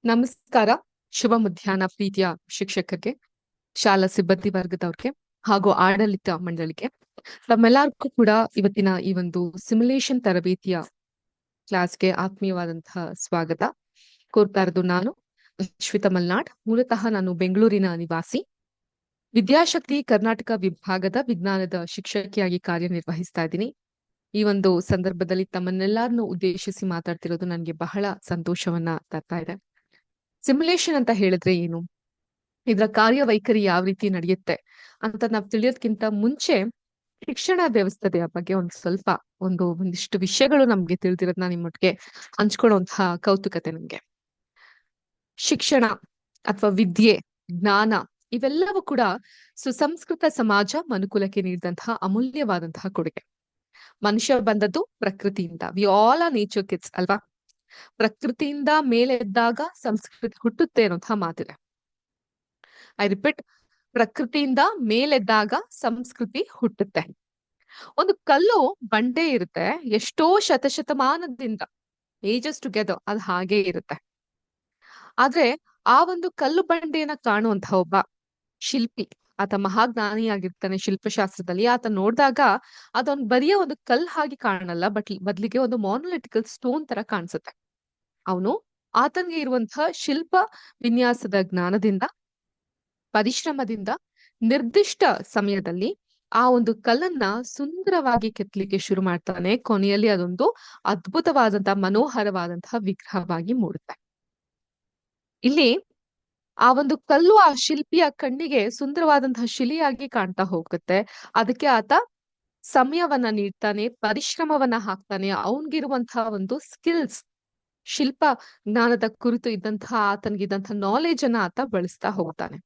ನಮಸ್ಕಾರ. ಶುಭ ಮಧ್ಯಾಹ್ನ ಪ್ರೀತಿಯ ಶಿಕ್ಷಕರಿಗೆ, ಶಾಲಾ ಸಿಬ್ಬಂದಿ ವರ್ಗದವ್ರಿಗೆ ಹಾಗೂ ಆಡಳಿತ ಮಂಡಳಿಗೆ. ತಮ್ಮೆಲ್ಲರಿಗೂ ಕೂಡ ಇವತ್ತಿನ ಈ ಒಂದು ಸಿಮ್ಯುಲೇಷನ್ ತರಬೇತಿಯ ಕ್ಲಾಸ್ಗೆ ಆತ್ಮೀಯವಾದಂತಹ ಸ್ವಾಗತ ಕೋರ್ತಾ ಇರೋದು ನಾನು ಅಶ್ವಿತಾ ಮಲ್ನಾಡ್. ಮೂಲತಃ ನಾನು ಬೆಂಗಳೂರಿನ ನಿವಾಸಿ. ವಿದ್ಯಾಶಕ್ತಿ ಕರ್ನಾಟಕ ವಿಭಾಗದ ವಿಜ್ಞಾನದ ಶಿಕ್ಷಕಿಯಾಗಿ ಕಾರ್ಯನಿರ್ವಹಿಸ್ತಾ ಇದ್ದೀನಿ. ಈ ಒಂದು ಸಂದರ್ಭದಲ್ಲಿ ತಮ್ಮನ್ನೆಲ್ಲರನ್ನು ಉದ್ದೇಶಿಸಿ ಮಾತಾಡ್ತಿರೋದು ನನಗೆ ಬಹಳ ಸಂತೋಷವನ್ನ ತರ್ತಾ ಇದೆ. ಸಿಮ್ಯುಲೇಷನ್ ಅಂತ ಹೇಳಿದ್ರೆ ಏನು, ಇದರ ಕಾರ್ಯವೈಖರಿ ಯಾವ ರೀತಿ ನಡೆಯುತ್ತೆ ಅಂತ ನಾವು ತಿಳಿಯೋದಕ್ಕಿಂತ ಮುಂಚೆ ಶಿಕ್ಷಣ ವ್ಯವಸ್ಥೆಯ ಬಗ್ಗೆ ಒಂದಿಷ್ಟು ವಿಷಯಗಳು ನಮ್ಗೆ ತಿಳಿದಿರೋದನ್ನ ನಿಮ್ಮೊಟ್ಟಿಗೆ ಹಂಚ್ಕೊಳ್ಳುವಂತಹ ಕೌತುಕತೆ ನಮ್ಗೆ. ಶಿಕ್ಷಣ ಅಥವಾ ವಿದ್ಯೆ, ಜ್ಞಾನ ಇವೆಲ್ಲವೂ ಕೂಡ ಸುಸಂಸ್ಕೃತ ಸಮಾಜ ಮನುಕುಲಕ್ಕೆ ನೀಡಿದಂತಹ ಅಮೂಲ್ಯವಾದಂತಹ ಕೊಡುಗೆ. ಮನುಷ್ಯ ಬಂದದ್ದು ಪ್ರಕೃತಿಯಿಂದ. We all are nature kids ಅಲ್ವಾ? ಪ್ರಕೃತಿಯಿಂದ ಮೇಲೆದ್ದಾಗ ಸಂಸ್ಕೃತಿ ಹುಟ್ಟುತ್ತೆ ಅನ್ನೋಂತಹ ಮಾತಿದೆ. ಐ ರಿಪೀಟ್, ಪ್ರಕೃತಿಯಿಂದ ಮೇಲೆದ್ದಾಗ ಸಂಸ್ಕೃತಿ ಹುಟ್ಟುತ್ತೆ. ಒಂದು ಕಲ್ಲು ಬಂಡೆ ಇರುತ್ತೆ, ಎಷ್ಟೋ ಶತಶತಮಾನದಿಂದ ಏಜಸ್ ಟುಗೆದರ್ ಅದು ಹಾಗೆ ಇರುತ್ತೆ. ಆದ್ರೆ ಆ ಒಂದು ಕಲ್ಲು ಬಂಡೆಯನ್ನ ಕಾಣುವಂತಹ ಒಬ್ಬ ಶಿಲ್ಪಿ, ಆತ ಮಹಾಜ್ಞಾನಿಯಾಗಿರ್ತಾನೆ ಶಿಲ್ಪಶಾಸ್ತ್ರದಲ್ಲಿ. ಆತ ನೋಡಿದಾಗ ಅದೊಂದು ಬರಿಯ ಒಂದು ಕಲ್ಲು ಹಾಗೆ ಕಾಣಲ್ಲ, ಬದ್ಲಿಗೆ ಒಂದು ಮಾನೋಲಿಟಿಕಲ್ ಸ್ಟೋನ್ ತರ ಕಾಣಿಸುತ್ತೆ. ಅವನು ಆತನಿಗೆ ಇರುವಂತಹ ಶಿಲ್ಪ ವಿನ್ಯಾಸದ ಜ್ಞಾನದಿಂದ, ಪರಿಶ್ರಮದಿಂದ ನಿರ್ದಿಷ್ಟ ಸಮಯದಲ್ಲಿ ಆ ಒಂದು ಕಲ್ಲನ್ನ ಸುಂದರವಾಗಿ ಕೆತ್ತಲಿಕ್ಕೆ ಶುರು ಮಾಡ್ತಾನೆ. ಕೊನೆಯಲ್ಲಿ ಅದೊಂದು ಅದ್ಭುತವಾದಂತಹ ಮನೋಹರವಾದಂತಹ ವಿಗ್ರಹವಾಗಿ ಮೂಡುತ್ತೆ. ಇಲ್ಲಿ ಆ ಒಂದು ಕಲ್ಲು ಆ ಶಿಲ್ಪಿಯ ಕಣ್ಣಿಗೆ ಸುಂದರವಾದಂತಹ ಶಿಲೆಯಾಗಿ ಕಾಣ್ತಾ ಹೋಗುತ್ತೆ. ಅದಕ್ಕೆ ಆತ ಸಮಯವನ್ನ ನೀಡ್ತಾನೆ, ಪರಿಶ್ರಮವನ್ನ ಹಾಕ್ತಾನೆ. ಅವನ್ಗಿರುವಂತಹ ಒಂದು ಸ್ಕಿಲ್ಸ್, ಶಿಲ್ಪ ಜ್ಞಾನದ ಕುರಿತು ಇದ್ದಂತಹ ಆತನಿಗಿದ್ದಂತಹ ನಾಲೆಜ್ ಅನ್ನ ಆತ ಬಳಸ್ತಾ ಹೋಗ್ತಾನೆ.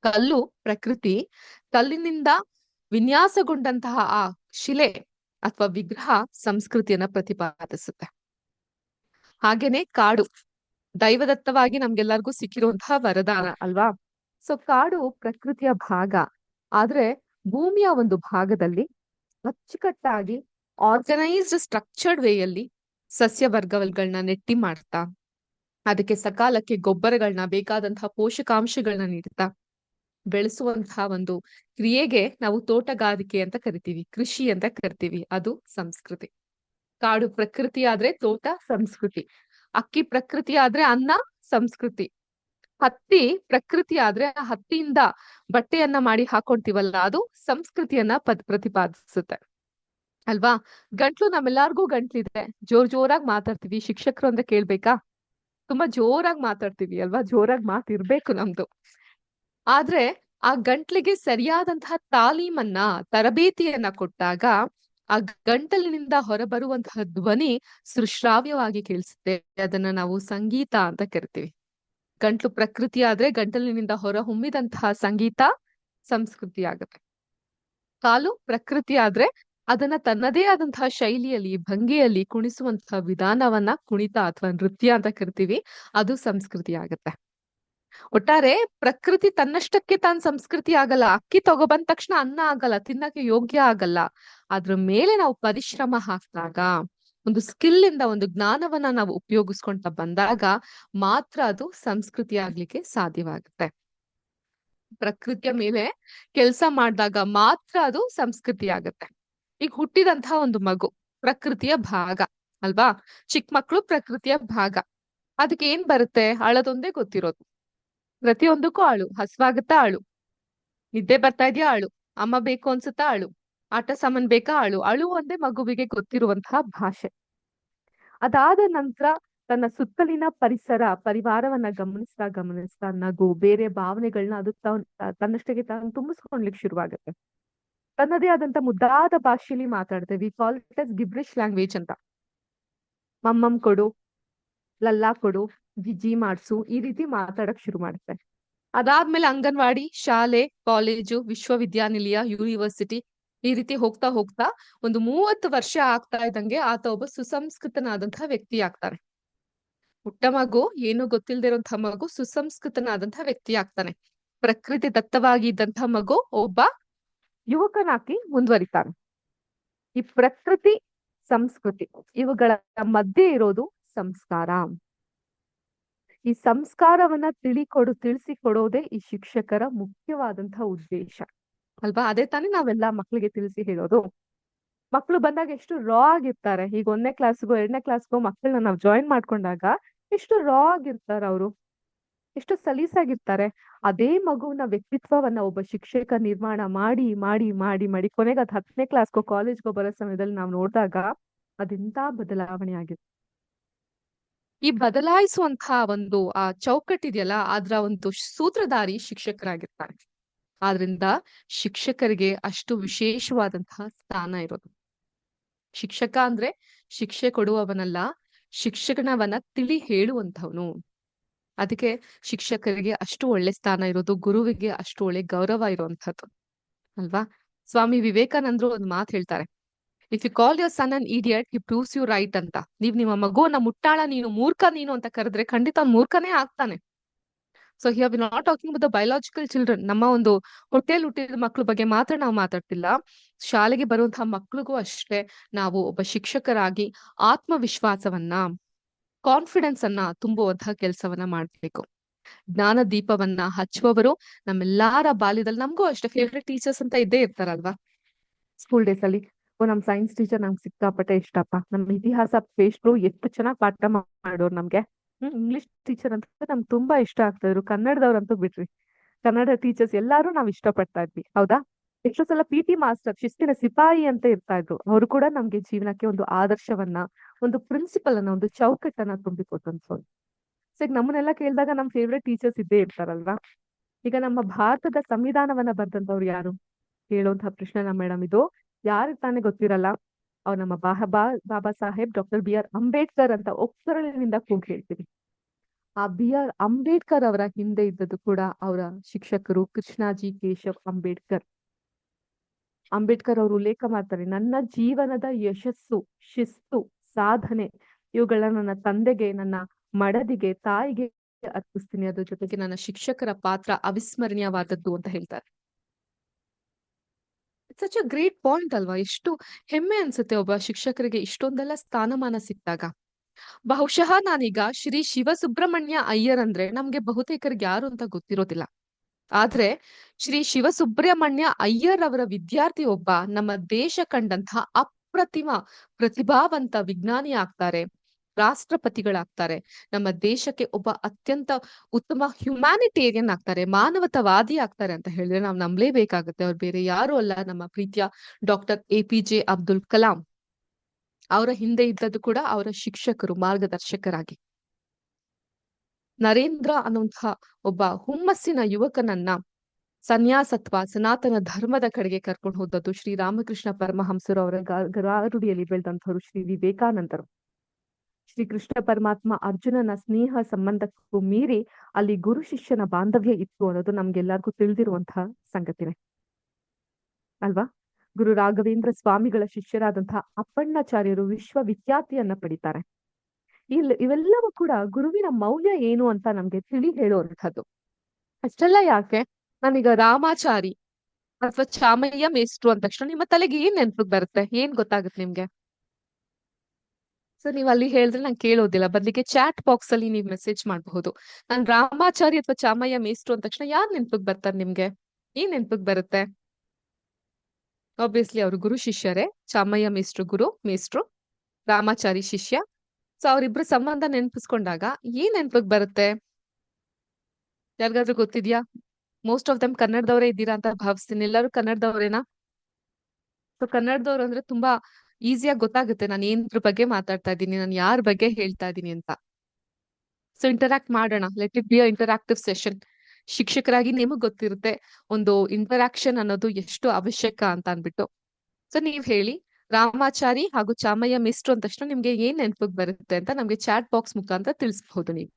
ಕಲ್ಲು ಪ್ರಕೃತಿ, ಕಲ್ಲಿನಿಂದ ವಿನ್ಯಾಸಗೊಂಡಂತಹ ಆ ಶಿಲೆ ಅಥವಾ ವಿಗ್ರಹ ಸಂಸ್ಕೃತಿಯನ್ನ ಪ್ರತಿಪಾದಿಸುತ್ತೆ. ಹಾಗೇನೆ ಕಾಡು ದೈವದತ್ತವಾಗಿ ನಮ್ಗೆಲ್ಲರಿಗೂ ಸಿಕ್ಕಿರುವಂತಹ ವರದಾನ ಅಲ್ವಾ? ಸೊ ಕಾಡು ಪ್ರಕೃತಿಯ ಭಾಗ. ಆದ್ರೆ ಭೂಮಿಯ ಒಂದು ಭಾಗದಲ್ಲಿ ಅಚ್ಚುಕಟ್ಟಾಗಿ ಆರ್ಗನೈಸ್ಡ್ ಸ್ಟ್ರಕ್ಚರ್ಡ್ ವೇಯಲ್ಲಿ ಸಸ್ಯವರ್ಗಗಳನ್ನ ನೆಟ್ಟಿ ಮಾಡ್ತಾ, ಅದಕ್ಕೆ ಸಕಾಲಕ್ಕೆ ಗೊಬ್ಬರಗಳನ್ನ, ಬೇಕಾದಂತಹ ಪೋಷಕಾಂಶಗಳನ್ನ ನೀಡ್ತಾ ಬೆಳೆಸುವಂತಹ ಒಂದು ಕ್ರಿಯೆಗೆ ನಾವು ತೋಟಗಾರಿಕೆ ಅಂತ ಕರಿತೀವಿ, ಕೃಷಿ ಅಂತ ಕರಿತೀವಿ. ಅದು ಸಂಸ್ಕೃತಿ. ಕಾಡು ಪ್ರಕೃತಿ ಆದ್ರೆ ತೋಟ ಸಂಸ್ಕೃತಿ. ಅಕ್ಕಿ ಪ್ರಕೃತಿ ಆದ್ರೆ ಅನ್ನ ಸಂಸ್ಕೃತಿ. ಹತ್ತಿ ಪ್ರಕೃತಿ ಆದ್ರೆ ಆ ಹತ್ತಿಯಿಂದ ಬಟ್ಟೆಯನ್ನ ಮಾಡಿ ಹಾಕೊಂತೀವಲ್ಲ, ಅದು ಸಂಸ್ಕೃತಿಯನ್ನ ಪ್ರತಿಪಾದಿಸುತ್ತೆ ಅಲ್ವಾ? ಗಂಟ್ಲು ನಮ್ಮೆಲ್ಲಾರ್ಗೂ ಗಂಟ್ಲಿದೆ, ಜೋರಾಗಿ ಮಾತಾಡ್ತೀವಿ. ಶಿಕ್ಷಕರು ಅಂದ್ರೆ ಕೇಳ್ಬೇಕಾ? ತುಂಬಾ ಜೋರಾಗಿ ಮಾತಾಡ್ತೀವಿ ಅಲ್ವಾ? ಜೋರಾಗಿ ಮಾತಿರ್ಬೇಕು ನಮ್ದು. ಆದ್ರೆ ಆ ಗಂಟ್ಲಿಗೆ ಸರಿಯಾದಂತಹ ತಾಲೀಮನ್ನ, ತರಬೇತಿಯನ್ನ ಕೊಟ್ಟಾಗ ಆ ಗಂಟಲಿನಿಂದ ಹೊರಬರುವಂತಹ ಧ್ವನಿ ಸುಶ್ರಾವ್ಯವಾಗಿ ಕೇಳಿಸುತ್ತೆ. ಅದನ್ನ ನಾವು ಸಂಗೀತ ಅಂತ ಕರಿತೀವಿ. ಗಂಟ್ಲು ಪ್ರಕೃತಿ ಆದ್ರೆ ಗಂಟಲಿನಿಂದ ಹೊರ ಹೊಮ್ಮಿದಂತಹ ಸಂಗೀತ ಸಂಸ್ಕೃತಿ ಆಗುತ್ತೆ. ಕಾಲು ಪ್ರಕೃತಿ ಆದ್ರೆ ಅದನ್ನ ತನ್ನದೇ ಆದಂತಹ ಶೈಲಿಯಲ್ಲಿ, ಭಂಗಿಯಲ್ಲಿ ಕುಣಿಸುವಂತಹ ವಿಧಾನವನ್ನ ಕುಣಿತ ಅಥವಾ ನೃತ್ಯ ಅಂತ ಕರಿತೀವಿ. ಅದು ಸಂಸ್ಕೃತಿ ಆಗತ್ತೆ. ಒಟ್ಟಾರೆ ಪ್ರಕೃತಿ ತನ್ನಷ್ಟಕ್ಕೆ ತಾನ್ ಸಂಸ್ಕೃತಿ ಆಗಲ್ಲ. ಅಕ್ಕಿ ತಗೊಬಂದ ತಕ್ಷಣ ಅನ್ನ ಆಗಲ್ಲ, ತಿನ್ನಕ್ಕೆ ಯೋಗ್ಯ ಆಗಲ್ಲ. ಅದ್ರ ಮೇಲೆ ನಾವು ಪರಿಶ್ರಮ ಹಾಕಿದಾಗ, ಒಂದು ಸ್ಕಿಲ್ ಇಂದ ಒಂದು ಜ್ಞಾನವನ್ನ ನಾವು ಉಪಯೋಗಿಸ್ಕೊಂತ ಬಂದಾಗ ಮಾತ್ರ ಅದು ಸಂಸ್ಕೃತಿ ಆಗ್ಲಿಕ್ಕೆ ಸಾಧ್ಯವಾಗುತ್ತೆ. ಪ್ರಕೃತಿಯ ಮೇಲೆ ಕೆಲಸ ಮಾಡಿದಾಗ ಮಾತ್ರ ಅದು ಸಂಸ್ಕೃತಿ ಆಗತ್ತೆ. ಈಗ ಹುಟ್ಟಿದಂತಹ ಒಂದು ಮಗು ಪ್ರಕೃತಿಯ ಭಾಗ ಅಲ್ವಾ? ಚಿಕ್ಕ ಮಕ್ಳು ಪ್ರಕೃತಿಯ ಭಾಗ. ಅದಕ್ಕೆ ಏನ್ ಬರುತ್ತೆ? ಅಳದೊಂದೇ ಗೊತ್ತಿರೋದು. ಪ್ರತಿಯೊಂದಕ್ಕೂ ಅಳು. ಹಸ್ವಾಗತ್ತಾ ಅಳು, ನಿದ್ದೆ ಬರ್ತಾ ಇದೆಯಾ ಅಳು, ಅಮ್ಮ ಬೇಕು ಅನ್ಸುತ್ತಾ ಅಳು, ಆಟ ಸಾಮಾನ್ ಬೇಕಾ ಅಳು. ಅಳು ಒಂದೇ ಮಗುವಿಗೆ ಗೊತ್ತಿರುವಂತಹ ಭಾಷೆ. ಅದಾದ ನಂತರ ತನ್ನ ಸುತ್ತಲಿನ ಪರಿವಾರವನ್ನ ಗಮನಿಸ್ತಾ ನಗು, ಬೇರೆ ಭಾವನೆಗಳನ್ನ ಅದು ತನ್ನಷ್ಟಕ್ಕೆ ತಾನು ತುಂಬಿಸ್ಕೊಳ್ಲಿಕ್ಕೆ ಶುರುವಾಗುತ್ತೆ. ತನ್ನದೇ ಆದಂತ ಮುದ್ದಾದ ಭಾಷೆಯಲ್ಲಿ ಮಾತಾಡುತ್ತೆ. We call it as gibberish language ಅಂತ. ಮಮ್ಮಮ್ ಕೊಡು, ಲಲ್ಲಾ ಕೊಡು, ಜಿಜಿ ಮಾಡ್ಸು, ಈ ರೀತಿ ಮಾತಾಡಕ್ ಶುರು ಮಾಡುತ್ತೆ. ಅದಾದ್ಮೇಲೆ ಅಂಗನವಾಡಿ, ಶಾಲೆ, ಕಾಲೇಜು, ವಿಶ್ವವಿದ್ಯಾನಿಲಯ, ಯೂನಿವರ್ಸಿಟಿ, ಈ ರೀತಿ ಹೋಗ್ತಾ ಹೋಗ್ತಾ ಒಂದು 30 ವರ್ಷ ಆಗ್ತಾ ಇದ್ದಂಗೆ ಆತ ಒಬ್ಬ ಸುಸಂಸ್ಕೃತನಾದಂತಹ ವ್ಯಕ್ತಿ ಆಗ್ತಾನೆ. ಪುಟ್ಟ ಮಗು, ಏನು ಗೊತ್ತಿಲ್ಲದೆ ಇರುವಂತಹ ಮಗು ಸುಸಂಸ್ಕೃತನಾದಂತಹ ವ್ಯಕ್ತಿ ಆಗ್ತಾನೆ. ಪ್ರಕೃತಿ ದತ್ತವಾಗಿ ಇದ್ದಂತಹ ಮಗು ಒಬ್ಬ ಯುವಕನಾಗಿ ಮುಂದುವರಿತಾನೆ. ಈ ಪ್ರಕೃತಿ, ಸಂಸ್ಕೃತಿ ಇವುಗಳ ಮಧ್ಯೆ ಇರೋದು ಸಂಸ್ಕಾರ. ಈ ಸಂಸ್ಕಾರವನ್ನ ತಿಳಿಸಿಕೊಡೋದೇ ಈ ಶಿಕ್ಷಕರ ಮುಖ್ಯವಾದಂತಹ ಉದ್ದೇಶ ಅಲ್ವಾ? ಅದೇ ತಾನೇ ನಾವೆಲ್ಲ ಮಕ್ಳಿಗೆ ತಿಳಿಸಿ ಹೇಳೋದು. ಮಕ್ಳು ಬಂದಾಗ ಎಷ್ಟು ರಾ ಆಗಿರ್ತಾರೆ. ಈಗ 1ನೇ ಕ್ಲಾಸ್ಗೋ 2ನೇ ಕ್ಲಾಸ್ಗೋ ಮಕ್ಕಳನ್ನ ನಾವು ಜಾಯಿನ್ ಮಾಡ್ಕೊಂಡಾಗ ಎಷ್ಟು ರಾ ಆಗಿರ್ತಾರ ಅವ್ರು. ಎಷ್ಟು ಸಲೀಸಾಗಿರ್ತಾರೆ. ಅದೇ ಮಗುವಿನ ವ್ಯಕ್ತಿತ್ವವನ್ನ ಒಬ್ಬ ಶಿಕ್ಷಕ ನಿರ್ಮಾಣ ಮಾಡಿ ಮಾಡಿ ಮಾಡಿ ಮಾಡಿ ಕೊನೆಗೆ ಅದ್ 10ನೇ ಕ್ಲಾಸ್ಗೋ ಕಾಲೇಜ್ಗೋ ಬರೋ ಸಮಯದಲ್ಲಿ ನಾವು ನೋಡಿದಾಗ ಅದೆಂತ ಬದಲಾವಣೆ ಆಗಿದೆ. ಈ ಬದಲಾಯಿಸುವಂತಹ ಒಂದು ಆ ಚೌಕಟ್ಟಿದೆಯಲ್ಲ, ಅದ್ರ ಒಂದು ಸೂತ್ರಧಾರಿ ಶಿಕ್ಷಕರಾಗಿರ್ತಾರೆ. ಆದ್ರಿಂದ ಶಿಕ್ಷಕರಿಗೆ ಅಷ್ಟು ವಿಶೇಷವಾದಂತಹ ಸ್ಥಾನ ಇರೋದು. ಶಿಕ್ಷಕ ಅಂದ್ರೆ ಶಿಕ್ಷೆ ಕೊಡುವವನಲ್ಲ, ಶಿಕ್ಷಣವನ್ನ ತಿಳಿ ಹೇಳುವಂಥವನು. ಅದಕ್ಕೆ ಶಿಕ್ಷಕರಿಗೆ ಅಷ್ಟು ಒಳ್ಳೆ ಸ್ಥಾನ ಇರೋದು, ಗುರುವಿಗೆ ಅಷ್ಟು ಒಳ್ಳೆ ಗೌರವ ಇರುವಂತದ್ದು ಅಲ್ವಾ? ಸ್ವಾಮಿ ವಿವೇಕಾನಂದರು ಒಂದು ಮಾತು ಹೇಳ್ತಾರೆ, if you call your son an idiot he proves you right ಅಂತ. ನೀವ್ ನಿಮ್ಮ ಮಗುವನ್ನ ಮುಟ್ಟಾಳ ನೀನು, ಮೂರ್ಖ ನೀನು ಅಂತ ಕರೆದ್ರೆ ಖಂಡಿತ ಅವ್ನು ಮೂರ್ಖನೇ ಆಗ್ತಾನೆ. So here V not talking about the biological children. ನಮ್ಮ ಒಂದು ಹೊಟ್ಟೆಯಲ್ಲಿ ಹುಟ್ಟಿದ ಮಕ್ಳ ಬಗ್ಗೆ ಮಾತ್ರ ನಾವು ಮಾತಾಡ್ತಿಲ್ಲ. ಶಾಲೆಗೆ ಬರುವಂತಹ ಮಕ್ಳಿಗೂ ಅಷ್ಟೇ ನಾವು ಒಬ್ಬ ಶಿಕ್ಷಕರಾಗಿ ಆತ್ಮವಿಶ್ವಾಸವನ್ನ, ಕಾನ್ಫಿಡೆನ್ಸ್ ಅನ್ನ ತುಂಬುವಂತಹ ಕೆಲಸವನ್ನ ಮಾಡ್ಬೇಕು. ಜ್ಞಾನ ದೀಪವನ್ನ ಹಚ್ಚುವವರು ನಮ್ಮೆಲ್ಲಾರ ಬಾಲ್ಯದಲ್ಲಿ, ನಮಗೂ ಅಷ್ಟೇ ಫೇವ್ರೆಟ್ ಟೀಚರ್ಸ್ ಅಂತ ಇದ್ದೇ ಇರ್ತಾರಲ್ವಾ? ಸ್ಕೂಲ್ ಡೇಸ್ ಅಲ್ಲಿ ನಮ್ ಸೈನ್ಸ್ ಟೀಚರ್ ನಮ್ಗೆ ಸಿಕ್ಕಾಪಟ್ಟೆ ಇಷ್ಟಪ್ಪ. ನಮ್ ಇತಿಹಾಸ ಪೇಸ್ಟ್ರು ಎಷ್ಟು ಚೆನ್ನಾಗಿ ಪಾಠ ಮಾಡೋರು ನಮ್ಗೆ. ಇಂಗ್ಲಿಷ್ ಟೀಚರ್ ಅಂತ ನಮ್ಗೆ ತುಂಬಾ ಇಷ್ಟ ಆಗ್ತಾ ಇದ್ರು. ಕನ್ನಡದವ್ರಂತೂ ಬಿಟ್ರಿ, ಕನ್ನಡ ಟೀಚರ್ಸ್ ಎಲ್ಲಾರು ನಾವ್ ಇಷ್ಟ ಪಡ್ತಾ ಇದ್ವಿ. ಹೌದಾ? ಎಷ್ಟೋ ಸಲ PT ಮಾಸ್ಟರ್, ಶಿಸ್ತಿನ ಸಿಪಾಯಿ ಅಂತ ಇರ್ತಾ ಇದ್ರು. ಅವರು ಕೂಡ ನಮ್ಗೆ ಜೀವನಕ್ಕೆ ಒಂದು ಆದರ್ಶವನ್ನ, ಒಂದು ಪ್ರಿನ್ಸಿಪಲ್ ಅನ್ನ, ಒಂದು ಚೌಕಟ್ಟನ್ನ ತುಂಬಿಕೊಟ್ಟಂತವ್ರು. ಸೊ ಈಗ ನಮ್ಮನ್ನೆಲ್ಲ ಕೇಳಿದಾಗ ನಮ್ ಫೇವ್ರೆಟ್ ಟೀಚರ್ಸ್ ಇದ್ದೇ ಇರ್ತಾರಲ್ವಾ? ಈಗ ನಮ್ಮ ಭಾರತದ ಸಂವಿಧಾನವನ್ನ ಬರ್ದಂತವ್ರು ಯಾರು ಹೇಳುವಂತಹ ಪ್ರಶ್ನೆ ಮೇಡಮ್ ಇದು. ಯಾರಿಗೆ ತಾನೇ ಗೊತ್ತಿರಲ್ಲ? ಅವ್ರು ನಮ್ಮ ಬಾಬಾ ಸಾಹೇಬ್ ಡಾಕ್ಟರ್ BR ಅಂಬೇಡ್ಕರ್ ಅಂತ ಒಕ್ಕರಳಿನಿಂದ ಕೂಗಿ ಹೇಳ್ತೀವಿ. ಆ BR ಅಂಬೇಡ್ಕರ್ ಅವರ ಹಿಂದೆ ಇದ್ದದ್ದು ಕೂಡ ಅವರ ಶಿಕ್ಷಕರು ಕೃಷ್ಣಾಜಿ ಕೇಶವ್ ಅಂಬೇಡ್ಕರ್. ಅಂಬೇಡ್ಕರ್ ಅವರು ಉಲ್ಲೇಖ ಮಾಡ್ತಾರೆ, ನನ್ನ ಜೀವನದ ಯಶಸ್ಸು, ಶಿಸ್ತು, ಸಾಧನೆ ಇವುಗಳನ್ನ ನನ್ನ ತಂದೆಗೆ, ನನ್ನ ಮಡದಿಗೆ, ತಾಯಿಗೆ ಅರ್ಪಿಸ್ತೀನಿ. ಅದ್ರ ಜೊತೆಗೆ ನನ್ನ ಶಿಕ್ಷಕರ ಪಾತ್ರ ಅವಿಸ್ಮರಣೀಯವಾದದ್ದು ಅಂತ ಹೇಳ್ತಾರೆ. ಸಚ್ ಅ ಗ್ರೇಟ್ ಪಾಯಿಂಟ್ ಅಲ್ವಾ? ಎಷ್ಟು ಹೆಮ್ಮೆ ಅನ್ಸುತ್ತೆ ಒಬ್ಬ ಶಿಕ್ಷಕರಿಗೆ ಇಷ್ಟೊಂದೆಲ್ಲ ಸ್ಥಾನಮಾನ ಸಿಕ್ಕಾಗ. ಬಹುಶಃ ನಾನೀಗ ಶ್ರೀ ಶಿವಸುಬ್ರಹ್ಮಣ್ಯ ಅಯ್ಯರ್ ಅಂದ್ರೆ ನಮ್ಗೆ ಬಹುತೇಕರಿಗೆ ಯಾರು ಅಂತ ಗೊತ್ತಿರೋದಿಲ್ಲ. ಆದ್ರೆ ಶ್ರೀ ಶಿವಸುಬ್ರಹ್ಮಣ್ಯ ಅಯ್ಯರ್ ಅವರ ವಿದ್ಯಾರ್ಥಿ ಒಬ್ಬ ನಮ್ಮ ದೇಶ ಕಂಡಂತಹ ಅಪ್ರತಿಮ ಪ್ರತಿಭಾವಂತ ವಿಜ್ಞಾನಿ ಆಗ್ತಾರೆ, ರಾಷ್ಟ್ರಪತಿಗಳಾಗ್ತಾರೆ, ನಮ್ಮ ದೇಶಕ್ಕೆ ಒಬ್ಬ ಅತ್ಯಂತ ಉತ್ತಮ ಹ್ಯುಮ್ಯಾನಿಟೇರಿಯನ್ ಆಗ್ತಾರೆ, ಮಾನವತಾವಾದಿ ಆಗ್ತಾರೆ ಅಂತ ಹೇಳಿದ್ರೆ ನಾವು ನಂಬಲೇಬೇಕಾಗುತ್ತೆ. ಅವ್ರು ಬೇರೆ ಯಾರು ಅಲ್ಲ, ನಮ್ಮ ಪ್ರೀತಿಯ ಡಾಕ್ಟರ್ APJ ಅಬ್ದುಲ್ ಕಲಾಂ. ಅವರ ಹಿಂದೆ ಇದ್ದದ್ದು ಕೂಡ ಅವರ ಶಿಕ್ಷಕರು, ಮಾರ್ಗದರ್ಶಕರಾಗಿ. ನರೇಂದ್ರ ಅನ್ನುವಂತಹ ಒಬ್ಬ ಹುಮ್ಮಸ್ಸಿನ ಯುವಕನನ್ನ ಸನ್ಯಾಸತ್ವ, ಸನಾತನ ಧರ್ಮದ ಕಡೆಗೆ ಕರ್ಕೊಂಡು ಹೋದದ್ದು ಶ್ರೀರಾಮಕೃಷ್ಣ ಪರಮಹಂಸರು. ಅವರ ಗರಾರುಡಿಯಲ್ಲಿ ಬೆಳೆದಂತವರು ಶ್ರೀ ವಿವೇಕಾನಂದರು. ಶ್ರೀ ಕೃಷ್ಣ ಪರಮಾತ್ಮ ಅರ್ಜುನನ ಸ್ನೇಹ ಸಂಬಂಧಕ್ಕೂ ಮೀರಿ ಅಲ್ಲಿ ಗುರು ಶಿಷ್ಯನ ಬಾಂಧವ್ಯ ಇತ್ತು ಅನ್ನೋದು ನಮ್ಗೆಲ್ಲರಿಗೂ ತಿಳಿದಿರುವಂತಹ ಸಂಗತಿನೇ ಅಲ್ವಾ? ಗುರು ರಾಘವೇಂದ್ರ ಸ್ವಾಮಿಗಳ ಶಿಷ್ಯರಾದಂತಹ ಅಪ್ಪಣ್ಣಾಚಾರ್ಯರು ವಿಶ್ವವಿಖ್ಯಾತಿಯನ್ನ ಪಡಿತಾರೆ. ಇವೆಲ್ಲವೂ ಕೂಡ ಗುರುವಿನ ಮೌಲ್ಯ ಏನು ಅಂತ ನಮ್ಗೆ ತಿಳಿ ಹೇಳುವಂಥದ್ದು. ಅಷ್ಟೆಲ್ಲ ಯಾಕೆ, ನಾನೀಗ ರಾಮಾಚಾರಿ ಅಥವಾ ಚಾಮಯ್ಯ ಮೇಷ್ಟ್ರು ಅಂದ ತಕ್ಷಣ ನಿಮ್ಮ ತಲೆಗೆ ಏನ್ ನೆನ್ಪಿಗೆ ಬರುತ್ತೆ? ಏನ್ ಗೊತ್ತಾಗುತ್ತೆ ನಿಮ್ಗೆ? ಸೊ ನೀವ್ ಅಲ್ಲಿ ಹೇಳಿದ್ರೆ ನಾನು ಕೇಳೋದಿಲ್ಲ, ಬದಲಿಗೆ ಚಾಟ್ ಬಾಕ್ಸ್ ಅಲ್ಲಿ ನೀವು ಮೆಸೇಜ್ ಮಾಡಬಹುದು. ನಾನ್ ರಾಮಾಚಾರಿ ಅಥವಾ ಚಾಮಯ್ಯ ಮೇಷ್ಟ್ರು ಅಂದ ತಕ್ಷಣ ಯಾರ್ ನೆನ್ಪಿಗೆ ಬರ್ತಾರೆ ನಿಮ್ಗೆ? ಏನ್ ನೆನ್ಪಿಗೆ ಬರುತ್ತೆ? ಆಬ್ವಿಯಸ್ಲಿ ಅವ್ರು ಗುರು ಶಿಷ್ಯರೇ. ಚಾಮಯ್ಯ ಮೇಷ್ಟ್ರು, ರಾಮಾಚಾರಿ ಶಿಷ್ಯ. ಸೊ ಅವ್ರಿಬ್ರು ಸಂಬಂಧ ನೆನ್ಪಿಸ್ಕೊಂಡಾಗ ಏನ್ ನೆನ್ಪಿಗೆ ಬರುತ್ತೆ? ಯಾರಿಗಾದ್ರೂ ಗೊತ್ತಿದ್ಯಾ? ಮೋಸ್ಟ್ ಆಫ್ ದಮ್ ಕನ್ನಡದವರೇ ಇದ್ದೀರಾ ಅಂತ ಭಾವಿಸ್ತೀನಿ. ಎಲ್ಲರೂ ಕನ್ನಡದವರೇನಾ? ಸೊ ಕನ್ನಡದವ್ರು ಅಂದ್ರೆ ತುಂಬಾ ಈಸಿಯಾಗಿ ಗೊತ್ತಾಗುತ್ತೆ ನಾನು ಏನ್ರ ಬಗ್ಗೆ ಮಾತಾಡ್ತಾ ಇದ್ದೀನಿ, ನಾನು ಯಾರ ಬಗ್ಗೆ ಹೇಳ್ತಾ ಇದ್ದೀನಿ ಅಂತ. ಸೊ ಇಂಟರಾಕ್ಟ್ ಮಾಡೋಣ. Let it be a interactive session. ಶಿಕ್ಷಕರಾಗಿ ನಿಮಗ್ ಗೊತ್ತಿರುತ್ತೆ ಒಂದು ಇಂಟರಾಕ್ಷನ್ ಅನ್ನೋದು ಎಷ್ಟು ಅವಶ್ಯಕ ಅಂತ ಅನ್ಬಿಟ್ಟು. ಸೊ ನೀವ್ ಹೇಳಿ, ರಾಮಾಚಾರಿ ಹಾಗೂ ಚಾಮಯ್ಯ ಮೇಷ್ಟ್ರು ಅಂದ ತಕ್ಷಣ ನಿಮ್ಗೆ ಏನ್ ನೆನ್ಪಿಗೆ ಬರುತ್ತೆ ಅಂತ ನಮ್ಗೆ ಚಾಟ್ ಬಾಕ್ಸ್ ಮುಖಾಂತರ ತಿಳಿಸಬಹುದು ನೀವು.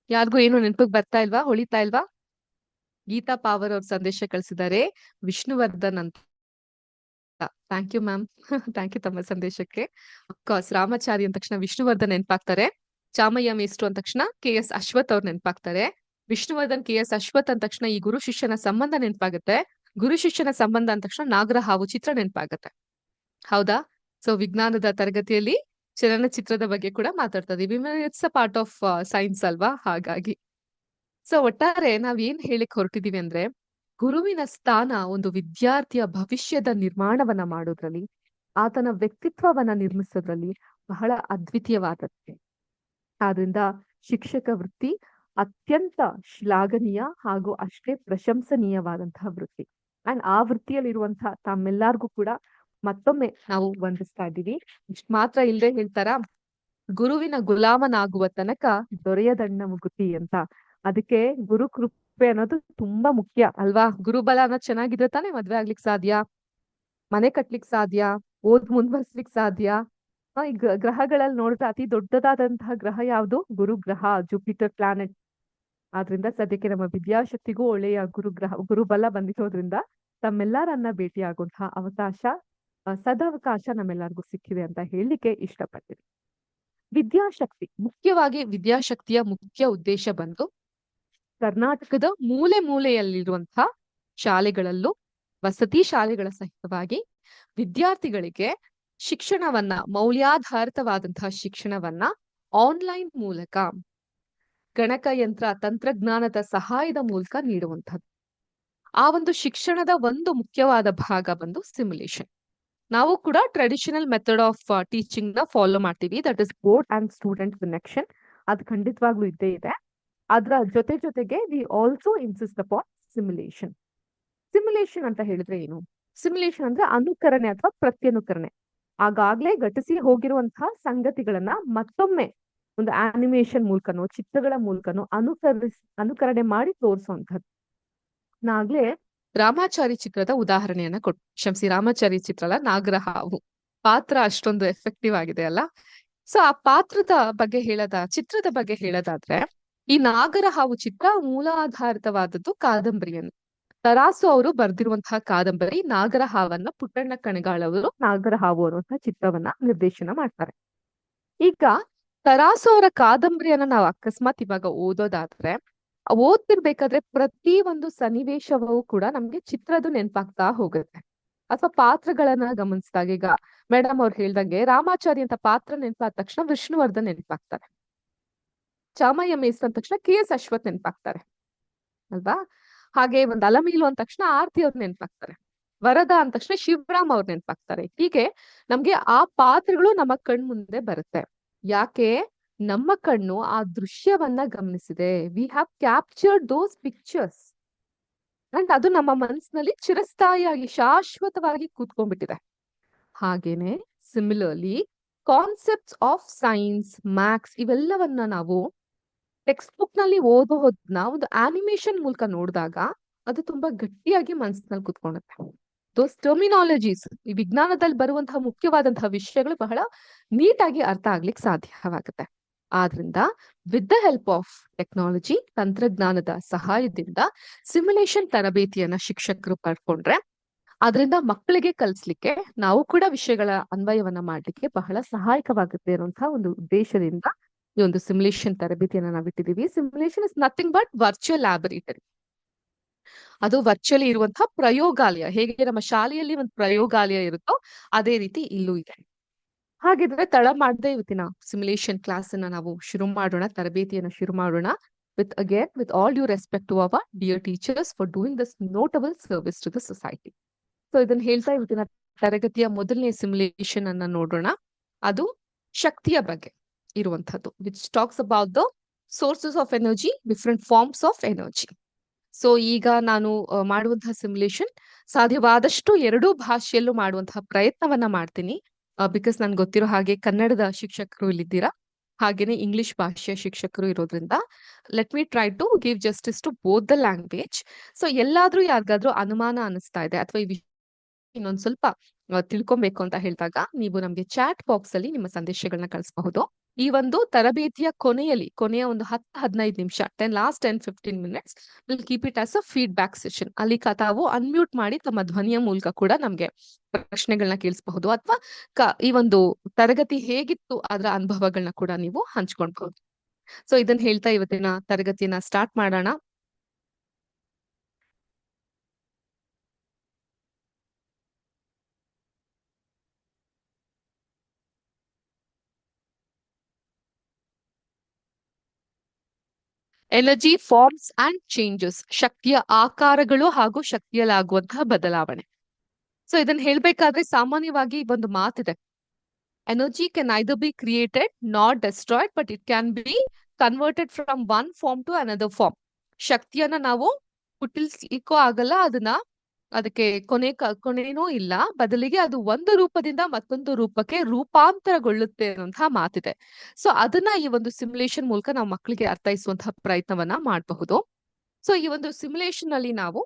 ಯಾರಿಗೂ ಏನು ನೆನ್ಪಿಗೆ ಬರ್ತಾ ಇಲ್ವಾ? ಹೊಳಿತಾ ಇಲ್ವಾ? ಗೀತಾ ಪಾವರ್ ಅವ್ರ ಸಂದೇಶ ಕಳಿಸಿದ್ದಾರೆ, ವಿಷ್ಣುವರ್ಧನ್ ಅಂತ. Thank you ma'am. Thank you ತಮ್ಮ ಸಂದೇಶಕ್ಕೆ. ಅಫ್ಕೋರ್ಸ್ ರಾಮಾಚಾರಿ ಅಂದ ತಕ್ಷಣ ವಿಷ್ಣುವರ್ಧನ್ ನೆನಪಾಗ್ತಾರೆ. ಚಾಮಯ್ಯ ಮೇಷ್ಟ್ರು ಅಂದ ತಕ್ಷಣ KS ಅಶ್ವಥ್ ಅವ್ರು ನೆನಪಾಗ್ತಾರೆ. ವಿಷ್ಣುವರ್ಧನ್ KS ಅಶ್ವಥ್ ಅಂದ ತಕ್ಷಣ ಈ ಗುರು ಶಿಷ್ಯನ ಸಂಬಂಧ ನೆನಪಾಗುತ್ತೆ. ಗುರು ಶಿಷ್ಯನ ಸಂಬಂಧ ಅಂದ ತಕ್ಷಣ ನಾಗರ ಹಾವು ಚಿತ್ರ ನೆನಪಾಗತ್ತೆ. ಹೌದಾ? ಸೊ ವಿಜ್ಞಾನದ ತರಗತಿಯಲ್ಲಿ ಚಲನಚಿತ್ರದ ಬಗ್ಗೆ ಕೂಡ ಮಾತಾಡ್ತಾ ಇದೀವಿ. It's a part of science ಅಲ್ವಾ? ಹಾಗಾಗಿ ಸೊ ಒಟ್ಟಾರೆ ನಾವ್ ಏನ್ ಹೇಳಿಕ್ ಹೊರಟಿದೀವಿ ಅಂದ್ರೆ, ಗುರುವಿನ ಸ್ಥಾನ ಒಂದು ವಿದ್ಯಾರ್ಥಿಯ ಭವಿಷ್ಯದ ನಿರ್ಮಾಣವನ್ನ ಮಾಡೋದ್ರಲ್ಲಿ, ಆತನ ವ್ಯಕ್ತಿತ್ವವನ್ನ ನಿರ್ಮಿಸೋದ್ರಲ್ಲಿ ಬಹಳ ಅದ್ವಿತೀಯವಾದದ್ದು. ಆದ್ರಿಂದ ಶಿಕ್ಷಕ ವೃತ್ತಿ ಅತ್ಯಂತ ಶ್ಲಾಘನೀಯ ಹಾಗೂ ಅಷ್ಟೇ ಪ್ರಶಂಸನೀಯವಾದಂತಹ ವೃತ್ತಿ. ಅಂಡ್ ಆ ವೃತ್ತಿಯಲ್ಲಿರುವಂತಹ ತಮ್ಮೆಲ್ಲರಿಗೂ ಕೂಡ ಮತ್ತೊಮ್ಮೆ ನಾವು ವಂದಿಸ್ತಾ ಇದ್ದೀವಿ. ಇಷ್ಟ್ ಮಾತ್ರ ಇಲ್ದೆ ಹೇಳ್ತಾರ, ಗುರುವಿನ ಗುಲಾಮನಾಗುವ ತನಕ ದೊರೆಯದಣ್ಣ ಮುಗುತಿ ಅಂತ. ಅದಕ್ಕೆ ಗುರು ಕೃಪೆ ಅನ್ನೋದು ತುಂಬಾ ಮುಖ್ಯ ಅಲ್ವಾ? ಗುರುಬಲ ಅನ್ನೋದು ಚೆನ್ನಾಗಿದ್ರೆ ತಾನೇ ಮದ್ವೆ ಆಗ್ಲಿಕ್ ಸಾಧ್ಯ, ಮನೆ ಕಟ್ಲಿಕ್ ಸಾಧ್ಯ, ಓದ್ ಮುಂದುವರ್ಸ್ಲಿಕ್ ಸಾಧ್ಯ. ಈ ಗ್ರಹಗಳಲ್ಲಿ ನೋಡಿದ್ರೆ ಅತಿ ದೊಡ್ಡದಾದಂತಹ ಗ್ರಹ ಯಾವುದು? ಗುರು ಗ್ರಹ, ಜುಪಿಟರ್ ಪ್ಲಾನೆಟ್. ಆದ್ರಿಂದ ಸದ್ಯಕ್ಕೆ ನಮ್ಮ ವಿದ್ಯಾಶಕ್ತಿಗೂ ಒಳ್ಳೆಯ ಗುರುಬಲ ಬಂದಿರೋದ್ರಿಂದ ತಮ್ಮೆಲ್ಲರನ್ನ ಭೇಟಿಯಾಗುವಂತಹ ಅವಕಾಶ, ಸದಾವಕಾಶ ನಮ್ಮೆಲ್ಲರಿಗೂ ಸಿಕ್ಕಿದೆ ಅಂತ ಹೇಳಲಿಕ್ಕೆ ಇಷ್ಟಪಡ್ತೀನಿ. ವಿದ್ಯಾಶಕ್ತಿ, ಮುಖ್ಯವಾಗಿ ವಿದ್ಯಾಶಕ್ತಿಯ ಮುಖ್ಯ ಉದ್ದೇಶ ಬಂದು ಕರ್ನಾಟಕದ ಮೂಲೆ ಮೂಲೆಯಲ್ಲಿರುವಂತಹ ಶಾಲೆಗಳಲ್ಲೂ, ವಸತಿ ಶಾಲೆಗಳ ಸಹಿತವಾಗಿ ವಿದ್ಯಾರ್ಥಿಗಳಿಗೆ ಶಿಕ್ಷಣವನ್ನ, ಮೌಲ್ಯಾಧಾರಿತವಾದಂತಹ ಶಿಕ್ಷಣವನ್ನ ಆನ್ಲೈನ್ ಮೂಲಕ, ಗಣಕಯಂತ್ರ ತಂತ್ರಜ್ಞಾನದ ಸಹಾಯದ ಮೂಲಕ ನೀಡುವಂಥದ್ದು. ಆ ಒಂದು ಶಿಕ್ಷಣದ ಒಂದು ಮುಖ್ಯವಾದ ಭಾಗ ಬಂದು ಸಿಮ್ಯುಲೇಷನ್. ನಾವು ಕೂಡ ಟ್ರೆಡಿಷನಲ್ ಮೆಥಡ್ ಆಫ್ ಟೀಚಿಂಗ್ ನ ಫಾಲೋ ಮಾಡ್ತೀವಿ, that is board and student connection. ಅದು ಖಂಡಿತವಾಗ್ಲೂ ಇದ್ದೇ ಇದೆ. ಅದರ ಜೊತೆಗೆ we also insist upon simulation. Simulation ಅಂತ ಹೇಳಿದ್ರೆ ಏನು? ಸಿಮ್ಯುಲೇಷನ್ ಅಂದ್ರೆ ಅನುಕರಣೆ ಅಥವಾ ಪ್ರತ್ಯನುಕರಣೆ. ಆಗಾಗ್ಲೇ ಘಟಿಸಿ ಹೋಗಿರುವಂತಹ ಸಂಗತಿಗಳನ್ನ ಮತ್ತೊಮ್ಮೆ ಒಂದು ಆನಿಮೇಷನ್ ಮೂಲಕನೋ, ಚಿತ್ರಗಳ ಮೂಲಕನೋ ಅನುಕರಣೆ ಮಾಡಿ ತೋರಿಸುವಂಥದ್ದು. ನಾಗ್ಲೇ ರಾಮಾಚಾರಿ ಚಿತ್ರದ ಉದಾಹರಣೆಯನ್ನ ಕ್ಷಮಿಸಿ, ರಾಮಾಚಾರಿ ಚಿತ್ರ ಅಲ್ಲ, ನಾಗರ ಹಾವು ಪಾತ್ರ ಅಷ್ಟೊಂದು ಎಫೆಕ್ಟಿವ್ ಆಗಿದೆ ಅಲ್ಲ. ಸೊ ಆ ಪಾತ್ರದ ಬಗ್ಗೆ ಚಿತ್ರದ ಬಗ್ಗೆ ಹೇಳೋದಾದ್ರೆ, ಈ ನಾಗರ ಹಾವು ಚಿತ್ರ ಮೂಲಾಧಾರಿತವಾದದ್ದು ಕಾದಂಬರಿಯನ್ನು. ತರಾಸು ಅವರು ಬರ್ದಿರುವಂತಹ ಕಾದಂಬರಿ ನಾಗರ ಹಾವನ್ನ ಪುಟ್ಟಣ್ಣ ಕಣಗಾಲ್ ಅವರು ನಾಗರ ಹಾವು ಅನ್ನುವಂತಹ ಚಿತ್ರವನ್ನ ನಿರ್ದೇಶನ ಮಾಡ್ತಾರೆ. ಈಗ ತರಾಸು ಅವರ ಕಾದಂಬರಿಯನ್ನ ನಾವು ಅಕಸ್ಮಾತ್ ಇವಾಗ ಓದೋದಾದ್ರೆ, ಓದ್ತಿರ್ಬೇಕಾದ್ರೆ ಪ್ರತಿ ಒಂದು ಸನ್ನಿವೇಶವೂ ಕೂಡ ನಮ್ಗೆ ಚಿತ್ರದ ನೆನಪಾಗ್ತಾ ಹೋಗುತ್ತೆ. ಅಥವಾ ಪಾತ್ರಗಳನ್ನ ಗಮನಿಸಿದಾಗ, ಈಗ ಮೇಡಮ್ ಅವ್ರು ಹೇಳ್ದಂಗೆ ರಾಮಾಚಾರಿ ಅಂತ ಪಾತ್ರ ನೆನಪಾದ ತಕ್ಷಣ ವಿಷ್ಣುವರ್ಧನ್ ನೆನಪಾಗ್ತಾರೆ. ಚಾಮಯ್ಯ ಮೇಸ್ತ್ರ ಅಂದ ತಕ್ಷಣ ಕೆ ಎಸ್ ಅಶ್ವಥ್ ನೆನಪಾಗ್ತಾರೆ ಅಲ್ವಾ? ಹಾಗೆ ಒಂದ್ ಅಲಮೀಲು ಅಂದ ತಕ್ಷಣ ಆರ್ತಿ ಅವ್ರು ನೆನಪಾಗ್ತಾರೆ. ವರದ ಅಂದ ತಕ್ಷಣ ಶಿವರಾಮ್ ಅವ್ರು ನೆನಪಾಗ್ತಾರೆ. ಹೀಗೆ ನಮ್ಗೆ ಆ ಪಾತ್ರಗಳು ನಮ್ಮ ಕಣ್ ಮುಂದೆ ಬರುತ್ತೆ. ಯಾಕೆ? ನಮ್ಮ ಕಣ್ಣು ಆ ದೃಶ್ಯವನ್ನ ಗಮನಿಸಿದೆ. We have captured those pictures and ಅದು ನಮ್ಮ ಮನಸ್ಸಿನಲ್ಲಿ ಚಿರಸ್ಥಾಯಿಯಾಗಿ ಶಾಶ್ವತವಾಗಿ ಕೂತ್ಕೊಂಡ್ಬಿಟ್ಟಿದೆ. ಹಾಗೇನೆ similarly concepts of science, maths ಇವೆಲ್ಲವನ್ನ ನಾವು ಟೆಕ್ಸ್ಟ್ ಬುಕ್ ನಲ್ಲಿ ಓದೋದನ್ನ ಒಂದು ಆನಿಮೇಷನ್ ಮೂಲಕ ನೋಡಿದಾಗ ಅದು ತುಂಬಾ ಗಟ್ಟಿಯಾಗಿ ಮನಸ್ಸಿನಲ್ಲಿ ಕುತ್ಕೊಳ್ಳುತ್ತೆ. ದೋಸ್ ಟರ್ಮಿನಾಲಜೀಸ್, ಈ ವಿಜ್ಞಾನದಲ್ಲಿ ಬರುವಂತಹ ಮುಖ್ಯವಾದಂತಹ ವಿಷಯಗಳು ಬಹಳ ನೀಟಾಗಿ ಅರ್ಥ ಆಗ್ಲಿಕ್ಕೆ ಸಾಧ್ಯವಾಗುತ್ತೆ. ಆದ್ರಿಂದ with the help of technology, ತಂತ್ರಜ್ಞಾನದ ಸಹಾಯದಿಂದ ಸಿಮ್ಯುಲೇಷನ್ ತರಬೇತಿಯನ್ನ ಶಿಕ್ಷಕರು ಪಡ್ಕೊಂಡ್ರೆ ಅದರಿಂದ ಮಕ್ಕಳಿಗೆ ಕಲಿಸ್ಲಿಕ್ಕೆ, ನಾವು ಕೂಡ ವಿಷಯಗಳ ಅನ್ವಯವನ್ನ ಮಾಡ್ಲಿಕ್ಕೆ ಬಹಳ ಸಹಾಯಕವಾಗುತ್ತೆ ಅನ್ನುವಂತಹ ಒಂದು ಉದ್ದೇಶದಿಂದ ಈ ಒಂದು ಸಿಮ್ಯುಲೇಷನ್ ತರಬೇತಿಯನ್ನ ನಾವು ಇಟ್ಟಿದ್ದೀವಿ. Simulation is nothing but virtual laboratory. ಅದು ವರ್ಚುವಲಿ ಇರುವಂತಹ ಪ್ರಯೋಗಾಲಯ. ಹೇಗೆ ನಮ್ಮ ಶಾಲೆಯಲ್ಲಿ ಒಂದು ಪ್ರಯೋಗಾಲಯ ಇರುತ್ತೋ ಅದೇ ರೀತಿ ಇಲ್ಲೂ ಇದೆ. ಹಾಗಿದ್ರೆ ತಡ ಮಾಡದೆ ಇವತ್ತಿನ ಸಿಮ್ಯುಲೇಷನ್ ಕ್ಲಾಸ್ ಅನ್ನ ನಾವು ಶುರು ಮಾಡೋಣ, ತರಬೇತಿಯನ್ನು ಶುರು ಮಾಡೋಣ. With all due respect to our dear teachers for doing this notable service to the society. So ಇದನ್ನ ಹೇಳ್ತಾ ಇವತ್ತಿನ ತರಗತಿಯ ಮೊದಲನೇ ಸಿಮ್ಯುಲೇಷನ್ ಅನ್ನ ನೋಡೋಣ. ಅದು ಶಕ್ತಿಯ ಬಗ್ಗೆ ಇರುವಂತದ್ದು, which talks about the sources of energy, different forms of energy. So ಈಗ ನಾನು ಮಾಡುವಂತಹ ಸಿಮ್ಯುಲೇಷನ್ ಸಾಧ್ಯವಾದಷ್ಟು ಎರಡೂ ಭಾಷೆಯಲ್ಲೂ ಮಾಡುವಂತಹ ಪ್ರಯತ್ನವನ್ನ ಮಾಡ್ತೀನಿ. ಬಿಕಾಸ್ ನನ್ಗೆ ಗೊತ್ತಿರೋ ಹಾಗೆ ಕನ್ನಡದ ಶಿಕ್ಷಕರು ಇಲ್ಲಿದ್ದೀರಾ, ಹಾಗೇನೆ ಇಂಗ್ಲಿಷ್ ಭಾಷೆಯ ಶಿಕ್ಷಕರು ಇರೋದ್ರಿಂದ let me try to give justice to both the language. So ಎಲ್ಲಾದ್ರೂ ಯಾರಿಗಾದ್ರೂ ಅನುಮಾನ ಅನಿಸ್ತಾ ಇದೆ ಅಥವಾ ಈ ಇನ್ನೊಂದ್ ಸ್ವಲ್ಪ ತಿಳ್ಕೊಬೇಕು ಅಂತ ಹೇಳಿದಾಗ ನೀವು ನಮ್ಗೆ ಚಾಟ್ ಬಾಕ್ಸ್ ಅಲ್ಲಿ ನಿಮ್ಮ ಸಂದೇಶಗಳನ್ನ ಕಳಿಸಬಹುದು. ಈ ಒಂದು ತರಬೇತಿಯ ಕೊನೆಯ ಒಂದು 10-15 ನಿಮಿಷ, last 10-15 minutes will keep it as a feedback session. ಅಲ್ಲಿ ತಾವು ಅನ್ಮ್ಯೂಟ್ ಮಾಡಿ ತಮ್ಮ ಧ್ವನಿಯ ಮೂಲಕ ಕೂಡ ನಮ್ಗೆ ಪ್ರಶ್ನೆಗಳನ್ನ ಕೇಳಿಸಬಹುದು, ಅಥವಾ ಈ ಒಂದು ತರಗತಿ ಹೇಗಿತ್ತು ಅದರ ಅನುಭವಗಳನ್ನ ಕೂಡ ನೀವು ಹಂಚ್ಕೊಳ್ಬಹುದು. ಸೊ ಇದನ್ನ ಹೇಳ್ತಾ ಇವತ್ತಿನ ತರಗತಿಯನ್ನ ಸ್ಟಾರ್ಟ್ ಮಾಡೋಣ. ಎನರ್ಜಿ ಫಾರ್ಮ್ಸ್ ಅಂಡ್ ಚೇಂಜಸ್, ಶಕ್ತಿಯ ಆಕಾರಗಳು ಹಾಗೂ ಶಕ್ತಿಯಲ್ಲಾಗುವಂತಹ ಬದಲಾವಣೆ. ಸೊ ಇದನ್ನ ಹೇಳ್ಬೇಕಾದ್ರೆ ಸಾಮಾನ್ಯವಾಗಿ ಒಂದು ಮಾತಿದೆ, energy can either be created not destroyed but it can be converted from one form to another form. ಶಕ್ತಿಯನ್ನ ನಾವು ಹುಟ್ಟಿಸ್ಲಿಕ್ಕೂ ಆಗಲ್ಲ, ಅದಕ್ಕೆ ಕೊನೆನೂ ಇಲ್ಲ, ಬದಲಿಗೆ ಅದು ಒಂದು ರೂಪದಿಂದ ಮತ್ತೊಂದು ರೂಪಕ್ಕೆ ರೂಪಾಂತರಗೊಳ್ಳುತ್ತೆ ಅನ್ನುವಂತಹ ಮಾತಿದೆ. ಸೊ ಅದನ್ನ ಈ ಒಂದು ಸಿಮ್ಯುಲೇಷನ್ ಮೂಲಕ ನಾವು ಮಕ್ಕಳಿಗೆ ಅರ್ಥೈಸುವಂತಹ ಪ್ರಯತ್ನವನ್ನ ಮಾಡಬಹುದು. ಸೊ ಈ ಒಂದು ಸಿಮ್ಯುಲೇಷನ್ ಅಲ್ಲಿ ನಾವು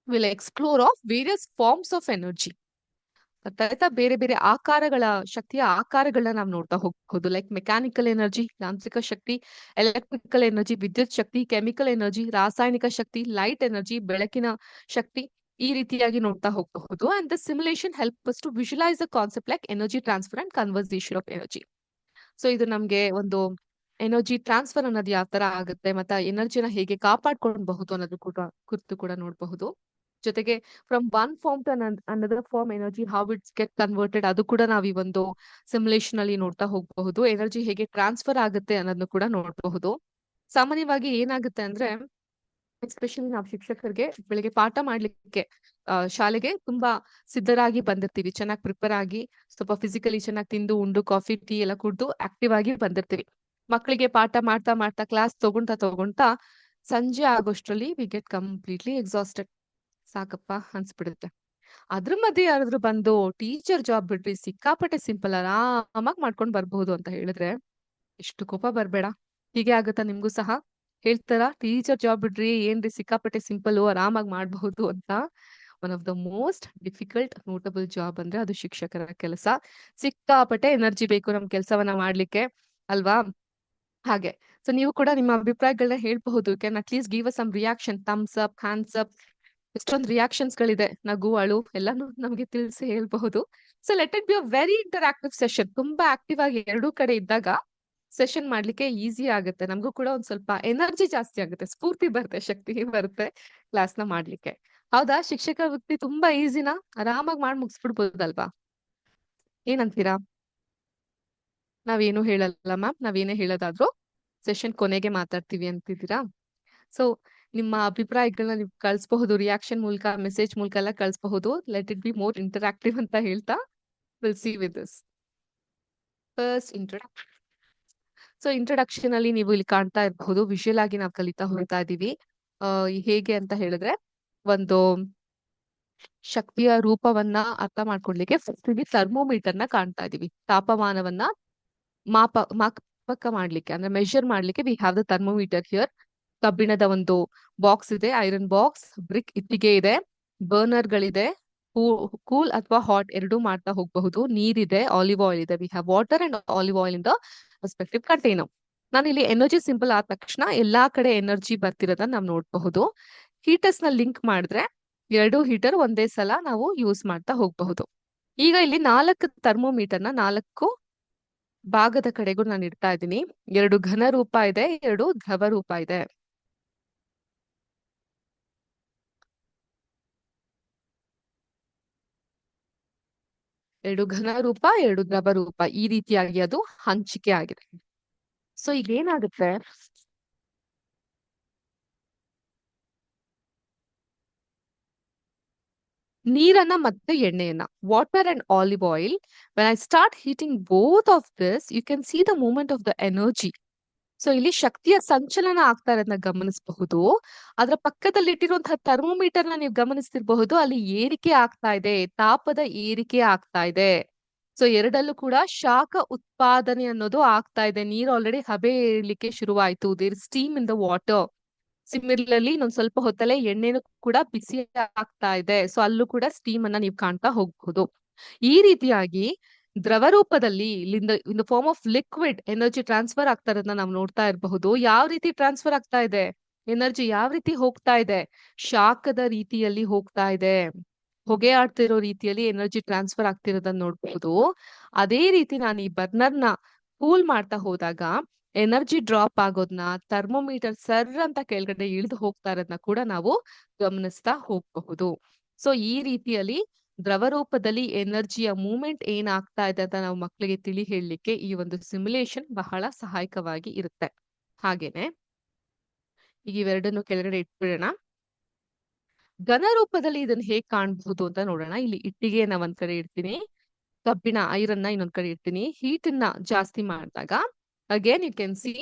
will explore of various forms of energy. ಅರ್ಥಾಯ್ತಾ? ಬೇರೆ ಬೇರೆ ಆಕಾರಗಳ, ಶಕ್ತಿಯ ಆಕಾರಗಳನ್ನ ನಾವು ನೋಡ್ತಾ ಹೋಗಬಹುದು. ಲೈಕ್ ಮೆಕ್ಯಾನಿಕಲ್ ಎನರ್ಜಿ, ಯಾಂತ್ರಿಕ ಶಕ್ತಿ; ಎಲೆಕ್ಟ್ರಿಕಲ್ ಎನರ್ಜಿ, ವಿದ್ಯುತ್ ಶಕ್ತಿ; ಕೆಮಿಕಲ್ ಎನರ್ಜಿ, ರಾಸಾಯನಿಕ ಶಕ್ತಿ; ಲೈಟ್ ಎನರ್ಜಿ, ಬೆಳಕಿನ ಶಕ್ತಿ. ಈ ರೀತಿಯಾಗಿ ನೋಡ್ತಾ ಹೋಗಬಹುದು. And the simulation help us to visualise the concept like energy transfer and conversation of energy. So ಇದು ನಮ್ಗೆ ಒಂದು ಎನರ್ಜಿ ಟ್ರಾನ್ಸ್ಫರ್ ಅನ್ನೋದು ಯಾವ ತರ ಆಗುತ್ತೆ, ಮತ್ತೆ ಎನರ್ಜಿನ ಹೇಗೆ ಕಾಪಾಡ್ಕೊಳ್ಬಹುದು ಅನ್ನೋದು ಕುರಿತು ಕೂಡ ನೋಡಬಹುದು. ಜೊತೆಗೆ from one form to another form energy how it's get converted, ಅದು ಕೂಡ ನಾವು ಈ ಒಂದು ಸಿಮ್ಯುಲೇಷನ್ ಅಲ್ಲಿ ನೋಡ್ತಾ ಹೋಗಬಹುದು. ಎನರ್ಜಿ ಹೇಗೆ ಟ್ರಾನ್ಸ್ಫರ್ ಆಗುತ್ತೆ ಅನ್ನೋದನ್ನು ಕೂಡ ನೋಡಬಹುದು. ಸಾಮಾನ್ಯವಾಗಿ ಏನಾಗುತ್ತೆ ಅಂದ್ರೆ, ಎಸ್ಪೆಷಲಿ ನಾವು ಶಿಕ್ಷಕರಿಗೆ ಬೆಳಿಗ್ಗೆ ಪಾಠ ಮಾಡ್ಲಿಕ್ಕೆ ಶಾಲೆಗೆ ತುಂಬಾ ಸಿದ್ಧರಾಗಿ ಬಂದಿರ್ತೀವಿ, ಚೆನ್ನಾಗಿ ಪ್ರಿಪೇರ್ ಆಗಿ, ಸ್ವಲ್ಪ ಫಿಸಿಕಲಿ ಚೆನ್ನಾಗಿ ತಿಂದು ಉಂಡು ಕಾಫಿ ಟೀ ಎಲ್ಲ ಕುಡ್ದು ಆಕ್ಟಿವ್ ಆಗಿ ಬಂದಿರ್ತೀವಿ. ಮಕ್ಕಳಿಗೆ ಪಾಠ ಮಾಡ್ತಾ ಮಾಡ್ತಾ ಕ್ಲಾಸ್ ತಗೊಂತಾ ಸಂಜೆ ಆಗೋಷ್ಟ್ರಲ್ಲಿ ವಿ ಗೆಟ್ ಕಂಪ್ಲೀಟ್ಲಿ ಎಕ್ಸಾಸ್ಟೆಡ್. ಸಾಕಪ್ಪ ಅನ್ಸ್ಬಿಡುತ್ತೆ. ಅದ್ರ ಮಧ್ಯೆ ಯಾರಾದ್ರೂ ಬಂದು ಟೀಚರ್ ಜಾಬ್ ಬಿಡ್ರಿ, ಸಿಕ್ಕಾಪಟ್ಟೆ ಸಿಂಪಲ್, ಆರಾಮಾಗಿ ಮಾಡ್ಕೊಂಡ್ ಬರ್ಬಹುದು ಅಂತ ಹೇಳಿದ್ರೆ ಎಷ್ಟು ಕೋಪ ಬರ್ಬೇಡ. ಹೀಗೆ ಆಗುತ್ತಾ ನಿಮ್ಗೂ ಸಹ? ಹೇಳ್ತಾರ ಟೀಚರ್ ಜಾಬ್ ಬಿಡ್ರಿ, ಏನ್ರಿ ಸಿಕ್ಕಾಪಟ್ಟೆ ಸಿಂಪಲ್, ಆರಾಮಾಗಿ ಮಾಡಬಹುದು ಅಂತ. One of the most difficult notable job ಅಂದ್ರೆ ಅದು ಶಿಕ್ಷಕರ ಕೆಲಸ. ಸಿಕ್ಕಾಪಟ್ಟೆ ಎನರ್ಜಿ ಬೇಕು ನಮ್ ಕೆಲಸವನ್ನ ಮಾಡ್ಲಿಕ್ಕೆ, ಅಲ್ವಾ? ಹಾಗೆ ಸೊ ನೀವು ಕೂಡ ನಿಮ್ಮ ಅಭಿಪ್ರಾಯಗಳನ್ನ ಹೇಳ್ಬಹುದು. Can at least give some reaction, thumbs up, hands up, ಎಷ್ಟೊಂದು ರಿಯಾಕ್ಷನ್ಸ್ ಗಳಿದೆ, ನಗು, ಅಳು ಎಲ್ಲಾನು ನಮಗೆ ತಿಳಿಸಿ ಹೇಳ್ಬಹುದು. So let it be a very interactive session. ತುಂಬಾ ಆಕ್ಟಿವ್ ಆಗಿ ಎರಡೂ ಕಡೆ ಇದ್ದಾಗ ಸೆಷನ್ ಮಾಡ್ಲಿಕ್ಕೆ ಈಸಿ ಆಗುತ್ತೆ. ನಮಗೂ ಕೂಡ ಒಂದ್ ಸ್ವಲ್ಪ ಎನರ್ಜಿ ಜಾಸ್ತಿ ಆಗುತ್ತೆ, ಸ್ಫೂರ್ತಿ ಬರುತ್ತೆ, ಶಕ್ತಿ ಬರುತ್ತೆ ಕ್ಲಾಸ್ ನ ಮಾಡ್ಲಿಕ್ಕೆ. ಹೌದಾ? ಶಿಕ್ಷಕ ವೃತ್ತಿ ತುಂಬಾ ಈಸಿನಾ? ಆರಾಮಾಗಿ ಮಾಡಿ ಮುಗಿಸ್ಬಿಡ್ಬೋದಲ್ವಾ? ಏನಂತೀರಾ? ನಾವೇನು ಹೇಳಲ್ಲ ಮ್ಯಾಮ್, ನಾವೇನೇ ಹೇಳೋದಾದ್ರೂ ಸೆಷನ್ ಕೊನೆಗೆ ಮಾತಾಡ್ತೀವಿ ಅಂತಿದ್ದೀರಾ? ಸೊ ನಿಮ್ಮ ಅಭಿಪ್ರಾಯಗಳನ್ನ ನೀವು ಕಳಿಸಬಹುದು, ರಿಯಾಕ್ಷನ್ ಮೂಲಕ, ಮೆಸೇಜ್ ಮೂಲಕ ಎಲ್ಲ ಕಳಿಸಬಹುದು. Let it be more interactive ಅಂತ ಹೇಳ್ತಾ will see with this first introduction. So introduction ಅಲ್ಲಿ ನೀವು ಇಲ್ಲಿ ಕಾಣ್ತಾ ಇರಬಹುದು, ವಿಷುವಲ್ ಆಗಿ ನಾವು ಕಲಿತಾ ಹೋಗ್ತಾ ಇದೀವಿ. ಹೇಗೆ ಅಂತ ಹೇಳಿದ್ರೆ, ಒಂದು ಶಕ್ತಿಯ ರೂಪವನ್ನ ಅರ್ಥ ಮಾಡ್ಕೊಡ್ಲಿಕ್ಕೆ ಫಸ್ಟ್ ಇಲ್ಲಿ ಥರ್ಮೋಮೀಟರ್ ನ ಕಾಣ್ತಾ ಇದೀವಿ. ತಾಪಮಾನವನ್ನ ಮಾಪಕ ಮಾಡ್ಲಿಕ್ಕೆ, ಅಂದ್ರೆ ಮೆಷರ್ ಮಾಡ್ಲಿಕ್ಕೆ we have the thermometer here. ಕಬ್ಬಿಣದ ಒಂದು ಬಾಕ್ಸ್ ಇದೆ, ಐರನ್ ಬಾಕ್ಸ್, ಬ್ರಿಕ್ ಇಟ್ಟಿಗೆ ಇದೆ, ಬರ್ನರ್ ಗಳಿದೆ, ಕೂಲ್ ಅಥವಾ ಹಾಟ್ ಎರಡೂ ಮಾಡ್ತಾ ಹೋಗಬಹುದು. ನೀರಿದೆ, ಆಲಿವ್ ಆಯಿಲ್ ಇದೆ. We have water and olive oil in the respective container. ನಾನು ಇಲ್ಲಿ ಎನರ್ಜಿ ಸಿಂಪಲ್ ಆದ ತಕ್ಷಣ ಎಲ್ಲಾ ಕಡೆ ಎನರ್ಜಿ ಬರ್ತಿರೋದನ್ನ ನಾವು ನೋಡಬಹುದು. ಹೀಟರ್ಸ್ ನ ಲಿಂಕ್ ಮಾಡಿದ್ರೆ ಎರಡು ಹೀಟರ್ ಒಂದೇ ಸಲ ನಾವು ಯೂಸ್ ಮಾಡ್ತಾ ಹೋಗಬಹುದು. ಈಗ ಇಲ್ಲಿ 4 ಥರ್ಮೋಮೀಟರ್ ನ 4 ಭಾಗದ ಕಡೆಗೂ ನಾನು ಇಡ್ತಾ ಇದ್ದೀನಿ. 2 ಘನ ರೂಪ ಇದೆ, 2 ದ್ರವ ರೂಪ ಇದೆ. ಎರಡು ಘನ ರೂಪ, 2 ದ್ರವ ರೂಪ, ಈ ರೀತಿಯಾಗಿ ಅದು ಹಂಚಿಕೆ ಆಗಿದೆ. ಸೊ ಈಗ ಏನಾಗುತ್ತೆ, ನೀರನ್ನ ಮತ್ತೆ ಎಣ್ಣೆಯನ್ನ, water and olive oil, when I start heating both of this, you can see the movement of the energy. So ಇಲ್ಲಿ ಶಕ್ತಿಯ ಸಂಚಲನ ಆಗ್ತಾ ಇರೋದನ್ನ ಗಮನಿಸಬಹುದು. ಅದರ ಪಕ್ಕದಲ್ಲಿ ಇಟ್ಟಿರುವಂತಹ ಥರ್ಮೋಮೀಟರ್ ನ ನೀವು ಗಮನಿಸ್ತಿರಬಹುದು, ಅಲ್ಲಿ ಏರಿಕೆ ಆಗ್ತಾ ಇದೆ, ತಾಪದ ಏರಿಕೆ ಆಗ್ತಾ ಇದೆ. ಸೊ ಎರಡಲ್ಲೂ ಕೂಡ ಶಾಖ ಉತ್ಪಾದನೆ ಅನ್ನೋದು ಆಗ್ತಾ ಇದೆ. ನೀರು ಆಲ್ರೆಡಿ ಹಬೆ ಏರ್ಲಿಕ್ಕೆ ಶುರುವಾಯ್ತು. There steam in the water. Similarly ಇನ್ನೊಂದ್ ಸ್ವಲ್ಪ ಹೊತ್ತಲ್ಲೇ ಎಣ್ಣೆನೂ ಕೂಡ ಬಿಸಿ ಆಗ್ತಾ ಇದೆ. ಸೊ ಅಲ್ಲೂ ಕೂಡ ಸ್ಟೀಮ್ ಅನ್ನ ನೀವು ಕಾಣ್ತಾ ಹೋಗಬಹುದು. ಈ ರೀತಿಯಾಗಿ ದ್ರವ ರೂಪದಲ್ಲಿ in the form of liquid energy transfer ಆಗ್ತಾ ಇರೋದನ್ನ ನಾವು ನೋಡ್ತಾ ಇರಬಹುದು. ಯಾವ ರೀತಿ ಟ್ರಾನ್ಸ್ಫರ್ ಆಗ್ತಾ ಇದೆ ಎನರ್ಜಿ, ಯಾವ ರೀತಿ ಹೋಗ್ತಾ ಇದೆ? ಶಾಖದ ರೀತಿಯಲ್ಲಿ ಹೋಗ್ತಾ ಇದೆ. ಹೊಗೆ ಆಡ್ತಿರೋ ರೀತಿಯಲ್ಲಿ ಎನರ್ಜಿ ಟ್ರಾನ್ಸ್ಫರ್ ಆಗ್ತಿರೋದನ್ನ ನೋಡ್ಬಹುದು. ಅದೇ ರೀತಿ ನಾನು ಈ ಬರ್ನರ್ ನ ಕೂಲ್ ಮಾಡ್ತಾ ಹೋದಾಗ ಎನರ್ಜಿ ಡ್ರಾಪ್ ಆಗೋದನ್ನ, ಥರ್ಮೋಮೀಟರ್ ಸರ್ ಅಂತ ಕೆಳಗಡೆ ಇಳಿದು ಹೋಗ್ತಾ ಇರೋದನ್ನ ಕೂಡ ನಾವು ಗಮನಿಸ್ತಾ ಹೋಗಬಹುದು. ಸೊ ಈ ರೀತಿಯಲ್ಲಿ ದ್ರವ ರೂಪದಲ್ಲಿ ಎನರ್ಜಿಯ ಮೂವ್ಮೆಂಟ್ ಏನಾಗ್ತಾ ಇದೆ ಅಂತ ನಾವು ಮಕ್ಕಳಿಗೆ ತಿಳಿ ಹೇಳಲಿಕ್ಕೆ ಈ ಒಂದು ಸಿಮ್ಯುಲೇಷನ್ ಬಹಳ ಸಹಾಯಕವಾಗಿ ಇರುತ್ತೆ. ಹಾಗೇನೆ ಈಗ ಇವೆರಡನ್ನು ಕೆಳಗಡೆ ಇಟ್ಬಿಡೋಣ. ಘನ ರೂಪದಲ್ಲಿ ಇದನ್ನ ಹೇಗ್ ಕಾಣಬಹುದು ಅಂತ ನೋಡೋಣ. ಇಲ್ಲಿ ಇಟ್ಟಿಗೆನ ಒಂದ್ ಕಡೆ ಇಡ್ತೀನಿ, ಕಬ್ಬಿಣ ಐರನ್ ನ ಇನ್ನೊಂದ್ ಕಡೆ ಇಡ್ತೀನಿ. ಹೀಟ್ ನ ಜಾಸ್ತಿ ಮಾಡಿದಾಗ ಅಗೇನ್ ಯು ಕ್ಯಾನ್ ಸಿ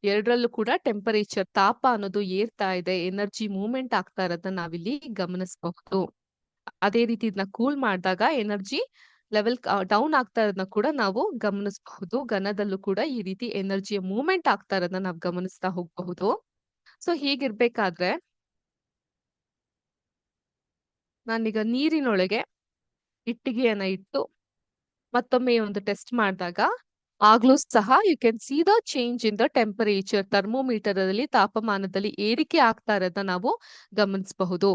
ಎರಡರಲ್ಲೂ ಕೂಡ ಟೆಂಪರೇಚರ್ ತಾಪ ಅನ್ನೋದು ಏರ್ತಾ ಇದೆ, ಎನರ್ಜಿ ಮೂವ್ಮೆಂಟ್ ಆಗ್ತಾ ಇರೋದನ್ನ ನಾವಿಲ್ಲಿ ಗಮನಿಸಬಹುದು. ಅದೇ ರೀತಿ ಇದನ್ನ ಕೂಲ್ ಮಾಡಿದಾಗ ಎನರ್ಜಿ ಲೆವೆಲ್ ಡೌನ್ ಆಗ್ತಾ ಇರೋದನ್ನ ಕೂಡ ನಾವು ಗಮನಿಸಬಹುದು. ಘನದಲ್ಲೂ ಕೂಡ ಈ ರೀತಿ ಎನರ್ಜಿಯ ಮೂವ್ಮೆಂಟ್ ಆಗ್ತಾ ಇರೋದನ್ನ ನಾವು ಗಮನಿಸ್ತಾ ಹೋಗಬಹುದು. ಸೊ ಹೀಗಿರ್ಬೇಕಾದ್ರೆ ನಾನೀಗ ನೀರಿನೊಳಗೆ ಇಟ್ಟಿಗೆಯನ್ನ ಇಟ್ಟು ಮತ್ತೊಮ್ಮೆ ಒಂದು ಟೆಸ್ಟ್ ಮಾಡಿದಾಗ ಆಗ್ಲೂ ಸಹ you can see the change in the temperature. Thermometer ಅಲ್ಲಿ ತಾಪಮಾನದಲ್ಲಿ ಏರಿಕೆ ಆಗ್ತಾ ಇರೋದನ್ನ ನಾವು ಗಮನಿಸಬಹುದು.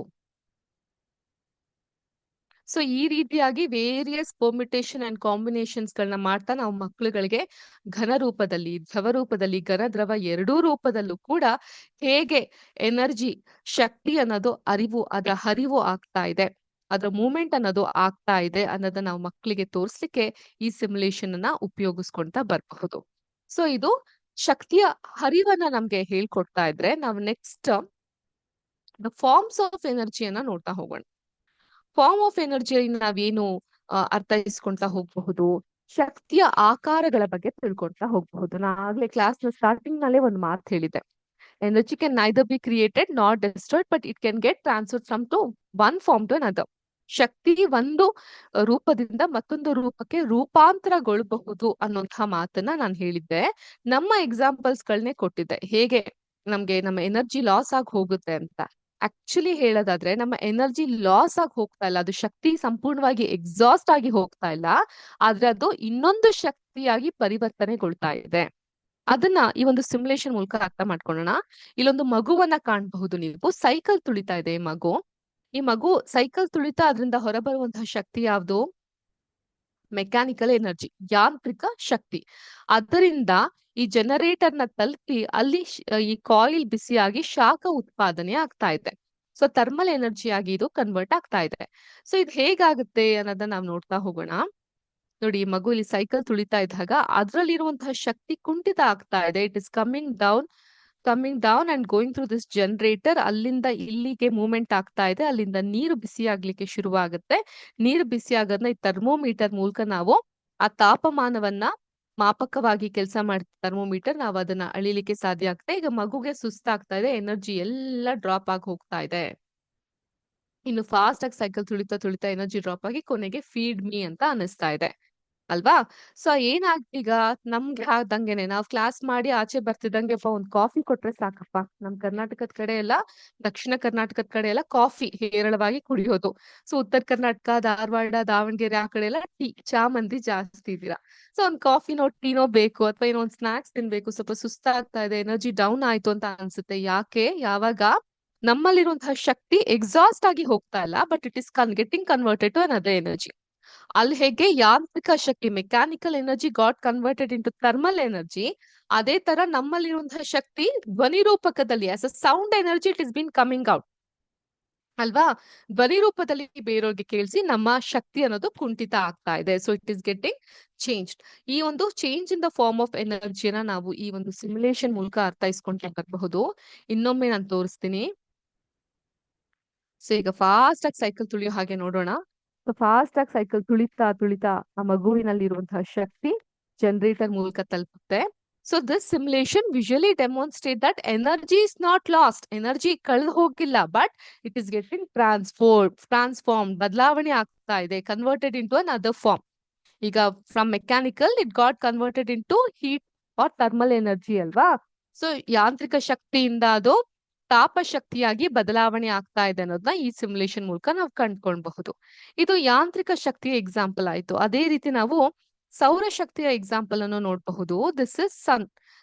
ಸೊ ಈ ರೀತಿಯಾಗಿ ವೇರಿಯಸ್ ಪರ್ಮಿಟೇಷನ್ ಅಂಡ್ ಕಾಂಬಿನೇಷನ್ಸ್ ಗಳನ್ನ ಮಾಡ್ತಾ ನಾವು ಮಕ್ಕಳುಗಳಿಗೆ ಘನ ರೂಪದಲ್ಲಿ, ದ್ರವ ರೂಪದಲ್ಲಿ, ಘನ ದ್ರವ ಎರಡೂ ರೂಪದಲ್ಲೂ ಕೂಡ ಹೇಗೆ ಎನರ್ಜಿ, ಶಕ್ತಿ ಅನ್ನೋದು ಅದರ ಹರಿವು ಆಗ್ತಾ ಇದೆ, ಅದರ ಮೂವ್ಮೆಂಟ್ ಅನ್ನೋದು ಆಗ್ತಾ ಇದೆ ಅನ್ನೋದನ್ನ ನಾವು ಮಕ್ಕಳಿಗೆ ತೋರಿಸ್ಲಿಕ್ಕೆ ಈ ಸಿಮ್ಯುಲೇಷನ್ ಅನ್ನ ಉಪಯೋಗಿಸ್ಕೊಂತ ಬರಬಹುದು. ಸೊ ಇದು ಶಕ್ತಿಯ ಹರಿವನ್ನ ನಮ್ಗೆ ಹೇಳ್ಕೊಡ್ತಾ ಇದ್ರೆ ನಾವು ನೆಕ್ಸ್ಟ್ ದ ಫಾರ್ಮ್ಸ್ ಆಫ್ ಎನರ್ಜಿಯನ್ನ ನೋಡ್ತಾ ಹೋಗೋಣ. ಫಾರ್ಮ್ ಆಫ್ ಎನರ್ಜಿ ನಾವೇನು ಅರ್ಥೈಸ್ಕೊಂತಾ ಹೋಗಬಹುದು, ಶಕ್ತಿಯ ಆಕಾರಗಳ ಬಗ್ಗೆ ತಿಳ್ಕೊಂತಾ ಹೋಗಬಹುದು. ನಾ ಆಗ್ಲೇ ಕ್ಲಾಸ್ ನ ಸ್ಟಾರ್ಟಿಂಗ್ ನಲ್ಲೇ ಒಂದು ಮಾತು ಹೇಳಿದೆ, energy can neither be created not destroyed but it can get transfer from to one form to another. ಶಕ್ತಿ ಒಂದು ರೂಪದಿಂದ ಮತ್ತೊಂದು ರೂಪಕ್ಕೆ ರೂಪಾಂತರಗೊಳ್ಳಬಹುದು ಅನ್ನುವಂತಹ ಮಾತನ್ನ ನಾನು ಹೇಳಿದ್ದೆ. ನಮ್ಮ ಎಕ್ಸಾಂಪಲ್ಸ್ ಗಳನ್ನೇ ಕೊಟ್ಟಿದ್ದೆ, ಹೇಗೆ ನಮ್ಗೆ ನಮ್ಮ ಎನರ್ಜಿ ಲಾಸ್ ಆಗಿ ಹೋಗುತ್ತೆ ಅಂತ. ಆಕ್ಚುಲಿ ಹೇಳೋದಾದ್ರೆ ನಮ್ಮ ಎನರ್ಜಿ ಲಾಸ್ ಆಗಿ ಹೋಗ್ತಾ ಇಲ್ಲ, ಅದು ಶಕ್ತಿ ಸಂಪೂರ್ಣವಾಗಿ ಎಕ್ಸಾಸ್ಟ್ ಆಗಿ ಹೋಗ್ತಾ ಇಲ್ಲ, ಆದ್ರೆ ಅದು ಇನ್ನೊಂದು ಶಕ್ತಿಯಾಗಿ ಪರಿವರ್ತನೆಗೊಳ್ತಾ ಇದೆ. ಅದನ್ನ ಈ ಒಂದು ಸಿಮ್ಯುಲೇಷನ್ ಮೂಲಕ ಅರ್ಥ ಮಾಡ್ಕೊಳ್ಳೋಣ. ಇಲ್ಲೊಂದು ಮಗುವನ್ನ ಕಾಣಬಹುದು ನೀವು. ಸೈಕಲ್ ತುಳಿತಾ ಇದೆ ಈ ಮಗು ಸೈಕಲ್ ತುಳಿತಾ ಅದರಿಂದ ಹೊರಬರುವಂತಹ ಶಕ್ತಿ ಯಾವುದು? ಮೆಕ್ಯಾನಿಕಲ್ ಎನರ್ಜಿ, ಯಾಂತ್ರಿಕ ಶಕ್ತಿ. ಅದರಿಂದ ಈ ಜನರೇಟರ್ ನ ತಲುಪಿ ಅಲ್ಲಿ ಈ ಕಾಯಿಲ್ ಬಿಸಿಯಾಗಿ ಶಾಖ ಉತ್ಪಾದನೆ ಆಗ್ತಾ ಇದೆ. ಸೊ ಥರ್ಮಲ್ ಎನರ್ಜಿ ಆಗಿ ಇದು ಕನ್ವರ್ಟ್ ಆಗ್ತಾ ಇದೆ. ಸೊ ಇದು ಹೇಗಾಗುತ್ತೆ ಅನ್ನೋದನ್ನ ನಾವು ನೋಡ್ತಾ ಹೋಗೋಣ. ನೋಡಿ, ಈ ಮಗು ಇಲ್ಲಿ ಸೈಕಲ್ ತುಳಿತಾ ಇದ್ದಾಗ ಅದ್ರಲ್ಲಿರುವಂತಹ ಶಕ್ತಿ ಕುಂಠಿತ ಆಗ್ತಾ ಇದೆ. It is coming down and going through this generator. ಅಲ್ಲಿಂದ ಇಲ್ಲಿಗೆ ಮೂವ್ಮೆಂಟ್ ಆಗ್ತಾ ಇದೆ. ಅಲ್ಲಿಂದ ನೀರು ಬಿಸಿ ಆಗ್ಲಿಕ್ಕೆ ಶುರುವಾಗುತ್ತೆ. ನೀರು ಬಿಸಿ ಆಗೋದನ್ನ ಈ ಥರ್ಮೋಮೀಟರ್ ಮೂಲಕ ನಾವು ಆ ತಾಪಮಾನವನ್ನ ಮಾಪಕವಾಗಿ ಕೆಲಸ ಮಾಡ್ತಾ ಥರ್ಮೋಮೀಟರ್ ನಾವು ಅದನ್ನ ಅಳಿಲಿಕ್ಕೆ ಸಾಧ್ಯ ಆಗುತ್ತೆ. ಈಗ ಮಗುಗೆ ಸುಸ್ತಾಗ್ತಾ ಇದೆ, ಎನರ್ಜಿ ಎಲ್ಲ ಡ್ರಾಪ್ ಆಗಿ ಹೋಗ್ತಾ ಇದೆ. ಇನ್ನು ಫಾಸ್ಟ್ ಆಗಿ ಸೈಕಲ್ ತುಳಿತಾ ಎನರ್ಜಿ ಡ್ರಾಪ್ ಆಗಿ ಕೊನೆಗೆ ಫೀಡ್ ಮೀ ಅಂತ ಅನಿಸ್ತಾ ಇದೆ ಅಲ್ವಾ? ಸೊ ಏನಾಗ್ತೀಗ ನಮ್ಗೆ ಆದಂಗೆನೆ ನಾವು ಕ್ಲಾಸ್ ಮಾಡಿ ಆಚೆ ಬರ್ತಿದ್ದಂಗೆ ಒಂದ್ ಕಾಫಿ ಕೊಟ್ರೆ ಸಾಕಪ್ಪ. ನಮ್ ಕರ್ನಾಟಕದ ಕಡೆ ಎಲ್ಲ, ದಕ್ಷಿಣ ಕರ್ನಾಟಕದ ಕಡೆ ಎಲ್ಲ ಕಾಫಿ ಹೇರಳವಾಗಿ ಕುಡಿಯೋದು. ಸೊ ಉತ್ತರ ಕರ್ನಾಟಕ, ಧಾರವಾಡ, ದಾವಣಗೆರೆ ಆ ಕಡೆ ಎಲ್ಲ ಚಾ ಮಂದಿ ಜಾಸ್ತಿ ಇದೀರಾ. ಸೊ ಒಂದ್ ಕಾಫಿನೋ ಟೀನೋ ಬೇಕು, ಅಥವಾ ಏನೋ ಒಂದ್ ಸ್ನಾಕ್ಸ್ ತಿನ್ಬೇಕು. ಸ್ವಲ್ಪ ಸುಸ್ತಾಗ್ತಾ ಇದೆ, ಎನರ್ಜಿ ಡೌನ್ ಆಯ್ತು ಅಂತ ಅನ್ಸುತ್ತೆ. ಯಾವಾಗ ನಮ್ಮಲ್ಲಿರುವಂತಹ ಶಕ್ತಿ ಎಕ್ಸಾಸ್ಟ್ ಆಗಿ ಹೋಗ್ತಾ ಇಲ್ಲ, but it is getting converted to another energy. ಅಲ್ಲಿ ಹೇಗೆ ಯಾಂತ್ರಿಕ ಶಕ್ತಿ, mechanical energy got converted into thermal energy, ಅದೇ ತರ ನಮ್ಮಲ್ಲಿರುವಂತಹ ಶಕ್ತಿ ಧ್ವನಿ ರೂಪಕದಲ್ಲಿ as a sound energy it is been coming out ಅಲ್ವಾ? ಧ್ವನಿ ರೂಪದಲ್ಲಿ ಬೇರೆಯವ್ರಿಗೆ ಕೇಳಿಸಿ ನಮ್ಮ ಶಕ್ತಿ ಅನ್ನೋದು ಕುಂಠಿತ ಆಗ್ತಾ ಇದೆ. So it is getting changed. ಈ ಒಂದು change in the form of ಎನರ್ಜಿನ ನಾವು ಈ ಒಂದು ಸಿಮ್ಯುಲೇಷನ್ ಮೂಲಕ ಅರ್ಥೈಸ್ಕೊಂತ ಬರಬಹುದು. ಇನ್ನೊಮ್ಮೆ ನಾನು ತೋರಿಸ್ತೀನಿ. ಸೊ ಈಗ ಫಾಸ್ಟ್ ಆಗಿ ಸೈಕಲ್ ತುಳಿಯೋ ಹಾಗೆ ನೋಡೋಣ. ಫಾಸ್ಟ್ ಆಗಿ ಸೈಕಲ್ ತುಳಿತಾ ಆ ಮಗುವಿನಲ್ಲಿರುವಂತಹ ಶಕ್ತಿ ಜನರೇಟರ್ ಮೂಲಕ ತಲುಪುತ್ತೆ. So this simulation visually demonstrate that energy is not lost. Energy ಕಳೆದು ಹೋಗಿಲ್ಲ, but it is getting transform, ಬದಲಾವಣೆ ಆಗ್ತಾ ಇದೆ, converted into another form. ಈಗ from mechanical it got converted into heat or thermal energy ಅಲ್ವಾ? So ಯಾಂತ್ರಿಕ ಶಕ್ತಿಯಿಂದ ಅದು ತಾಪ ಶಕ್ತಿಯಾಗಿ ಬದಲಾವಣೆ ಆಗ್ತಾ ಇದೆ ಅನ್ನೋದನ್ನ ಈ ಸಿಮ್ಯುಲೇಷನ್ ಮೂಲಕ ನಾವು ಕಂಡುಕೊಳ್ಬಹುದು. ಇದು ಯಾಂತ್ರಿಕ ಶಕ್ತಿಯ ಎಕ್ಸಾಂಪಲ್ ಆಯ್ತು. ಅದೇ ರೀತಿ ನಾವು ಸೌರಶಕ್ತಿಯ ಎಕ್ಸಾಂಪಲ್ ಅನ್ನು ನೋಡಬಹುದು. ದಿಸ್ ಇಸ್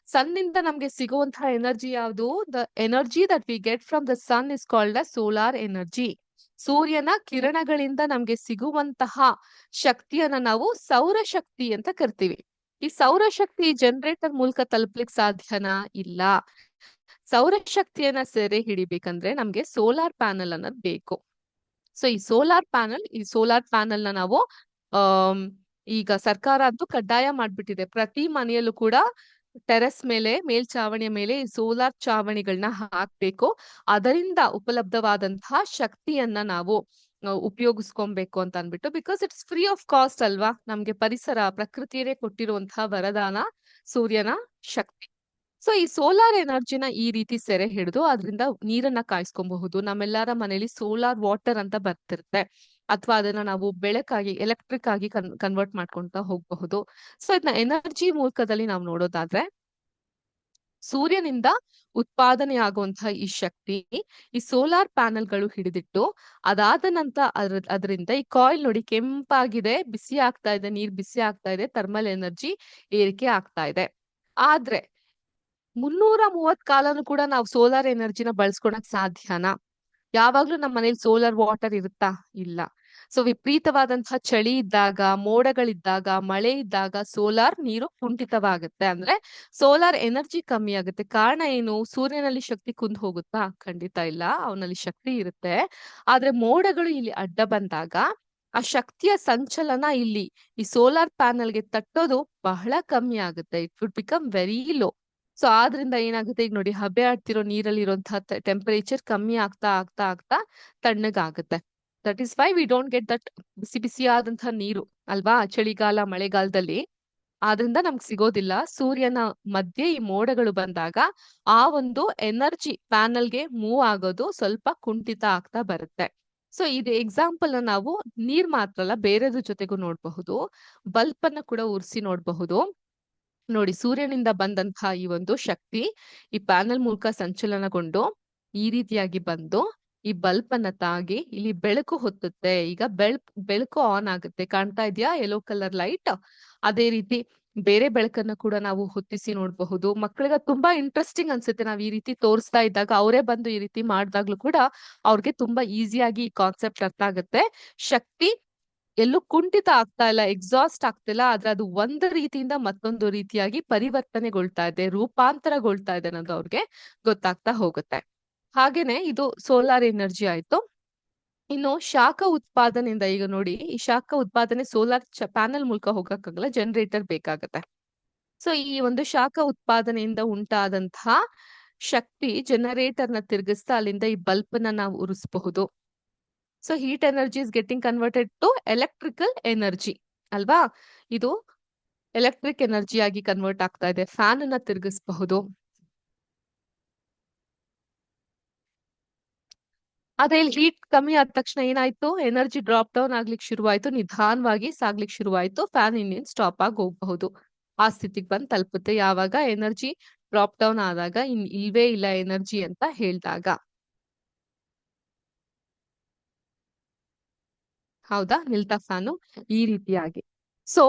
ಸನ್ ನಿಂದ ನಮ್ಗೆ ಸಿಗುವಂತಹ ಎನರ್ಜಿ ಯಾವುದು? The energy that we get from the sun is called a solar energy. ಸೂರ್ಯನ ಕಿರಣಗಳಿಂದ ನಮ್ಗೆ ಸಿಗುವಂತಹ ಶಕ್ತಿಯನ್ನ ನಾವು ಸೌರಶಕ್ತಿ ಅಂತ ಕರಿತೀವಿ. ಈ ಸೌರಶಕ್ತಿ ಜನರೇಟರ್ ಮೂಲಕ ತಲುಪ್ಲಿಕ್ಕೆ ಸಾಧ್ಯನಾ? ಇಲ್ಲ. ಸೌರಶಕ್ತಿಯನ್ನ ಸೆರೆ ಹಿಡಿಬೇಕಂದ್ರೆ ನಮ್ಗೆ ಸೋಲಾರ್ ಪ್ಯಾನಲ್ ಅನ್ನೋದು ಬೇಕು. ಸೊ ಈ ಸೋಲಾರ್ ಪ್ಯಾನಲ್ ನ ನಾವು ಈಗ ಸರ್ಕಾರ ಅಂತೂ ಕಡ್ಡಾಯ ಮಾಡ್ಬಿಟ್ಟಿದೆ. ಪ್ರತಿ ಮನೆಯಲ್ಲೂ ಕೂಡ ಟೆರೆಸ್ ಮೇಲೆ ಮೇಲ್ಛಾವಣಿಯ ಮೇಲೆ ಸೋಲಾರ್ ಚಾವಣಿಗಳನ್ನ ಹಾಕ್ಬೇಕು. ಅದರಿಂದ ಉಪಲಬ್ಧವಾದಂತಹ ಶಕ್ತಿಯನ್ನ ನಾವು ಉಪಯೋಗಿಸ್ಕೊಬೇಕು ಅಂತ ಅನ್ಬಿಟ್ಟು, because it's free of cost ಅಲ್ವಾ. ನಮ್ಗೆ ಪರಿಸರ ಪ್ರಕೃತಿಯೇ ಕೊಟ್ಟಿರುವಂತಹ ವರದಾನ ಸೂರ್ಯನ ಶಕ್ತಿ. ಸೊ ಈ ಸೋಲಾರ್ ಎನರ್ಜಿನ ಈ ರೀತಿ ಸೆರೆ ಹಿಡಿದು ಅದರಿಂದ ನೀರನ್ನ ಕಾಯಿಸ್ಕೊಬಹುದು. ನಮ್ಮೆಲ್ಲರ ಮನೇಲಿ ಸೋಲಾರ್ ವಾಟರ್ ಅಂತ ಬರ್ತಿರುತ್ತೆ, ಅಥವಾ ಅದನ್ನ ನಾವು ಬೆಳಕಾಗಿ ಎಲೆಕ್ಟ್ರಿಕ್ ಆಗಿ ಕನ್ವರ್ಟ್ ಮಾಡ್ಕೊಂತ ಹೋಗಬಹುದು. ಸೊ ಇದನ್ನ ಎನರ್ಜಿ ಮೂಲಕದಲ್ಲಿ ನಾವು ನೋಡೋದಾದ್ರೆ, ಸೂರ್ಯನಿಂದ ಉತ್ಪಾದನೆ ಆಗುವಂತಹ ಈ ಶಕ್ತಿ ಈ ಸೋಲಾರ್ ಪ್ಯಾನೆಲ್ಗಳು ಹಿಡಿದಿಟ್ಟು, ಅದಾದ ನಂತರ ಅದರಿಂದ ಈ ಕಾಯಿಲ್ ನೋಡಿ ಕೆಂಪಾಗಿದೆ, ಬಿಸಿ ಆಗ್ತಾ ಇದೆ, ನೀರ್ ಬಿಸಿ ಆಗ್ತಾ ಇದೆ, ಥರ್ಮಲ್ ಎನರ್ಜಿ ಏರಿಕೆ ಆಗ್ತಾ ಇದೆ. ಆದ್ರೆ 330 ಕಾಲನು ಕೂಡ ನಾವು ಸೋಲಾರ್ ಎನರ್ಜಿನ ಬಳಸ್ಕೊಳಕ್ ಸಾಧ್ಯನಾ? ಯಾವಾಗ್ಲೂ ನಮ್ಮ ಮನೇಲಿ ಸೋಲಾರ್ ವಾಟರ್ ಇರುತ್ತಾ? ಇಲ್ಲ. ಸೊ ವಿಪರೀತವಾದಂತಹ ಚಳಿ ಇದ್ದಾಗ, ಮೋಡಗಳಿದ್ದಾಗ, ಮಳೆ ಇದ್ದಾಗ ಸೋಲಾರ್ ನೀರು ಕುಂಠಿತವಾಗುತ್ತೆ. ಅಂದ್ರೆ ಸೋಲಾರ್ ಎನರ್ಜಿ ಕಮ್ಮಿ ಆಗುತ್ತೆ. ಕಾರಣ ಏನು? ಸೂರ್ಯನಲ್ಲಿ ಶಕ್ತಿ ಕುಂದ್ ಹೋಗುತ್ತಾ? ಖಂಡಿತ ಇಲ್ಲ, ಅವನಲ್ಲಿ ಶಕ್ತಿ ಇರುತ್ತೆ. ಆದ್ರೆ ಮೋಡಗಳು ಇಲ್ಲಿ ಅಡ್ಡ ಬಂದಾಗ ಆ ಶಕ್ತಿಯ ಸಂಚಲನ ಇಲ್ಲಿ ಈ ಸೋಲಾರ್ ಪ್ಯಾನಲ್ಗೆ ತಟ್ಟೋದು ಬಹಳ ಕಮ್ಮಿ ಆಗುತ್ತೆ. It would become very low. So ಆದ್ರಿಂದ ಏನಾಗುತ್ತೆ, ಈಗ ನೋಡಿ ಹಬೆ ಆಡ್ತಿರೋ ನೀರಲ್ಲಿ ಇರುವಂತಹ ಟೆಂಪರೇಚರ್ ಕಮ್ಮಿ ಆಗ್ತಾ ಆಗ್ತಾ ಆಗ್ತಾ ತಣ್ಣಗಾಗುತ್ತೆ. That is why we don't get that ಬಿಸಿ ಬಿಸಿಯಾದಂತಹ ನೀರು ಅಲ್ವಾ ಚಳಿಗಾಲ ಮಳೆಗಾಲದಲ್ಲಿ. ಆದ್ರಿಂದ ನಮ್ಗೆ ಸಿಗೋದಿಲ್ಲ. ಸೂರ್ಯನ ಮಧ್ಯೆ ಈ ಮೋಡಗಳು ಬಂದಾಗ ಆ ಒಂದು ಎನರ್ಜಿ ಪ್ಯಾನಲ್ಗೆ ಮೂವ್ ಆಗೋದು ಸ್ವಲ್ಪ ಕುಂಠಿತ ಆಗ್ತಾ ಬರುತ್ತೆ. ಸೊ ಇದು ಎಕ್ಸಾಂಪಲ್ ನಾವು ನೀರ್ ಮಾತ್ರ ಅಲ್ಲ, ಬೇರೆದ್ರ ಜೊತೆಗೂ ನೋಡ್ಬಹುದು. ಬಲ್ಬ್ ಅನ್ನ ಕೂಡ ಉರ್ಸಿ ನೋಡ್ಬಹುದು. ನೋಡಿ, ಸೂರ್ಯನಿಂದ ಬಂದಂತಹ ಈ ಒಂದು ಶಕ್ತಿ ಈ ಪ್ಯಾನಲ್ ಮೂಲಕ ಸಂಚಲನಗೊಂಡು ಈ ರೀತಿಯಾಗಿ ಬಂದು ಈ ಬಲ್ಬ್ ಅನ್ನ ತಾಗಿ ಇಲ್ಲಿ ಬೆಳಕು ಹೊತ್ತುತ್ತೆ. ಈಗ ಬೆಳಕು ಆನ್ ಆಗುತ್ತೆ, ಕಾಣ್ತಾ ಇದೆಯಾ ಯೆಲ್ಲೋ ಕಲರ್ ಲೈಟ್. ಅದೇ ರೀತಿ ಬೇರೆ ಬೆಳಕನ್ನ ಕೂಡ ನಾವು ಹೊತ್ತಿಸಿ ನೋಡಬಹುದು. ಮಕ್ಕಳಿಗೆ ತುಂಬಾ ಇಂಟ್ರೆಸ್ಟಿಂಗ್ ಅನ್ಸುತ್ತೆ ನಾವ್ ಈ ರೀತಿ ತೋರಿಸ್ತಾ ಇದ್ದಾಗ. ಅವರೇ ಬಂದು ಈ ರೀತಿ ಮಾಡಿದಾಗ್ಲೂ ಕೂಡ ಅವ್ರಿಗೆ ತುಂಬಾ ಈಸಿಯಾಗಿ ಈ ಕಾನ್ಸೆಪ್ಟ್ ಅರ್ಥ ಆಗುತ್ತೆ. ಶಕ್ತಿ ಎಲ್ಲೂ ಕುಂಠಿತ ಆಗ್ತಾ ಇಲ್ಲ, ಎಕ್ಸಾಸ್ಟ್ ಆಗ್ತಿಲ್ಲ, ಆದ್ರೆ ಅದು ಒಂದು ರೀತಿಯಿಂದ ಮತ್ತೊಂದು ರೀತಿಯಾಗಿ ಪರಿವರ್ತನೆಗೊಳ್ತಾ ಇದೆ, ರೂಪಾಂತರಗೊಳ್ತಾ ಇದೆ ಅನ್ನೋದು ಅವ್ರಿಗೆ ಗೊತ್ತಾಗ್ತಾ ಹೋಗುತ್ತೆ. ಹಾಗೇನೆ ಇದು ಸೋಲಾರ್ ಎನರ್ಜಿ ಆಯ್ತು. ಇನ್ನು ಶಾಖ ಉತ್ಪಾದನೆಯಿಂದ, ಈಗ ನೋಡಿ ಈ ಶಾಖ ಉತ್ಪಾದನೆ ಸೋಲಾರ್ ಪ್ಯಾನಲ್ ಮೂಲಕ ಹೋಗಕ್ಕಾಗಲ್ಲ, ಜನರೇಟರ್ ಬೇಕಾಗತ್ತೆ. ಸೊ ಈ ಒಂದು ಶಾಖ ಉತ್ಪಾದನೆಯಿಂದ ಉಂಟಾದಂತಹ ಶಕ್ತಿ ಜನರೇಟರ್ ನ ತಿರುಗಿಸ್ತಾ ಅಲ್ಲಿಂದ ಈ ಬಲ್ಬ್ ನ ನಾವು ಉರಿಸಬಹುದು. So heat energy is getting converted to electrical energy ಅಲ್ವಾ. ಇದು ಎಲೆಕ್ಟ್ರಿಕ್ ಎನರ್ಜಿ ಆಗಿ ಕನ್ವರ್ಟ್ ಆಗ್ತಾ ಇದೆ. ಫ್ಯಾನ್ ಅನ್ನ ತಿರುಗಿಸಬಹುದು. ಅದೇ ಇಲ್ಲಿ ಹೀಟ್ ಕಮ್ಮಿ ಆದ ತಕ್ಷಣ ಏನಾಯ್ತು, ಎನರ್ಜಿ ಡ್ರಾಪ್ ಡೌನ್ ಆಗ್ಲಿಕ್ಕೆ ಶುರುವಾಯ್ತು, ನಿಧಾನವಾಗಿ ಸಾಗ್ಲಿಕ್ಕೆ ಶುರುವಾಯ್ತು. ಫ್ಯಾನ್ ಇಂಜಿನ್ ಸ್ಟಾಪ್ ಆಗಿ ಹೋಗಬಹುದು. ಆ ಸ್ಥಿತಿಗೆ ಬಂದು ತಲುಪುತ್ತೆ ಯಾವಾಗ ಎನರ್ಜಿ ಡ್ರಾಪ್ ಡೌನ್ ಆದಾಗ, ಇಲ್ವೇ ಇಲ್ಲ ಎನರ್ಜಿ ಅಂತ ಹೇಳಿದಾಗ. ಹೌದಾ, ನಿಲ್ತಾ ಫ್ಯಾನು ಈ ರೀತಿಯಾಗಿ. ಸೊ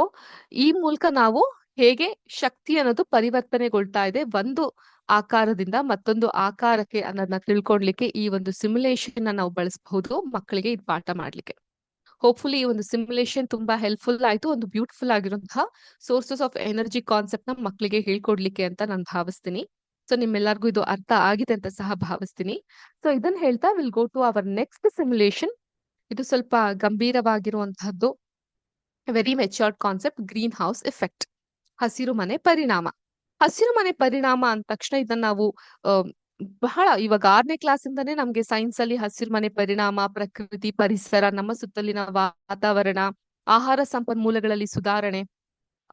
ಈ ಮೂಲಕ ನಾವು ಹೇಗೆ ಶಕ್ತಿ ಅನ್ನೋದು ಪರಿವರ್ತನೆಗೊಳ್ತಾ ಇದೆ ಒಂದು ಆಕಾರದಿಂದ ಮತ್ತೊಂದು ಆಕಾರಕ್ಕೆ ಅನ್ನೋದನ್ನ ತಿಳ್ಕೊಳ್ಲಿಕ್ಕೆ ಈ ಒಂದು ಸಿಮ್ಯುಲೇಷನ್ ನಾವು ಬಳಸಬಹುದು ಮಕ್ಕಳಿಗೆ ಇದು ಪಾಠ ಮಾಡ್ಲಿಕ್ಕೆ. ಹೋಪ್ಫುಲಿ ಈ ಒಂದು ಸಿಮ್ಯುಲೇಷನ್ ತುಂಬಾ ಹೆಲ್ಪ್ಫುಲ್ ಆಯ್ತು. ಒಂದು ಬ್ಯೂಟಿಫುಲ್ ಆಗಿರುವಂತಹ ಸೋರ್ಸಸ್ ಆಫ್ ಎನರ್ಜಿ ಕಾನ್ಸೆಪ್ಟ್ ನ ಮಕ್ಕಳಿಗೆ ಹೇಳ್ಕೊಡ್ಲಿಕ್ಕೆ ಅಂತ ನಾನು ಭಾವಿಸ್ತೀನಿ. ಸೊ ನಿಮ್ಮೆಲ್ಲರಿಗೂ ಇದು ಅರ್ಥ ಆಗಿದೆ ಅಂತ ಸಹ ಭಾವಿಸ್ತೀನಿ. ಸೊ ಇದನ್ನ ಹೇಳ್ತಾ will go to our next simulation. ಇದು ಸ್ವಲ್ಪ ಗಂಭೀರವಾಗಿರುವಂತಹದ್ದು, very matured concept, greenhouse effect, ಹಸಿರು ಮನೆ ಪರಿಣಾಮ. ಹಸಿರು ಮನೆ ಪರಿಣಾಮ ಅಂದ ತಕ್ಷಣ ಇದನ್ನ ನಾವು ಬಹಳ ಇವಾಗ 6ನೇ ಕ್ಲಾಸ್ ಇಂದಾನೇ ನಮ್ಗೆ ಸೈನ್ಸ್ ಅಲ್ಲಿ ಹಸಿರು ಮನೆ ಪರಿಣಾಮ, ಪ್ರಕೃತಿ, ಪರಿಸರ, ನಮ್ಮ ಸುತ್ತಲಿನ ವಾತಾವರಣ, ಆಹಾರ ಸಂಪನ್ಮೂಲಗಳಲ್ಲಿ ಸುಧಾರಣೆ,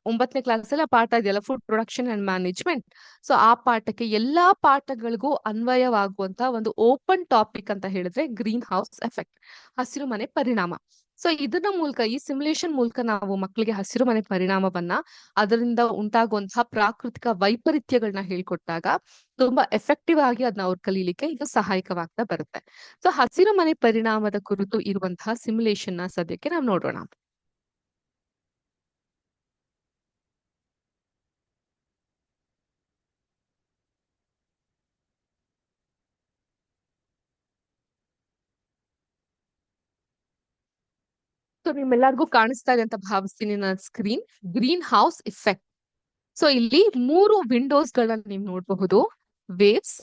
9ನೇ ಕ್ಲಾಸ್ ಅಲ್ಲಿ ಆ ಪಾಠ ಇದೆಯಲ್ಲ, food production and management. So ಆ ಪಾಠಕ್ಕೆ ಎಲ್ಲಾ ಪಾಠಗಳಿಗೂ ಅನ್ವಯವಾಗುವಂತ ಒಂದು ಓಪನ್ ಟಾಪಿಕ್ ಅಂತ ಹೇಳಿದ್ರೆ ಗ್ರೀನ್ ಹೌಸ್ ಎಫೆಕ್ಟ್, ಹಸಿರು ಮನೆ ಪರಿಣಾಮ. ಸೊ ಇದನ್ನ ಮೂಲಕ, ಈ ಸಿಮ್ಯುಲೇಷನ್ ಮೂಲಕ ನಾವು ಮಕ್ಕಳಿಗೆ ಹಸಿರು ಮನೆ ಪರಿಣಾಮವನ್ನ, ಅದರಿಂದ ಉಂಟಾಗುವಂತಹ ಪ್ರಾಕೃತಿಕ ವೈಪರೀತ್ಯಗಳನ್ನ ಹೇಳ್ಕೊಟ್ಟಾಗ ತುಂಬಾ ಎಫೆಕ್ಟಿವ್ ಆಗಿ ಅದನ್ನ ಅವ್ರು ಕಲೀಲಿಕ್ಕೆ ಇದು ಸಹಾಯಕವಾಗ್ತಾ ಬರುತ್ತೆ. ಸೊ ಹಸಿರು ಮನೆ ಪರಿಣಾಮದ ಕುರಿತು ಇರುವಂತಹ ಸಿಮ್ಯುಲೇಷನ್ ನ ಸದ್ಯಕ್ಕೆ ನಾವು ನೋಡೋಣ. ಸೊ ನಿಮ್ಮೆಲ್ಲರಿಗೂ ಕಾಣಿಸ್ತಾ ಇದೆ ಅಂತ ಭಾವಿಸ್ತೀನಿ ನನ್ನ screen. Green house effect. So ಇಲ್ಲಿ 3 ವಿಂಡೋಸ್ ಗಳನ್ನ ನೀವು ನೋಡಬಹುದು: ವೇವ್ಸ್,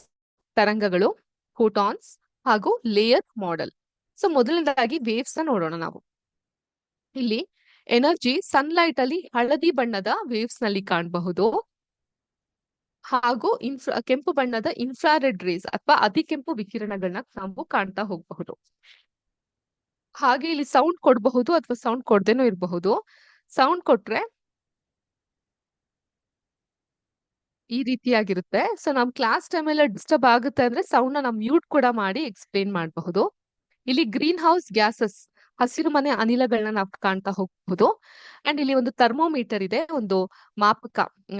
ತರಂಗಗಳು, ಫೋಟಾನ್ಸ್ ಹಾಗೂ ಲೇಯರ್ ಮಾಡೆಲ್. ಸೊ ಮೊದಲನೇದಾಗಿ ವೇವ್ಸ್ ನ ನೋಡೋಣ ನಾವು. ಇಲ್ಲಿ ಎನರ್ಜಿ ಸನ್ಲೈಟ್ ಅಲ್ಲಿ ಹಳದಿ ಬಣ್ಣದ ವೇವ್ಸ್ ನಲ್ಲಿ ಕಾಣಬಹುದು. ಹಾಗೂ ಕೆಂಪು ಬಣ್ಣದ ಇನ್ಫ್ರಾರೆಡ್ ರೇಸ್ ಅಥವಾ ಅತಿ ಕೆಂಪು ವಿಕಿರಣಗಳನ್ನ ನಾವು ಕಾಣ್ತಾ ಹೋಗಬಹುದು. ಹಾಗೆ ಇಲ್ಲಿ ಸೌಂಡ್ ಕೊಡಬಹುದು ಅಥವಾ ಸೌಂಡ್ ಕೊಡದೇನೂ ಇರಬಹುದು. ಸೌಂಡ್ ಕೊಟ್ರೆ ಈ ರೀತಿಯಾಗಿರುತ್ತೆ. ಸೊ ನಮ್ ಕ್ಲಾಸ್ ಟೈಮಲ್ಲಿ ಡಿಸ್ಟರ್ಬ್ ಆಗುತ್ತೆ ಅಂದ್ರೆ ಸೌಂಡ್ ನ ನಾವು ಮ್ಯೂಟ್ ಕೂಡ ಮಾಡಿ ಎಕ್ಸ್‌ಪ್ಲೇನ್ ಮಾಡಬಹುದು. ಇಲ್ಲಿ ಗ್ರೀನ್ ಹೌಸ್ ಗ್ಯಾಸಸ್ ಹಸಿರು ಮನೆ ಅನಿಲಗಳನ್ನ ನಾವು ಕಾಣ್ತಾ ಹೋಗಬಹುದು. ಅಂಡ್ ಇಲ್ಲಿ ಒಂದು ಥರ್ಮೋಮೀಟರ್ ಇದೆ, ಒಂದು ಮಾಪಕ,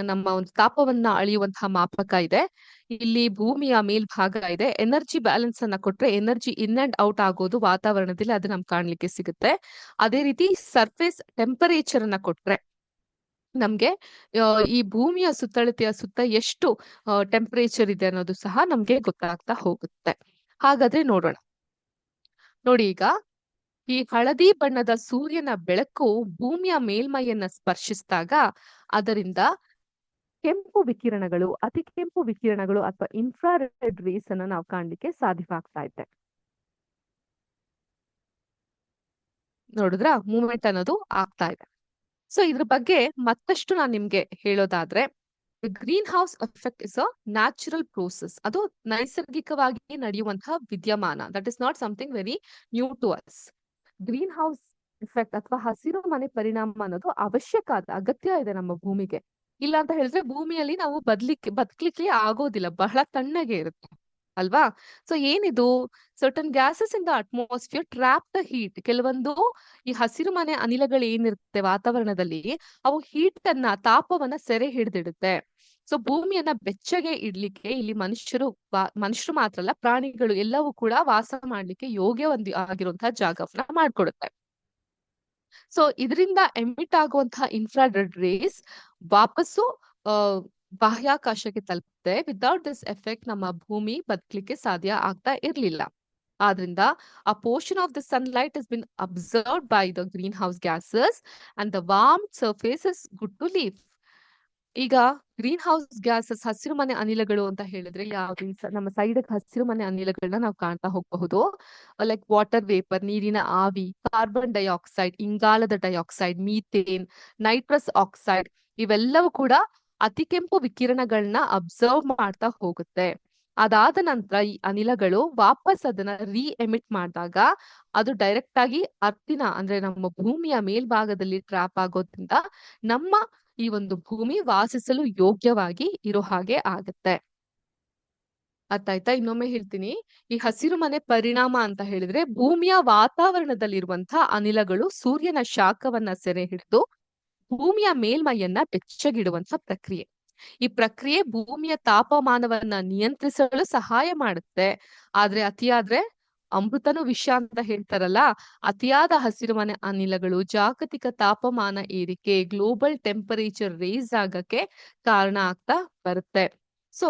ನಮ್ಮ ಒಂದು ತಾಪವನ್ನ ಅಳೆಯುವಂತಹ ಮಾಪಕ ಇದೆ. ಇಲ್ಲಿ ಭೂಮಿಯ ಮೇಲ್ಭಾಗ ಇದೆ. ಎನರ್ಜಿ ಬ್ಯಾಲೆನ್ಸ್ ಅನ್ನ ಕೊಟ್ರೆ ಎನರ್ಜಿ ಇನ್ ಅಂಡ್ ಔಟ್ ಆಗೋದು ವಾತಾವರಣದಲ್ಲಿ ಅದು ನಮ್ಗೆ ಕಾಣ್ಲಿಕ್ಕೆ ಸಿಗುತ್ತೆ. ಅದೇ ರೀತಿ ಸರ್ಫೇಸ್ ಟೆಂಪರೇಚರ್ ಅನ್ನ ಕೊಟ್ರೆ ನಮ್ಗೆ ಈ ಭೂಮಿಯ ಸುತ್ತಳತೆಯ ಸುತ್ತ ಎಷ್ಟು ಟೆಂಪರೇಚರ್ ಇದೆ ಅನ್ನೋದು ಸಹ ನಮ್ಗೆ ಗೊತ್ತಾಗ್ತಾ ಹೋಗುತ್ತೆ. ಹಾಗಾದ್ರೆ ನೋಡೋಣ. ನೋಡಿ, ಈಗ ಈ ಹಳದಿ ಬಣ್ಣದ ಸೂರ್ಯನ ಬೆಳಕು ಭೂಮಿಯ ಮೇಲ್ಮೈಯನ್ನ ಸ್ಪರ್ಶಿಸಿದಾಗ ಅದರಿಂದ ಕೆಂಪು ವಿಕಿರಣಗಳು, ಅತಿ ಕೆಂಪು ವಿಕಿರಣಗಳು ಅಥವಾ ಇನ್ಫ್ರಾರೆಡ್ ರೇಸ್ ಅನ್ನ ನಾವು ಕಾಣ್ಲಿಕ್ಕೆ ಸಾಧ್ಯವಾಗ್ತಾ ಇದೆ. ನೋಡಿದ್ರ ಮೂವ್ಮೆಂಟ್ ಅನ್ನೋದು ಆಗ್ತಾ ಇದೆ. ಸೊ ಇದ್ರ ಬಗ್ಗೆ ಮತ್ತಷ್ಟು ನಾನು ನಿಮ್ಗೆ ಹೇಳೋದಾದ್ರೆ, greenhouse effect is a natural process. ಅದು ನೈಸರ್ಗಿಕವಾಗಿ ನಡೆಯುವಂತಹ ವಿದ್ಯಮಾನ. That is not something very new to us. Greenhouse effect ಅಥವಾ ಹಸಿರು ಮನೆ ಪರಿಣಾಮ ಅನ್ನೋದು ಅವಶ್ಯಕ, ಅಗತ್ಯ ಇದೆ ನಮ್ಮ ಭೂಮಿಗೆ. ಇಲ್ಲ ಅಂತ ಹೇಳಿದ್ರೆ ಭೂಮಿಯಲ್ಲಿ ನಾವು ಬದುಕ್ಲಿಕ್ಕೆ ಆಗೋದಿಲ್ಲ, ಬಹಳ ತಣ್ಣಗೆ ಇರುತ್ತೆ ಅಲ್ವಾ. ಸೊ ಏನಿದು, certain gases in the atmosphere trap the heat. ಕೆಲವೊಂದು ಈ ಹಸಿರು ಮನೆ ಅನಿಲಗಳು ಏನಿರುತ್ತೆ ವಾತಾವರಣದಲ್ಲಿ, ಅವು ಹೀಟ್ ಅನ್ನ, ತಾಪವನ್ನ ಸೆರೆ ಹಿಡಿದಿಡುತ್ತೆ. ಸೊ ಭೂಮಿಯನ್ನ ಬೆಚ್ಚಗೆ ಇಡ್ಲಿಕ್ಕೆ ಇಲ್ಲಿ ಮನುಷ್ಯರು ಮಾತ್ರ ಅಲ್ಲ, ಪ್ರಾಣಿಗಳು ಎಲ್ಲವೂ ಕೂಡ ವಾಸ ಮಾಡ್ಲಿಕ್ಕೆ ಯೋಗ್ಯ ಆಗಿರುವಂತಹ ಜಾಗವನ್ನ ಮಾಡ್ಕೊಡುತ್ತೆ. ಸೊ ಇದರಿಂದ ಎಮಿಟ್ ಆಗುವಂತಹ ಇನ್ಫ್ರಾರೆಡ್ ರೇಸ್ ವಾಪಸ್ಸು ಬಾಹ್ಯಾಕಾಶಕ್ಕೆ ತಲುಪುತ್ತೆ. ವಿದೌಟ್ ದಿಸ್ ಎಫೆಕ್ಟ್ ನಮ್ಮ ಭೂಮಿ ಬದುಕಲಿಕ್ಕೆ ಸಾಧ್ಯ ಆಗ್ತಾ ಇರ್ಲಿಲ್ಲ. ಆದ್ರಿಂದ a portion of the sunlight has been absorbed by the greenhouse gases and the warm surface is good to live. ಈಗ ಗ್ರೀನ್ ಹೌಸ್ ಗ್ಯಾಸಸ್ ಹಸಿರು ಮನೆ ಅನಿಲಗಳು ಅಂತ ಹೇಳಿದ್ರೆ ಯಾವ್ದು, ನಮ್ಮ ಸೈಡ್ ಹಸಿರು ಮನೆ ಅನಿಲಗಳನ್ನ ನಾವು ಕಾಣ್ತಾ ಹೋಗಬಹುದು. ಲೈಕ್ ವಾಟರ್ ವೇಪರ್, ನೀರಿನ ಆವಿ, ಕಾರ್ಬನ್ ಡೈಆಕ್ಸೈಡ್, ಇಂಗಾಲದ ಡೈಆಕ್ಸೈಡ್, ಮೀಥೇನ್, ನೈಟ್ರಸ್ ಆಕ್ಸೈಡ್, ಇವೆಲ್ಲವೂ ಕೂಡ ಅತಿ ಕೆಂಪು ವಿಕಿರಣಗಳನ್ನ ಅಬ್ಸರ್ವ್ ಮಾಡ್ತಾ ಹೋಗುತ್ತೆ. ಅದಾದ ನಂತರ ಈ ಅನಿಲಗಳು ವಾಪಸ್ ಅದನ್ನ ಎಮಿಟ್ ಮಾಡಿದಾಗ ಅದು ಡೈರೆಕ್ಟ್ ಆಗಿ ಅರ್ತಿನ ಅಂದ್ರೆ ನಮ್ಮ ಭೂಮಿಯ ಮೇಲ್ಭಾಗದಲ್ಲಿ ಟ್ರಾಪ್ ಆಗೋದ್ರಿಂದ ನಮ್ಮ ಈ ಒಂದು ಭೂಮಿ ವಾಸಿಸಲು ಯೋಗ್ಯವಾಗಿ ಇರೋ ಹಾಗೆ ಆಗುತ್ತೆ. ಅರ್ಥ ಆಯ್ತಾ? ಇನ್ನೊಮ್ಮೆ ಹೇಳ್ತೀನಿ. ಈ ಹಸಿರು ಮನೆ ಪರಿಣಾಮ ಅಂತ ಹೇಳಿದ್ರೆ ಭೂಮಿಯ ವಾತಾವರಣದಲ್ಲಿರುವಂತಹ ಅನಿಲಗಳು ಸೂರ್ಯನ ಶಾಖವನ್ನ ಸೆರೆ ಹಿಡಿದು ಭೂಮಿಯ ಮೇಲ್ಮೈಯನ್ನ ಬೆಚ್ಚಗಿಡುವಂತ ಪ್ರಕ್ರಿಯೆ. ಈ ಪ್ರಕ್ರಿಯೆ ಭೂಮಿಯ ತಾಪಮಾನವನ್ನ ನಿಯಂತ್ರಿಸಲು ಸಹಾಯ ಮಾಡುತ್ತೆ. ಆದ್ರೆ ಅತಿಯಾದ್ರೆ ಅಮೃತನು ವಿಷ ಅಂತ ಹೇಳ್ತಾರಲ್ಲ, ಅತಿಯಾದ ಹಸಿರುಮನೆ ಅನಿಲಗಳು ಜಾಗತಿಕ ತಾಪಮಾನ ಏರಿಕೆ, ಗ್ಲೋಬಲ್ ಟೆಂಪರೇಚರ್ ರೇಸ್ ಆಗಕ್ಕೆ ಕಾರಣ ಆಗ್ತಾ ಬರುತ್ತೆ. ಸೊ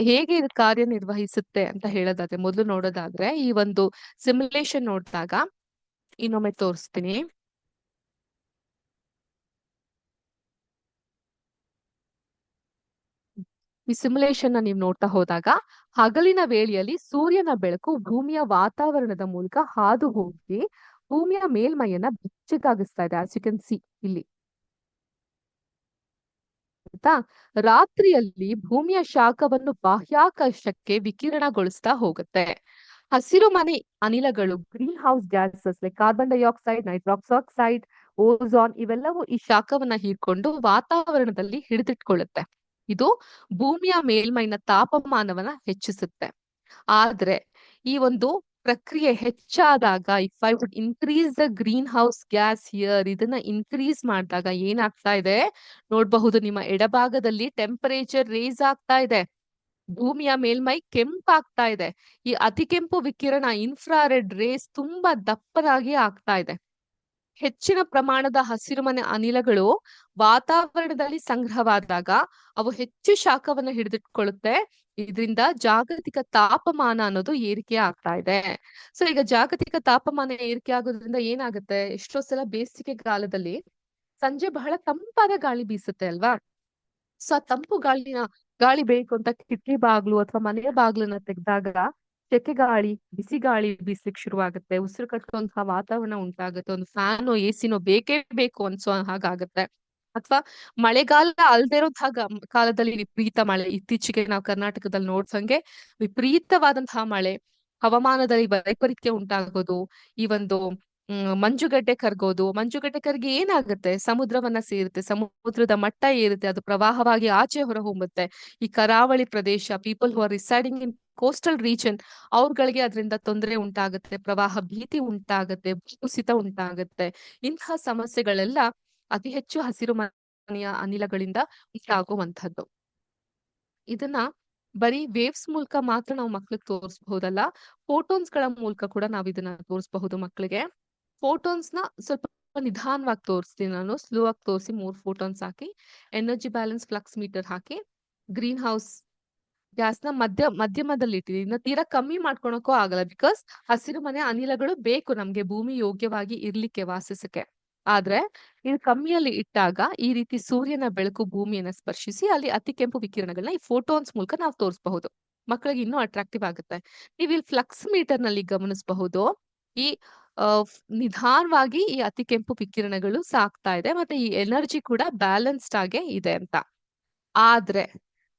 ಹೇಗೆ ಇದು ಕಾರ್ಯನಿರ್ವಹಿಸುತ್ತೆ ಅಂತ ಹೇಳೋದಾದ್ರೆ, ಮೊದಲು ನೋಡೋದಾದ್ರೆ ಈ ಒಂದು ಸಿಮ್ಯುಲೇಷನ್ ನೋಡಿದಾಗ ಇನ್ನೊಮ್ಮೆ ತೋರಿಸ್ತೀನಿ. ಈ ಸಿಮ್ಯುಲೇಷನ್ ನೀವು ನೋಡ್ತಾ ಹೋದಾಗ ಹಗಲಿನ ವೇಳೆಯಲ್ಲಿ ಸೂರ್ಯನ ಬೆಳಕು ಭೂಮಿಯ ವಾತಾವರಣದ ಮೂಲಕ ಹಾದು ಹೋಗಿ ಭೂಮಿಯ ಮೇಲ್ಮೈಯನ್ನ ಬೆಚ್ಚಗಾಗಿಸ್ತಾ ಇದೆ. ಆಸ್ ಯು ಕ್ಯಾನ್ ಸಿ ಇಲ್ಲಿ. ಆಯ್ತಾ? ರಾತ್ರಿಯಲ್ಲಿ ಭೂಮಿಯ ಶಾಖವನ್ನು ಬಾಹ್ಯಾಕಾಶಕ್ಕೆ ವಿಕಿರಣಗೊಳಿಸ್ತಾ ಹೋಗುತ್ತೆ. ಹಸಿರು ಮನೆ ಅನಿಲಗಳು, greenhouse gases like carbon dioxide, nitrous oxide, ozone, ಇವೆಲ್ಲವೂ ಈ ಶಾಖವನ್ನ ಹೀರ್ಕೊಂಡು ವಾತಾವರಣದಲ್ಲಿ ಹಿಡಿದಿಟ್ಕೊಳ್ಳುತ್ತೆ. ಇದು ಭೂಮಿಯ ಮೇಲ್ಮೈನ ತಾಪಮಾನವನ್ನ ಹೆಚ್ಚಿಸುತ್ತೆ. ಆದ್ರೆ ಈ ಒಂದು ಪ್ರಕ್ರಿಯೆ ಹೆಚ್ಚಾದಾಗ, if I would increase the green house gas here, ಇದನ್ನ ಇನ್ಕ್ರೀಸ್ ಮಾಡಿದಾಗ ಏನಾಗ್ತಾ ಇದೆ ನೋಡಬಹುದು. ನಿಮ್ಮ ಎಡಭಾಗದಲ್ಲಿ ಟೆಂಪರೇಚರ್ ರೇಸ್ ಆಗ್ತಾ ಇದೆ, ಭೂಮಿಯ ಮೇಲ್ಮೈ ಕೆಂಪಾಗ್ತಾ ಇದೆ. ಈ ಅತಿ ಕೆಂಪು ವಿಕಿರಣ ಇನ್ಫ್ರಾರೆಡ್ ರೇಸ್ ತುಂಬಾ ದಪ್ಪನಾಗಿ ಆಗ್ತಾ ಇದೆ. ಹೆಚ್ಚಿನ ಪ್ರಮಾಣದ ಹಸಿರುಮನೆ ಅನಿಲಗಳು ವಾತಾವರಣದಲ್ಲಿ ಸಂಗ್ರಹವಾದಾಗ ಅವು ಹೆಚ್ಚು ಶಾಖವನ್ನು ಹಿಡಿದಿಟ್ಕೊಳ್ಳುತ್ತೆ. ಇದರಿಂದ ಜಾಗತಿಕ ತಾಪಮಾನ ಅನ್ನೋದು ಏರಿಕೆ ಆಗ್ತಾ ಇದೆ. ಸೊ ಈಗ ಜಾಗತಿಕ ತಾಪಮಾನ ಏರಿಕೆ ಆಗೋದ್ರಿಂದ ಏನಾಗುತ್ತೆ, ಎಷ್ಟೋ ಸಲ ಬೇಸಿಗೆ ಕಾಲದಲ್ಲಿ ಸಂಜೆ ಬಹಳ ತಂಪಾದ ಗಾಳಿ ಬೀಸುತ್ತೆ ಅಲ್ವಾ. ಸೊ ಆ ತಂಪು ಗಾಳಿ ಬೇಕು ಅಂತ ಕಿಟಕಿ ಬಾಗ್ಲು ಅಥವಾ ಮನೆಯ ಬಾಗ್ಲನ್ನ ತೆಗೆದಾಗ ಸೆಕೆ ಗಾಳಿ, ಬಿಸಿ ಗಾಳಿ ಬೀಸ್ಲಿಕ್ಕೆ ಶುರುವಾಗುತ್ತೆ. ಉಸಿರು ಕಟ್ಟುವಂತಹ ವಾತಾವರಣ ಉಂಟಾಗುತ್ತೆ. ಒಂದು ಫ್ಯಾನೋ ಎಸಿನೋ ಬೇಕೇ ಬೇಕು ಅನ್ಸೋ ಹಾಗಾಗತ್ತೆ. ಅಥವಾ ಮಳೆಗಾಲ ಅಲ್ದೇ ಇರೋಂತಹ ಕಾಲದಲ್ಲಿ ವಿಪರೀತ ಮಳೆ. ಇತ್ತೀಚೆಗೆ ನಾವು ಕರ್ನಾಟಕದಲ್ಲಿ ನೋಡ್ಸಂಗೆ ವಿಪರೀತವಾದಂತಹ ಮಳೆ, ಹವಾಮಾನದಲ್ಲಿ ವೈಪರೀತ್ಯ ಉಂಟಾಗೋದು, ಈ ಒಂದು ಮಂಜುಗಡ್ಡೆ ಕರ್ಗೋದು. ಮಂಜುಗಡ್ಡೆ ಕರ್ಗಿ ಏನಾಗುತ್ತೆ? ಸಮುದ್ರವನ್ನ ಸೇರುತ್ತೆ, ಸಮುದ್ರದ ಮಟ್ಟ ಏರುತ್ತೆ, ಅದು ಪ್ರವಾಹವಾಗಿ ಆಚೆ ಹೊರ ಹೊಮ್ಮುತ್ತೆ. ಈ ಕರಾವಳಿ ಪ್ರದೇಶ, people who are residing in coastal region, ಅವ್ರಗಳಿಗೆ ಅದರಿಂದ ತೊಂದರೆ ಉಂಟಾಗುತ್ತೆ, ಪ್ರವಾಹ ಭೀತಿ ಉಂಟಾಗುತ್ತೆ, ಭೂಕುಸಿತ ಉಂಟಾಗುತ್ತೆ. ಇಂತಹ ಸಮಸ್ಯೆಗಳೆಲ್ಲ ಅತಿ ಹೆಚ್ಚು ಹಸಿರು ಮನೆಯ ಅನಿಲಗಳಿಂದ ಉಂಟಾಗುವಂಥದ್ದು. ಇದನ್ನ ಬರೀ ವೇವ್ಸ್ ಮೂಲಕ ಮಾತ್ರ ನಾವು ಮಕ್ಳಿಗೆ ತೋರಿಸಬಹುದಲ್ಲ, ಫೋಟೋನ್ಸ್ ಗಳ ಮೂಲಕ ಕೂಡ ನಾವು ಇದನ್ನ ತೋರಿಸಬಹುದು ಮಕ್ಕಳಿಗೆ. ಫೋಟೋನ್ಸ್ ನ ಸ್ವಲ್ಪ ನಿಧಾನವಾಗಿ ತೋರಿಸ್ತೀನಿ ನಾನು, ಸ್ಲೋ ಆಗಿ ತೋರಿಸಿ 3 ಫೋಟೋನ್ಸ್ ಹಾಕಿ, ಎನರ್ಜಿ ಬ್ಯಾಲೆನ್ಸ್ ಫ್ಲಕ್ಸ್ ಮೀಟರ್ ಹಾಕಿ, ಗ್ರೀನ್ ಹೌಸ್ ಗ್ಯಾಸ್ ನ ಮಧ್ಯಮದಲ್ಲಿ ಇಟ್ಟಿದ್ದೀನಿ. ಇನ್ನ ತೀರಾ ಕಮ್ಮಿ ಮಾಡ್ಕೊಳಕ್ಕೂ ಆಗಲ್ಲ, ಬಿಕಾಸ್ ಹಸಿರು ಮನೆ ಅನಿಲಗಳು ಬೇಕು ನಮ್ಗೆ ಭೂಮಿ ಯೋಗ್ಯವಾಗಿ ಇರ್ಲಿಕ್ಕೆ, ವಾಸಿಸಕ್ಕೆ. ಆದ್ರೆ ಇದು ಕಮ್ಮಿಯಲ್ಲಿ ಇಟ್ಟಾಗ ಈ ರೀತಿ ಸೂರ್ಯನ ಬೆಳಕು ಭೂಮಿಯನ್ನ ಸ್ಪರ್ಶಿಸಿ ಅಲ್ಲಿ ಅತಿ ಕೆಂಪು ವಿಕಿರಣಗಳನ್ನ ಈ ಫೋಟೋನ್ಸ್ ಮೂಲಕ ನಾವು ತೋರಿಸಬಹುದು. ಮಕ್ಕಳಿಗೆ ಇನ್ನೂ ಅಟ್ರಾಕ್ಟಿವ್ ಆಗುತ್ತೆ. ನೀವು ಇಲ್ಲಿ ಫ್ಲಕ್ಸ್ ಮೀಟರ್ ನಲ್ಲಿ ಗಮನಿಸಬಹುದು, ಈ ನಿಧಾನವಾಗಿ ಈ ಅತಿ ಕೆಂಪು ವಿಕಿರಣಗಳು ಸಾಕ್ತಾ ಇದೆ, ಮತ್ತೆ ಈ ಎನರ್ಜಿ ಕೂಡ ಬ್ಯಾಲೆನ್ಸ್ಡ್ ಆಗೇ ಇದೆ ಅಂತ. ಆದ್ರೆ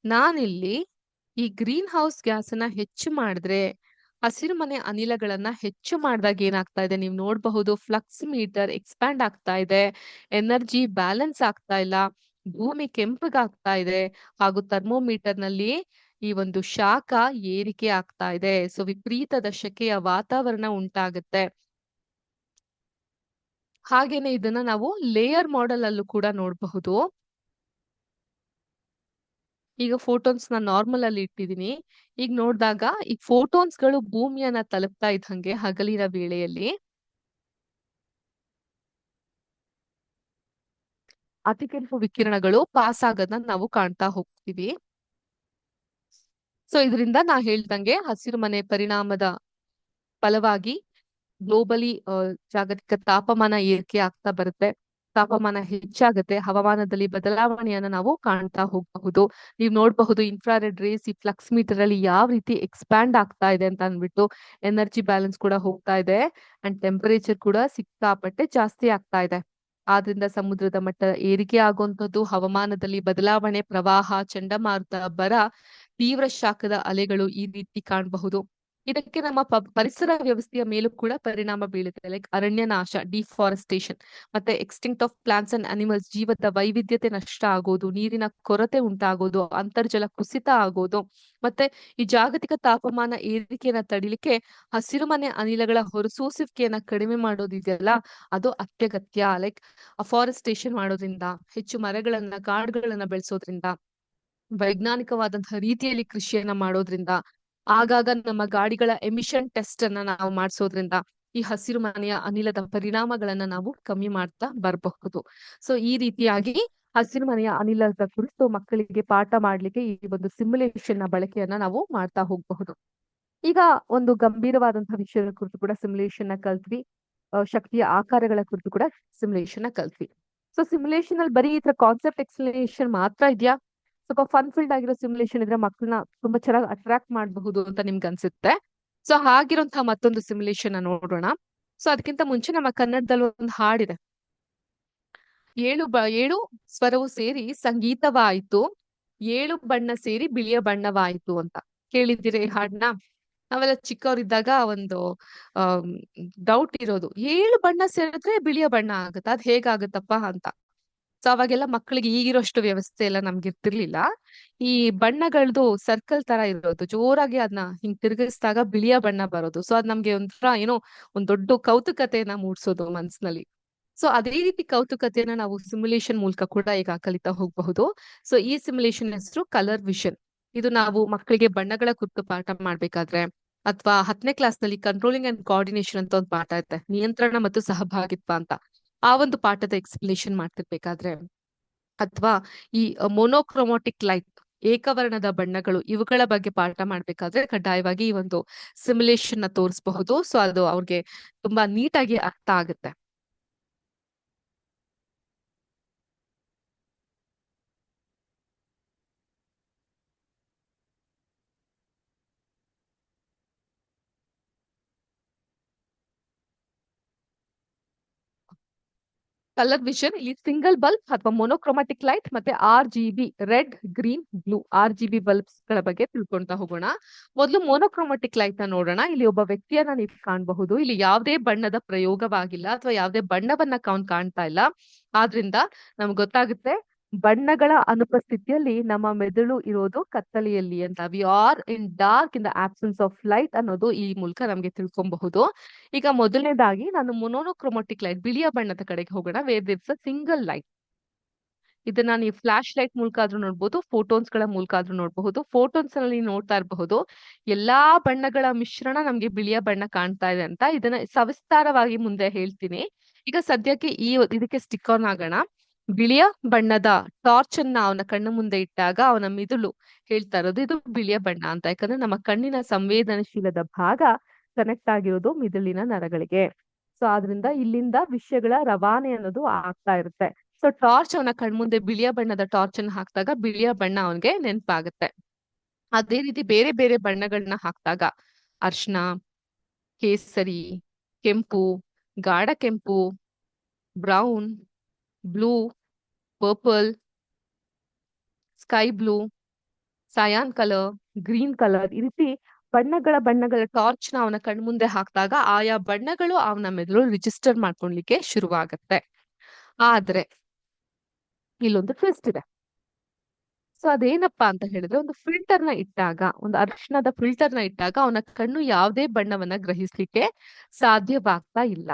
ನಾನಿಲ್ಲಿ ಈ ಗ್ರೀನ್ ಹೌಸ್ ಗ್ಯಾಸ್ ಅನ್ನ ಹೆಚ್ಚು ಮಾಡಿದ್ರೆ, ಹಸಿರು ಮನೆ ಅನಿಲಗಳನ್ನ ಹೆಚ್ಚು ಮಾಡಿದಾಗ ಏನಾಗ್ತಾ ಇದೆ ನೀವು ನೋಡಬಹುದು, ಫ್ಲಕ್ಸ್ ಮೀಟರ್ ಎಕ್ಸ್ಪ್ಯಾಂಡ್ ಆಗ್ತಾ ಇದೆ, ಎನರ್ಜಿ ಬ್ಯಾಲೆನ್ಸ್ ಆಗ್ತಾ ಇಲ್ಲ, ಭೂಮಿ ಕೆಂಪಗಾಗ್ತಾ ಇದೆ, ಹಾಗೂ ಥರ್ಮೋಮೀಟರ್ ನಲ್ಲಿ ಈ ಒಂದು ಶಾಖ ಏರಿಕೆ ಆಗ್ತಾ ಇದೆ. ಸೊ ವಿಪರೀತದ ಶೆಕೆಯ ವಾತಾವರಣ ಉಂಟಾಗುತ್ತೆ. ಹಾಗೇನೆ ಇದನ್ನ ನಾವು ಲೇಯರ್ ಮಾಡೆಲ್ ಅಲ್ಲೂ ಕೂಡ ನೋಡಬಹುದು. ಈಗ ಫೋಟೋನ್ಸ್ ನ ನಾರ್ಮಲ್ ಅಲ್ಲಿ ಇಟ್ಟಿದ್ದೀನಿ. ಈಗ ನೋಡಿದಾಗ ಈ ಫೋಟೋನ್ಸ್ ಗಳು ಭೂಮಿಯನ್ನ ತಲುಪ್ತಾ ಇದ್ದಂಗೆ ಹಗಲಿನ ವೇಳೆಯಲ್ಲಿ ಅತಿ ಕೆಂಪು ವಿಕಿರಣಗಳು ಪಾಸ್ ಆಗೋದನ್ನ ನಾವು ಕಾಣ್ತಾ ಹೋಗ್ತೀವಿ. ಸೊ ಇದರಿಂದ ನಾ ಹೇಳ್ದಂಗೆ ಹಸಿರು ಮನೆ ಪರಿಣಾಮದ ಫಲವಾಗಿ ಗ್ಲೋಬಲಿ ಜಾಗತಿಕ ತಾಪಮಾನ ಏರಿಕೆ ಆಗ್ತಾ ಬರುತ್ತೆ, ತಾಪಮಾನ ಹೆಚ್ಚಾಗುತ್ತೆ, ಹವಾಮಾನದಲ್ಲಿ ಬದಲಾವಣೆಯನ್ನ ನಾವು ಕಾಣ್ತಾ ಹೋಗಬಹುದು. ನೀವು ನೋಡಬಹುದು ಇನ್ಫ್ರಾರೆಡ್ ರೇಸ್ ಈ ಫ್ಲಕ್ಸ್ ಮೀಟರ್ ಅಲ್ಲಿ ಯಾವ ರೀತಿ ಎಕ್ಸ್ಪ್ಯಾಂಡ್ ಆಗ್ತಾ ಇದೆ ಅಂತ ಅಂದ್ಬಿಟ್ಟು. ಎನರ್ಜಿ ಬ್ಯಾಲೆನ್ಸ್ ಕೂಡ ಹೋಗ್ತಾ ಇದೆ, ಅಂಡ್ ಟೆಂಪರೇಚರ್ ಕೂಡ ಸಿಕ್ಕಾಪಟ್ಟೆ ಜಾಸ್ತಿ ಆಗ್ತಾ ಇದೆ. ಆದ್ರಿಂದ ಸಮುದ್ರದ ಮಟ್ಟ ಏರಿಕೆ ಆಗುವಂತದ್ದು, ಹವಾಮಾನದಲ್ಲಿ ಬದಲಾವಣೆ, ಪ್ರವಾಹ, ಚಂಡಮಾರುತ, ಬರ, ತೀವ್ರ ಶಾಖದ ಅಲೆಗಳು ಈ ರೀತಿ ಕಾಣಬಹುದು. ಇದಕ್ಕೆ ನಮ್ಮ ಪರಿಸರ ವ್ಯವಸ್ಥೆಯ ಮೇಲೂ ಕೂಡ ಪರಿಣಾಮ ಬೀಳುತ್ತೆ, ಲೈಕ್ ಅರಣ್ಯ ನಾಶ, ಡಿಫಾರೆಸ್ಟೇಷನ್, ಮತ್ತೆ extinct of plants and animals, ಜೀವದ ವೈವಿಧ್ಯತೆ ನಷ್ಟ ಆಗೋದು, ನೀರಿನ ಕೊರತೆ ಉಂಟಾಗೋದು, ಅಂತರ್ಜಲ ಕುಸಿತ ಆಗೋದು, ಮತ್ತೆ ಈ ಜಾಗತಿಕ ತಾಪಮಾನ ಏರಿಕೆಯನ್ನ ತಡಿಲಿಕ್ಕೆ ಹಸಿರುಮನೆ ಅನಿಲಗಳ ಹೊರಸೂಸುವಿಕೆಯನ್ನ ಕಡಿಮೆ ಮಾಡೋದಿದೆಯಲ್ಲ, ಅದು ಅತ್ಯಗತ್ಯ. ಲೈಕ್ ಅಫಾರೆಸ್ಟೇಷನ್ ಮಾಡೋದ್ರಿಂದ, ಹೆಚ್ಚು ಮರಗಳನ್ನ, ಕಾಡುಗಳನ್ನ ಬೆಳೆಸೋದ್ರಿಂದ, ವೈಜ್ಞಾನಿಕವಾದಂತಹ ರೀತಿಯಲ್ಲಿ ಕೃಷಿಯನ್ನ ಮಾಡೋದ್ರಿಂದ, ಆಗಾಗ ನಮ್ಮ ಗಾಡಿಗಳ ಎಮಿಷನ್ ಟೆಸ್ಟ್ ಅನ್ನ ನಾವು ಮಾಡಿಸೋದ್ರಿಂದ ಈ ಹಸಿರು ಮನೆಯ ಅನಿಲದ ಪರಿಣಾಮಗಳನ್ನ ನಾವು ಕಮ್ಮಿ ಮಾಡ್ತಾ ಬರಬಹುದು. ಸೊ ಈ ರೀತಿಯಾಗಿ ಹಸಿರು ಮನೆಯ ಅನಿಲದ ಕುರಿತು ಮಕ್ಕಳಿಗೆ ಪಾಠ ಮಾಡ್ಲಿಕ್ಕೆ ಈ ಒಂದು ಸಿಮ್ಯುಲೇಷನ್ ನ ಬಳಕೆಯನ್ನ ನಾವು ಮಾಡ್ತಾ ಹೋಗಬಹುದು. ಈಗ ಒಂದು ಗಂಭೀರವಾದಂತಹ ವಿಷಯದ ಕುರಿತು ಕೂಡ ಸಿಮ್ಯುಲೇಷನ್ ನ ಕಲ್ತ್ವಿ, ಶಕ್ತಿಯ ಆಕಾರಗಳ ಕುರಿತು ಕೂಡ ಸಿಮ್ಯುಲೇಷನ್ ನ ಕಲ್ತ್ವಿ. ಸೊ ಸಿಮ್ಯುಲೇಷನ್ ಅಲ್ಲಿ ಬರೀ ಈ ತರ ಕಾನ್ಸೆಪ್ಟ್ ಎಕ್ಸ್ಪ್ಲನೇಷನ್ ಮಾತ್ರ ಇದೆಯಾ? ಸ್ವಲ್ಪ ಫನ್ ಫೀಲ್ಡ್ ಆಗಿರೋ ಸಿಮ್ಯುಲೇಷನ್ ಇದ್ರೆ ಮಕ್ಕಳನ್ನ ತುಂಬಾ ಚೆನ್ನಾಗಿ ಅಟ್ರಾಕ್ಟ್ ಮಾಡಬಹುದು ಅಂತ ನಿಮ್ಗೆ ಅನ್ಸುತ್ತೆ. ಸೊ ಹಾಗಿರುವಂತಹ ಮತ್ತೊಂದು ಸಿಮ್ಯುಲೇಷನ್ ನೋಡೋಣ. ಸೊ ಅದಕ್ಕಿಂತ ಮುಂಚೆ ನಮ್ಮ ಕನ್ನಡದಲ್ಲಿ ಒಂದು ಹಾಡಿದೆ, ಏಳು ಸ್ವರವು ಸೇರಿ ಸಂಗೀತವಾಯಿತು, ಏಳು ಬಣ್ಣ ಸೇರಿ ಬಿಳಿಯ ಬಣ್ಣವಾಯಿತು ಅಂತ. ಕೇಳಿದ್ದೀರಿ ಈ ಹಾಡನ್ನ? ನಾವೆಲ್ಲ ಚಿಕ್ಕವರಿದ್ದಾಗ ಒಂದು ಡೌಟ್ ಇರೋದು, ಏಳು ಬಣ್ಣ ಸೇರಿದ್ರೆ ಬಿಳಿಯ ಬಣ್ಣ ಆಗುತ್ತಾ, ಅದ್ ಹೇಗಾಗುತ್ತಪ್ಪ ಅಂತ. ಸೊ ಅವಾಗೆಲ್ಲ ಮಕ್ಕಳಿಗೆ ಈಗಿರೋಷ್ಟು ವ್ಯವಸ್ಥೆ ಎಲ್ಲ ನಮ್ಗೆ ಇರ್ತಿರ್ಲಿಲ್ಲ. ಈ ಬಣ್ಣಗಳದು ಸರ್ಕಲ್ ತರ ಇರೋದು, ಜೋರಾಗಿ ಅದನ್ನ ಹಿಂಗ್ ತಿರುಗಿಸಿದಾಗ ಬಿಳಿಯ ಬಣ್ಣ ಬರೋದು. ಸೊ ಅದ್ ನಮ್ಗೆ ಒಂಥರ ಏನೋ ಒಂದ್ ದೊಡ್ಡ ಕೌತುಕತೆಯನ್ನ ಮೂಡ್ಸೋದು ಮನ್ಸಿನಲ್ಲಿ. ಸೊ ಅದೇ ರೀತಿ ಕೌತುಕತೆಯನ್ನ ನಾವು ಸಿಮ್ಯುಲೇಷನ್ ಮೂಲಕ ಕೂಡ ಈಗ ಕಲಿತಾ ಹೋಗಬಹುದು. ಸೊ ಈ ಸಿಮ್ಯುಲೇಷನ್ ಹೆಸರು ಕಲರ್ ವಿಷನ್. ಇದು ನಾವು ಮಕ್ಕಳಿಗೆ ಬಣ್ಣಗಳ ಕುರಿತು ಪಾಠ ಮಾಡ್ಬೇಕಾದ್ರೆ, ಅಥವಾ 10ನೇ ಕ್ಲಾಸ್ ನಲ್ಲಿ ಕಂಟ್ರೋಲಿಂಗ್ ಅಂಡ್ ಕೋಆರ್ಡಿನೇಷನ್ ಅಂತ ಒಂದು ಪಾಠ ಇರುತ್ತೆ, ನಿಯಂತ್ರಣ ಮತ್ತು ಸಹಭಾಗಿತ್ವ ಅಂತ. ಆ ಒಂದು ಪಾಠದ ಎಕ್ಸ್ಪ್ಲನೇಷನ್ ಮಾಡ್ತಿರ್ಬೇಕಾದ್ರೆ, ಅಥವಾ ಈ ಮೊನೋಕ್ರೋಮಾಟಿಕ್ ಲೈಟ್, ಏಕವರ್ಣದ ಬಣ್ಣಗಳು, ಇವುಗಳ ಬಗ್ಗೆ ಪಾಠ ಮಾಡ್ಬೇಕಾದ್ರೆ ಕಡ್ಡಾಯವಾಗಿ ಈ ಒಂದು ಸಿಮ್ಯುಲೇಷನ್ ನ ತೋರಿಸಬಹುದು. ಸೊ ಅದು ಅವ್ರಿಗೆ ತುಂಬಾ ನೀಟಾಗಿ ಅರ್ಥ ಆಗುತ್ತೆ. ಕಲರ್ ವಿಷನ್ ಇಲ್ಲಿ ಸಿಂಗಲ್ ಬಲ್ಬ್ ಅಥವಾ ಮೊನೋಕ್ರೋಮ್ಯಾಟಿಕ್ ಲೈಟ್ ಮತ್ತೆ RGB red green blue RGB bulbs ಗಳ ಬಗ್ಗೆ ತಿಳ್ಕೊಂತಾ ಹೋಗೋಣ. ಮೊದಲು ಮೊನೋಕ್ರೋಮ್ಯಾಟಿಕ್ ಲೈಟ್ ನ ನೋಡೋಣ. ಇಲ್ಲಿ ಒಬ್ಬ ವ್ಯಕ್ತಿಯನ್ನ ನೀವು ಕಾಣಬಹುದು. ಇಲ್ಲಿ ಯಾವುದೇ ಬಣ್ಣದ ಪ್ರಯೋಗವಾಗಿಲ್ಲ ಅಥವಾ ಯಾವುದೇ ಬಣ್ಣವನ್ನ ಕಾಣ್ತಾ ಇಲ್ಲ. ಆದ್ರಿಂದ ನಮ್ಗೆ ಗೊತ್ತಾಗುತ್ತೆ ಬಣ್ಣಗಳ ಅನುಪಸ್ಥಿತಿಯಲ್ಲಿ ನಮ್ಮ ಮೆದುಳು ಇರೋದು ಕತ್ತಲೆಯಲ್ಲಿ ಅಂತ. We are in dark in the absence of light ಅನ್ನೋದು ಈ ಮೂಲಕ ನಮ್ಗೆ ತಿಳ್ಕೊಬಹುದು. ಈಗ ಮೊದಲನೇದಾಗಿ ನಾನು ಮೊನೋಕ್ರೋಮ್ಯಾಟಿಕ್ ಲೈಟ್ ಬಿಳಿಯ ಬಣ್ಣದ ಕಡೆಗೆ ಹೋಗೋಣ. Where there's a single light. ಇದನ್ನ ನೀವು ಫ್ಲಾಶ್ ಲೈಟ್ ಮೂಲಕ ಆದ್ರೂ ನೋಡ್ಬೋದು, ಫೋಟೋನ್ಸ್ ಗಳ ಮೂಲಕ ಆದ್ರೂ ನೋಡಬಹುದು. ಫೋಟೋನ್ಸ್ ನಲ್ಲಿ ನೋಡ್ತಾ ಇರಬಹುದು ಎಲ್ಲಾ ಬಣ್ಣಗಳ ಮಿಶ್ರಣ ನಮ್ಗೆ ಬಿಳಿಯ ಬಣ್ಣ ಕಾಣ್ತಾ ಇದೆ ಅಂತ. ಇದನ್ನ ಸವಿಸ್ತಾರವಾಗಿ ಮುಂದೆ ಹೇಳ್ತೀನಿ. ಈಗ ಸದ್ಯಕ್ಕೆ ಇದಕ್ಕೆ ಸ್ಟಿಕ್ ಆನ್ ಆಗೋಣ. ಬಿಳಿಯ ಬಣ್ಣದ ಟಾರ್ಚ್ ಅನ್ನ ಅವನ ಕಣ್ಣು ಮುಂದೆ ಇಟ್ಟಾಗ ಅವನ ಮಿದುಳು ಹೇಳ್ತಾ ಇರೋದು ಇದು ಬಿಳಿಯ ಬಣ್ಣ ಅಂತ. ಯಾಕಂದ್ರೆ ನಮ್ಮ ಕಣ್ಣಿನ ಸಂವೇದನಶೀಲದ ಭಾಗ ಕನೆಕ್ಟ್ ಆಗಿರೋದು ಮಿದುಳಿನ ನರಗಳಿಗೆ. ಸೊ ಆದ್ರಿಂದ ಇಲ್ಲಿಂದ ವಿಷಯಗಳ ರವಾನೆ ಅನ್ನೋದು ಆಗ್ತಾ ಇರುತ್ತೆ. ಸೊ ಟಾರ್ಚ್ ಅವನ ಕಣ್ಮುಂದೆ ಬಿಳಿಯ ಬಣ್ಣದ ಟಾರ್ಚ್ ಅನ್ನು ಹಾಕಿದಾಗ ಬಿಳಿಯ ಬಣ್ಣ ಅವನ್ಗೆ ನೆನಪಾಗುತ್ತೆ. ಅದೇ ರೀತಿ ಬೇರೆ ಬೇರೆ ಬಣ್ಣಗಳನ್ನ ಹಾಕಿದಾಗ ಅರ್ಶಿನ, ಕೇಸರಿ, ಕೆಂಪು, ಗಾಢ ಕೆಂಪು, brown, blue, purple, sky blue, scion colour, green colour, ಈ ರೀತಿ ಬಣ್ಣಗಳ ಟಾರ್ಚ್ ನ ಅವನ ಕಣ್ಮುಂದೆ ಹಾಕಿದಾಗ ಆಯಾ ಬಣ್ಣಗಳು ಅವನ ಮೆದುಳು ರಿಜಿಸ್ಟರ್ ಮಾಡ್ಕೊಳ್ಲಿಕ್ಕೆ ಶುರುವಾಗತ್ತೆ. ಆದ್ರೆ ಇಲ್ಲೊಂದು ಟ್ವಿಸ್ಟ್ ಇದೆ. ಸೊ ಅದೇನಪ್ಪಾ ಅಂತ ಹೇಳಿದ್ರೆ ಒಂದು ಫಿಲ್ಟರ್ ನ ಇಟ್ಟಾಗ, ಒಂದು ಅರಿಶಿಣದ ಫಿಲ್ಟರ್ ನ ಇಟ್ಟಾಗ ಅವನ ಕಣ್ಣು ಯಾವುದೇ ಬಣ್ಣವನ್ನ ಗ್ರಹಿಸ್ಲಿಕ್ಕೆ ಸಾಧ್ಯವಾಗ್ತಾ ಇಲ್ಲ.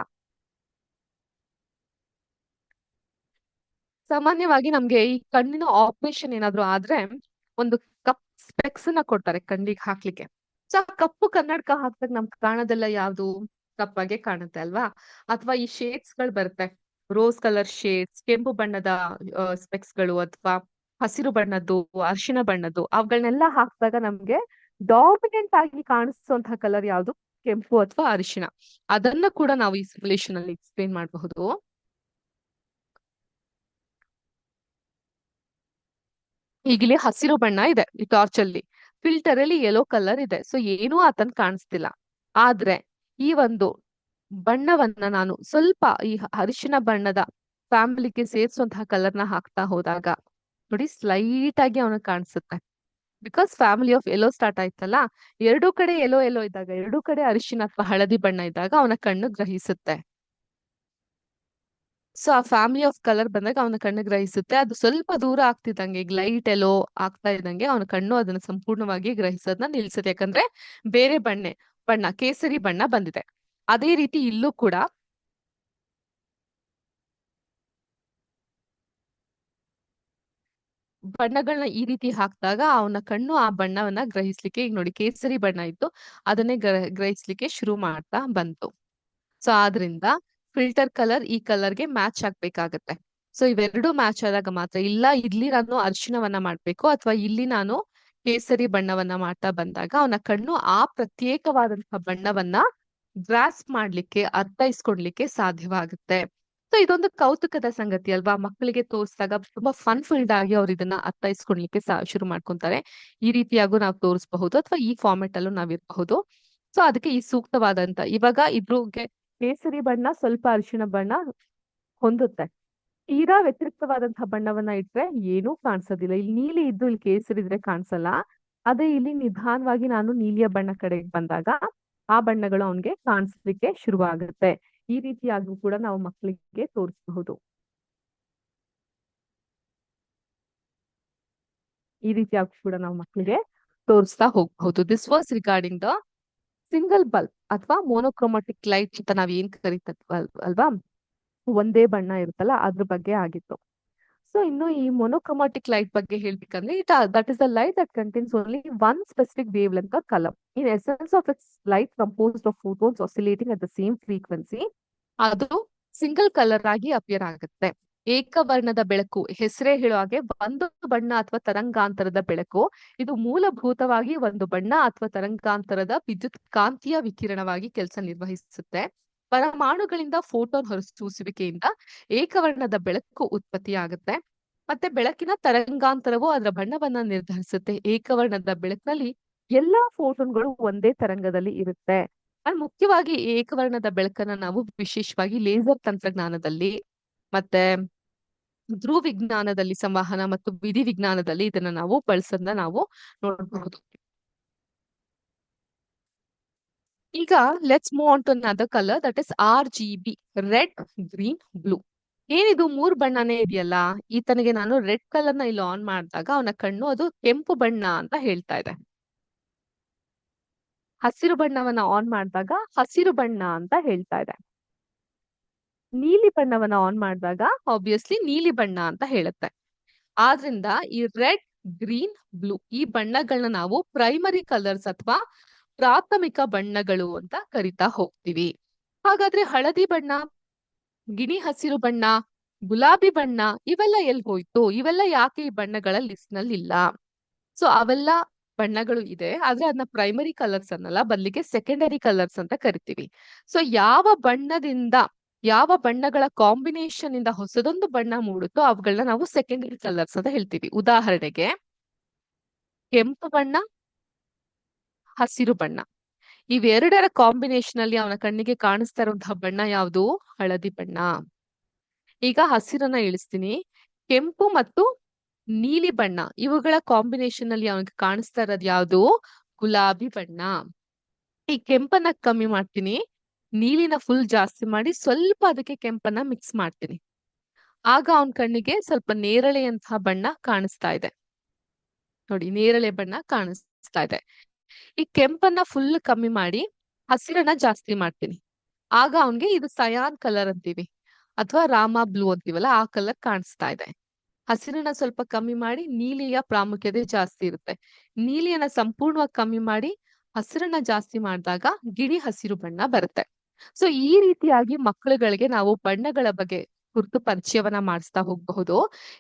ಸಾಮಾನ್ಯವಾಗಿ ನಮ್ಗೆ ಈ ಕಣ್ಣಿನ ಆಪರೇಷನ್ ಏನಾದ್ರು ಆದ್ರೆ ಒಂದು ಕಪ್ ಸ್ಪೆಕ್ಸ್ ನ ಕೊಡ್ತಾರೆ ಕಣ್ಣಿಗೆ ಹಾಕ್ಲಿಕ್ಕೆ. ಸೊ ಆ ಕಪ್ಪು ಕನ್ನಡಕ ಹಾಕ್ದಾಗ ನಮ್ಗೆ ಕಾಣೋದೆಲ್ಲ ಯಾವ್ದು ಕಪ್ಪಾಗೆ ಕಾಣುತ್ತೆ ಅಲ್ವಾ. ಅಥವಾ ಈ ಶೇಡ್ಸ್ ಗಳು ಬರುತ್ತೆ, ರೋಸ್ ಕಲರ್ ಶೇಡ್ಸ್, ಕೆಂಪು ಬಣ್ಣದ ಸ್ಪೆಕ್ಸ್ ಗಳು ಅಥವಾ ಹಸಿರು ಬಣ್ಣದ್ದು, ಅರಿಶಿನ ಬಣ್ಣದ್ದು, ಅವುಗಳನ್ನೆಲ್ಲ ಹಾಕಿದಾಗ ನಮ್ಗೆ ಡಾಮಿನೆಂಟ್ ಆಗಿ ಕಾಣಿಸುವಂತಹ ಕಲರ್ ಯಾವ್ದು? ಕೆಂಪು ಅಥವಾ ಅರಿಶಿನ. ಅದನ್ನ ಕೂಡ ನಾವು ಈ ಸಿಮ್ಯುಲೇಷನ್ ಅಲ್ಲಿ ಎಕ್ಸ್ಪ್ಲೇನ್ ಮಾಡಬಹುದು. ಈಗಿಲ್ಲಿ ಹಸಿರು ಬಣ್ಣ ಇದೆ ಈ ಟಾರ್ಚ್ ಅಲ್ಲಿ, ಫಿಲ್ಟರ್ ಅಲ್ಲಿ ಯೆಲ್ಲೋ ಕಲರ್ ಇದೆ. ಸೊ ಏನೂ ಆತನ್ ಕಾಣಿಸ್ತಿಲ್ಲ. ಆದ್ರೆ ಈ ಒಂದು ಬಣ್ಣವನ್ನ ನಾನು ಸ್ವಲ್ಪ ಈ ಅರಿಶಿನ ಬಣ್ಣದ ಫ್ಯಾಮಿಲಿಗೆ ಸೇರಿಸುವಂತಹ ಕಲರ್ನ ಹಾಕ್ತಾ ಹೋದಾಗ ನೋಡಿ ಸ್ಲೈಟ್ ಆಗಿ ಅವನಿಗೆ ಕಾಣಿಸುತ್ತೆ. Because family of yellow start ಆಯ್ತಲ್ಲ, ಎರಡೂ ಕಡೆ ಯೆಲ್ಲೋ ಇದ್ದಾಗ, ಎರಡೂ ಕಡೆ ಅರಿಶಿನ ಅಥವಾ ಹಳದಿ ಬಣ್ಣ ಇದ್ದಾಗ ಅವನ ಕಣ್ಣು ಗ್ರಹಿಸುತ್ತೆ. ಸೊ ಆ ಫ್ಯಾಮಿಲಿ ಆಫ್ ಕಲರ್ ಬಂದಾಗ ಅವನ ಕಣ್ಣು ಗ್ರಹಿಸುತ್ತೆ. ಅದು ಸ್ವಲ್ಪ ದೂರ ಆಗ್ತಿದ್ದಂಗೆ, ಈಗ ಲೈಟ್ ಎಲ್ಲೋ ಆಗ್ತಾ ಇದ್ದಂಗೆ ಅವನ ಕಣ್ಣು ಅದನ್ನ ಸಂಪೂರ್ಣವಾಗಿ ಗ್ರಹಿಸೋದನ್ನ ನಿಲ್ಸುತ್ತೆ. ಯಾಕಂದ್ರೆ ಬೇರೆ ಬಣ್ಣ ಕೇಸರಿ ಬಣ್ಣ ಬಂದಿದೆ. ಅದೇ ರೀತಿ ಇಲ್ಲೂ ಕೂಡ ಬಣ್ಣಗಳನ್ನ ಈ ರೀತಿ ಹಾಕಿದಾಗ ಅವನ ಕಣ್ಣು ಆ ಬಣ್ಣವನ್ನ ಗ್ರಹಿಸ್ಲಿಕ್ಕೆ, ಈಗ ನೋಡಿ ಕೇಸರಿ ಬಣ್ಣ ಇತ್ತು, ಅದನ್ನೇ ಗ್ರಹಿಸ್ಲಿಕ್ಕೆ ಶುರು ಮಾಡ್ತಾ ಬಂತು. ಸೊ ಆದ್ರಿಂದ ಫಿಲ್ಟರ್ ಕಲರ್ ಈ ಕಲರ್ಗೆ ಮ್ಯಾಚ್ ಆಗ್ಬೇಕಾಗತ್ತೆ. ಸೊ ಇವೆರಡು ಮ್ಯಾಚ್ ಆದಾಗ ಮಾತ್ರ, ಇಲ್ಲ ಇಲ್ಲಿ ನಾನು ಅರಿಶಿಣವನ್ನ ಮಾಡ್ಬೇಕು ಅಥವಾ ಇಲ್ಲಿ ನಾನು ಕೇಸರಿ ಬಣ್ಣವನ್ನ ಮಾಡ್ತಾ ಬಂದಾಗ ಅವನ ಕಣ್ಣು ಆ ಪ್ರತ್ಯೇಕವಾದಂತಹ ಬಣ್ಣವನ್ನ ಗ್ರಾಸ್ ಮಾಡ್ಲಿಕ್ಕೆ, ಅರ್ಥೈಸ್ಕೊಡ್ಲಿಕ್ಕೆ ಸಾಧ್ಯವಾಗುತ್ತೆ. ಸೊ ಇದೊಂದು ಕೌತುಕದ ಸಂಗತಿ ಅಲ್ವಾ. ಮಕ್ಕಳಿಗೆ ತೋರಿಸಿದಾಗ ತುಂಬಾ ಫನ್ ಫಿಲ್ಡ್ ಆಗಿ ಅವ್ರು ಇದನ್ನ ಅರ್ಥೈಸ್ಕೊಡ್ಲಿಕ್ಕೆ ಶುರು ಮಾಡ್ಕೊಂತಾರೆ. ಈ ರೀತಿಯಾಗೂ ನಾವು ತೋರಿಸಬಹುದು ಅಥವಾ ಈ ಫಾರ್ಮೆಟ್ ಅಲ್ಲೂ ನಾವ್ ಇರಬಹುದು. ಸೊ ಅದಕ್ಕೆ ಈ ಸೂಕ್ತವಾದಂತ, ಇವಾಗ ಇಬ್ರಿಗೆ ಕೇಸರಿ ಬಣ್ಣ ಸ್ವಲ್ಪ ಅರಿಶಿಣ ಬಣ್ಣ ಹೊಂದುತ್ತೆ. ತೀರಾ ವ್ಯತಿರಿಕ್ತವಾದಂತಹ ಬಣ್ಣವನ್ನ ಇಟ್ರೆ ಏನೂ ಕಾಣಿಸೋದಿಲ್ಲ. ಇಲ್ಲಿ ನೀಲಿ ಇದ್ದು ಇಲ್ಲಿ ಕೇಸರಿ ಇದ್ರೆ ಕಾಣಿಸಲ್ಲ. ಅದೇ ಇಲ್ಲಿ ನಿಧಾನವಾಗಿ ನಾನು ನೀಲಿಯ ಬಣ್ಣ ಕಡೆಗೆ ಬಂದಾಗ ಆ ಬಣ್ಣಗಳು ಅವನ್ಗೆ ಕಾಣಿಸ್ಲಿಕ್ಕೆ ಶುರುವಾಗುತ್ತೆ. ಈ ರೀತಿಯಾಗೂ ಕೂಡ ನಾವು ಮಕ್ಕಳಿಗೆ ತೋರಿಸಬಹುದು. ಈ ರೀತಿಯಾಗಿ ಕೂಡ ನಾವು ಮಕ್ಕಳಿಗೆ ತೋರಿಸ್ತಾ ಹೋಗ್ಬಹುದು. This was regarding the single bulb ಅಥವಾ ಮೋನೋಕ್ರೋಮ್ಯಾಟಿಕ್ ಲೈಟ್ ಅಂತ ನಾವ್ ಏನ್ ಕರಿತೀವಿ ಅಲ್ವಾ, ಒಂದೇ ಬಣ್ಣ ಇರುತ್ತಲ್ಲ ಅದ್ರ ಬಗ್ಗೆ ಆಗಿತ್ತು. ಸೊ ಇನ್ನು ಈ ಮೊನೋಕ್ರೋಮ್ಯಾಟಿಕ್ ಲೈಟ್ ಬಗ್ಗೆ ಹೇಳ್ಬೇಕಂದ್ರೆ that is the light that contains only one specific wavelength or colour. In essence of its light composed of photons oscillating at the same frequency. ಅದು ಸಿಂಗಲ್ ಕಲರ್ ಆಗಿ ಅಪಿಯರ್ ಆಗುತ್ತೆ. ಏಕವರ್ಣದ ಬೆಳಕು ಹೆಸರೇ ಹೇಳೋ ಹಾಗೆ ಒಂದು ಬಣ್ಣ ಅಥವಾ ತರಂಗಾಂತರದ ಬೆಳಕು. ಇದು ಮೂಲಭೂತವಾಗಿ ಒಂದು ಬಣ್ಣ ಅಥವಾ ತರಂಗಾಂತರದ ವಿದ್ಯುತ್ ಕಾಂತೀಯ ವಿಕಿರಣವಾಗಿ ಕೆಲಸ ನಿರ್ವಹಿಸುತ್ತೆ. ಪರಮಾಣುಗಳಿಂದ ಫೋಟೋನ್ ಹೊರಸೂಸುವಿಕೆಯಿಂದ ಏಕವರ್ಣದ ಬೆಳಕು ಉತ್ಪತ್ತಿಯಾಗುತ್ತೆ. ಮತ್ತೆ ಬೆಳಕಿನ ತರಂಗಾಂತರವು ಅದರ ಬಣ್ಣವನ್ನ ನಿರ್ಧರಿಸುತ್ತೆ. ಏಕವರ್ಣದ ಬೆಳಕಿನಲ್ಲಿ ಎಲ್ಲಾ ಫೋಟೋನ್ಗಳು ಒಂದೇ ತರಂಗದಲ್ಲಿ ಇರುತ್ತೆ. ಮುಖ್ಯವಾಗಿ ಏಕವರ್ಣದ ಬೆಳಕನ್ನ ನಾವು ವಿಶೇಷವಾಗಿ ಲೇಸರ್ ತಂತ್ರಜ್ಞಾನದಲ್ಲಿ ಮತ್ತೆ ಧ್ರುವ ವಿಜ್ಞಾನದಲ್ಲಿ ಸಂವಹನ ಮತ್ತು ವಿಧಿ ವಿಜ್ಞಾನದಲ್ಲಿ ಇದನ್ನ ನಾವು ಬಳಸೋದನ್ನ ನಾವು ನೋಡಬಹುದು. ಈಗ let's move on to another colour that is RGB, red, green, blue. ಏನಿದು ಮೂರ್ ಬಣ್ಣನೇ ಇದೆಯಲ್ಲ, ಈತನಿಗೆ ನಾನು ರೆಡ್ ಕಲರ್ ನ ಇಲ್ಲಿ ಆನ್ ಮಾಡಿದಾಗ ಅವನ ಕಣ್ಣು ಅದು ಕೆಂಪು ಬಣ್ಣ ಅಂತ ಹೇಳ್ತಾ ಇದೆ. ಹಸಿರು ಬಣ್ಣವನ್ನ ಆನ್ ಮಾಡಿದಾಗ ಹಸಿರು ಬಣ್ಣ ಅಂತ ಹೇಳ್ತಾ ಇದೆ. ನೀಲಿ ಬಣ್ಣವನ್ನ ಆನ್ ಮಾಡಿದಾಗ ಆಬ್ವಿಯಸ್ಲಿ ನೀಲಿ ಬಣ್ಣ ಅಂತ ಹೇಳುತ್ತೆ. ಆದ್ರಿಂದ ಈ ರೆಡ್, ಗ್ರೀನ್, ಬ್ಲೂ ಈ ಬಣ್ಣಗಳನ್ನ ನಾವು ಪ್ರೈಮರಿ ಕಲರ್ಸ್ ಅಥವಾ ಪ್ರಾಥಮಿಕ ಬಣ್ಣಗಳು ಅಂತ ಕರಿತಾ ಹೋಗ್ತೀವಿ. ಹಾಗಾದ್ರೆ ಹಳದಿ ಬಣ್ಣ, ಗಿಣಿ ಹಸಿರು ಬಣ್ಣ, ಗುಲಾಬಿ ಬಣ್ಣ ಇವೆಲ್ಲ ಎಲ್ಲಿ ಹೋಯ್ತು? ಇವೆಲ್ಲ ಯಾಕೆ ಈ ಬಣ್ಣಗಳ ಲಿಸ್ಟ್ ನಲ್ಲಿ ಇಲ್ಲ? ಸೊ ಅವೆಲ್ಲ ಬಣ್ಣಗಳು ಇದೆ, ಆದ್ರೆ ಅದನ್ನ ಪ್ರೈಮರಿ ಕಲರ್ಸ್ ಅನ್ನಲ್ಲ, ಬದಲಿಗೆ ಸೆಕೆಂಡರಿ ಕಲರ್ಸ್ ಅಂತ ಕರಿತೀವಿ. ಸೊ ಯಾವ ಬಣ್ಣಗಳ ಕಾಂಬಿನೇಷನ್ ಇಂದ ಹೊಸದೊಂದು ಬಣ್ಣ ಮೂಡುತ್ತೋ ಅವುಗಳನ್ನ ನಾವು ಸೆಕೆಂಡರಿ ಕಲರ್ಸ್ ಅಂತ ಹೇಳ್ತೀವಿ. ಉದಾಹರಣೆಗೆ ಕೆಂಪು ಬಣ್ಣ, ಹಸಿರು ಬಣ್ಣ ಇವೆರಡರ ಕಾಂಬಿನೇಷನ್ ಅಲ್ಲಿ ಅವನ ಕಣ್ಣಿಗೆ ಕಾಣಿಸ್ತಾ ಇರುವಂತಹ ಬಣ್ಣ ಯಾವುದು? ಹಳದಿ ಬಣ್ಣ. ಈಗ ಹಸಿರನ್ನ ಇಳಿಸ್ತೀನಿ. ಕೆಂಪು ಮತ್ತು ನೀಲಿ ಬಣ್ಣ ಇವುಗಳ ಕಾಂಬಿನೇಷನ್ ಅಲ್ಲಿ ಅವನಿಗೆ ಕಾಣಿಸ್ತಾ ಇರೋದು ಯಾವುದು? ಗುಲಾಬಿ ಬಣ್ಣ. ಈ ಕೆಂಪನ್ನ ಕಮ್ಮಿ ಮಾಡ್ತೀನಿ, ನೀಲಿನ ಫುಲ್ ಜಾಸ್ತಿ ಮಾಡಿ ಸ್ವಲ್ಪ ಅದಕ್ಕೆ ಕೆಂಪನ್ನ ಮಿಕ್ಸ್ ಮಾಡ್ತೀನಿ. ಆಗ ಅವನ ಕಣ್ಣಿಗೆ ಸ್ವಲ್ಪ ನೇರಳೆಯಂತಹ ಬಣ್ಣ ಕಾಣಿಸ್ತಾ ಇದೆ. ನೋಡಿ, ನೇರಳೆ ಬಣ್ಣ ಕಾಣಿಸ್ತಾ ಇದೆ. ಈ ಕೆಂಪನ್ನ ಫುಲ್ ಕಮ್ಮಿ ಮಾಡಿ ಹಸಿರನ್ನ ಜಾಸ್ತಿ ಮಾಡ್ತೀನಿ. ಆಗ ಅವನ್ಗೆ ಇದು ಸಯಾನ್ ಕಲರ್ ಅಂತೀವಿ ಅಥವಾ ರಾಮ ಬ್ಲೂ ಅಂತೀವಲ್ಲ, ಆ ಕಲರ್ ಕಾಣಿಸ್ತಾ ಇದೆ. ಹಸಿರನ್ನ ಸ್ವಲ್ಪ ಕಮ್ಮಿ ಮಾಡಿ ನೀಲಿಯ ಪ್ರಾಮುಖ್ಯತೆ ಜಾಸ್ತಿ ಇರುತ್ತೆ. ನೀಲಿಯನ್ನ ಸಂಪೂರ್ಣವಾಗಿ ಕಮ್ಮಿ ಮಾಡಿ ಹಸಿರನ್ನ ಜಾಸ್ತಿ ಮಾಡಿದಾಗ ಗಿಣಿ ಹಸಿರು ಬಣ್ಣ ಬರುತ್ತೆ. ಸೊ ಈ ರೀತಿಯಾಗಿ ಮಕ್ಕಳುಗಳಿಗೆ ನಾವು ಬಣ್ಣಗಳ ಬಗ್ಗೆ ಕುರಿತು ಪರಿಚಯವನ್ನ ಮಾಡಿಸ್ತಾ ಹೋಗಬಹುದು.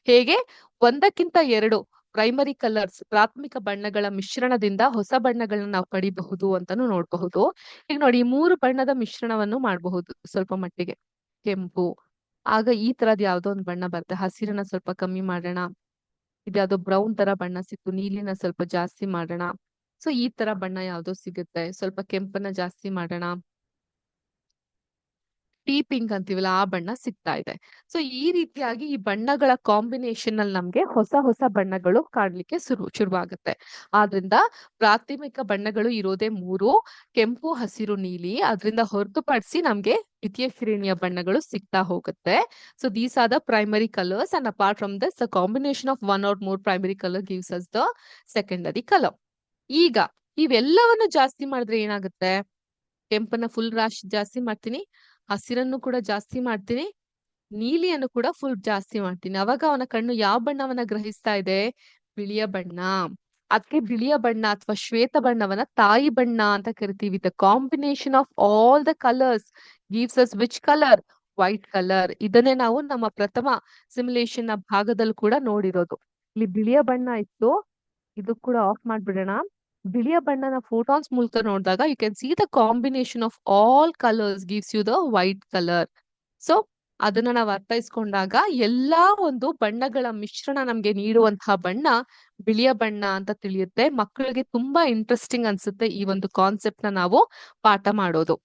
ಹೇಗೆ ಒಂದಕ್ಕಿಂತ ಎರಡು ಪ್ರೈಮರಿ ಕಲರ್ಸ್ ಪ್ರಾಥಮಿಕ ಬಣ್ಣಗಳ ಮಿಶ್ರಣದಿಂದ ಹೊಸ ಬಣ್ಣಗಳನ್ನ ನಾವು ಪಡಿಬಹುದು ಅಂತಾನು ನೋಡಬಹುದು. ಈಗ ನೋಡಿ, ಈ ಮೂರು ಬಣ್ಣದ ಮಿಶ್ರಣವನ್ನು ಮಾಡಬಹುದು ಸ್ವಲ್ಪ ಮಟ್ಟಿಗೆ. ಕೆಂಪು, ಆಗ ಈ ತರದ್ ಯಾವ್ದೋ ಒಂದು ಬಣ್ಣ ಬರುತ್ತೆ. ಹಸಿರನ್ನ ಸ್ವಲ್ಪ ಕಮ್ಮಿ ಮಾಡೋಣ, ಇದ್ಯಾವ್ದೋ ಬ್ರೌನ್ ತರ ಬಣ್ಣ ಸಿಕ್ತು, ನೀಲಿನ ಸ್ವಲ್ಪ ಜಾಸ್ತಿ ಮಾಡೋಣ. ಸೊ ಈ ತರ ಬಣ್ಣ ಯಾವ್ದೋ ಸಿಗುತ್ತೆ, ಸ್ವಲ್ಪ ಕೆಂಪನ್ನ ಜಾಸ್ತಿ ಮಾಡೋಣ, ಟೀ ಪಿಂಕ್ ಅಂತೀವಲ್ಲ ಆ ಬಣ್ಣ ಸಿಗ್ತಾ ಇದೆ. ಸೊ ಈ ರೀತಿಯಾಗಿ ಈ ಬಣ್ಣಗಳ ಕಾಂಬಿನೇಷನ್ ಅಲ್ಲಿ ನಮ್ಗೆ ಹೊಸ ಹೊಸ ಬಣ್ಣಗಳು ಕಾಣ್ಲಿಕ್ಕೆ ಶುರುವಾಗುತ್ತೆ. ಆದ್ರಿಂದ ಪ್ರಾಥಮಿಕ ಬಣ್ಣಗಳು ಇರೋದೇ ಮೂರು: ಕೆಂಪು, ಹಸಿರು, ನೀಲಿ. ಅದರಿಂದ ಹೊರತುಪಡಿಸಿ ನಮ್ಗೆ ದ್ವಿತೀಯ ಶ್ರೇಣಿಯ ಬಣ್ಣಗಳು ಸಿಗ್ತಾ ಹೋಗುತ್ತೆ. So these are the primary colours and apart from this the combination of one or more primary colour gives us the secondary colour. ಈಗ ಇವೆಲ್ಲವನ್ನು ಜಾಸ್ತಿ ಮಾಡಿದ್ರೆ ಏನಾಗುತ್ತೆ? ಕೆಂಪನ್ನ ಫುಲ್ ರಾಶಿ ಜಾಸ್ತಿ ಮಾಡ್ತೀನಿ, ಹಸಿರನ್ನು ಕೂಡ ಜಾಸ್ತಿ ಮಾಡ್ತೀನಿ, ನೀಲಿಯನ್ನು ಕೂಡ ಫುಲ್ ಜಾಸ್ತಿ ಮಾಡ್ತೀನಿ. ಅವಾಗ ಅವನ ಕಣ್ಣು ಯಾವ ಬಣ್ಣವನ್ನ ಗ್ರಹಿಸ್ತಾ ಇದೆ? ಬಿಳಿಯ ಬಣ್ಣ. ಅದಕ್ಕೆ ಬಿಳಿಯ ಬಣ್ಣ ಅಥವಾ ಶ್ವೇತ ಬಣ್ಣವನ್ನ ತಾಯಿ ಬಣ್ಣ ಅಂತ ಕರಿತೀವಿ. The combination of all the colours gives us which colour? White colour. ಇದನ್ನೇ ನಾವು ನಮ್ಮ ಪ್ರಥಮ ಸಿಮ್ಯುಲೇಷನ್ ನ ಭಾಗದಲ್ಲಿ ಕೂಡ ನೋಡಿರೋದು. ಇಲ್ಲಿ ಬಿಳಿಯ ಬಣ್ಣ ಇತ್ತು, ಇದು ಕೂಡ ಆಫ್ ಮಾಡ್ಬಿಡೋಣ. ಬಿಳಿಯ ಬಣ್ಣನ ಫೋಟಾನ್ಸ್ ಮೂಲಕ ನೋಡಿದಾಗ you can see the combination of all colours gives you the white colour. So ಅದನ್ನ ನಾವು ಅರ್ಥೈಸ್ಕೊಂಡಾಗ ಎಲ್ಲಾ ಒಂದು ಬಣ್ಣಗಳ ಮಿಶ್ರಣ ನಮ್ಗೆ ನೀಡುವಂತಹ ಬಣ್ಣ ಬಿಳಿಯ ಬಣ್ಣ ಅಂತ ತಿಳಿಯುತ್ತೆ. ಮಕ್ಕಳಿಗೆ ತುಂಬಾ ಇಂಟ್ರೆಸ್ಟಿಂಗ್ ಅನ್ಸುತ್ತೆ ಈ ಒಂದು ಕಾನ್ಸೆಪ್ಟ್ ನ ನಾವು ಪಾಠ ಮಾಡೋದು.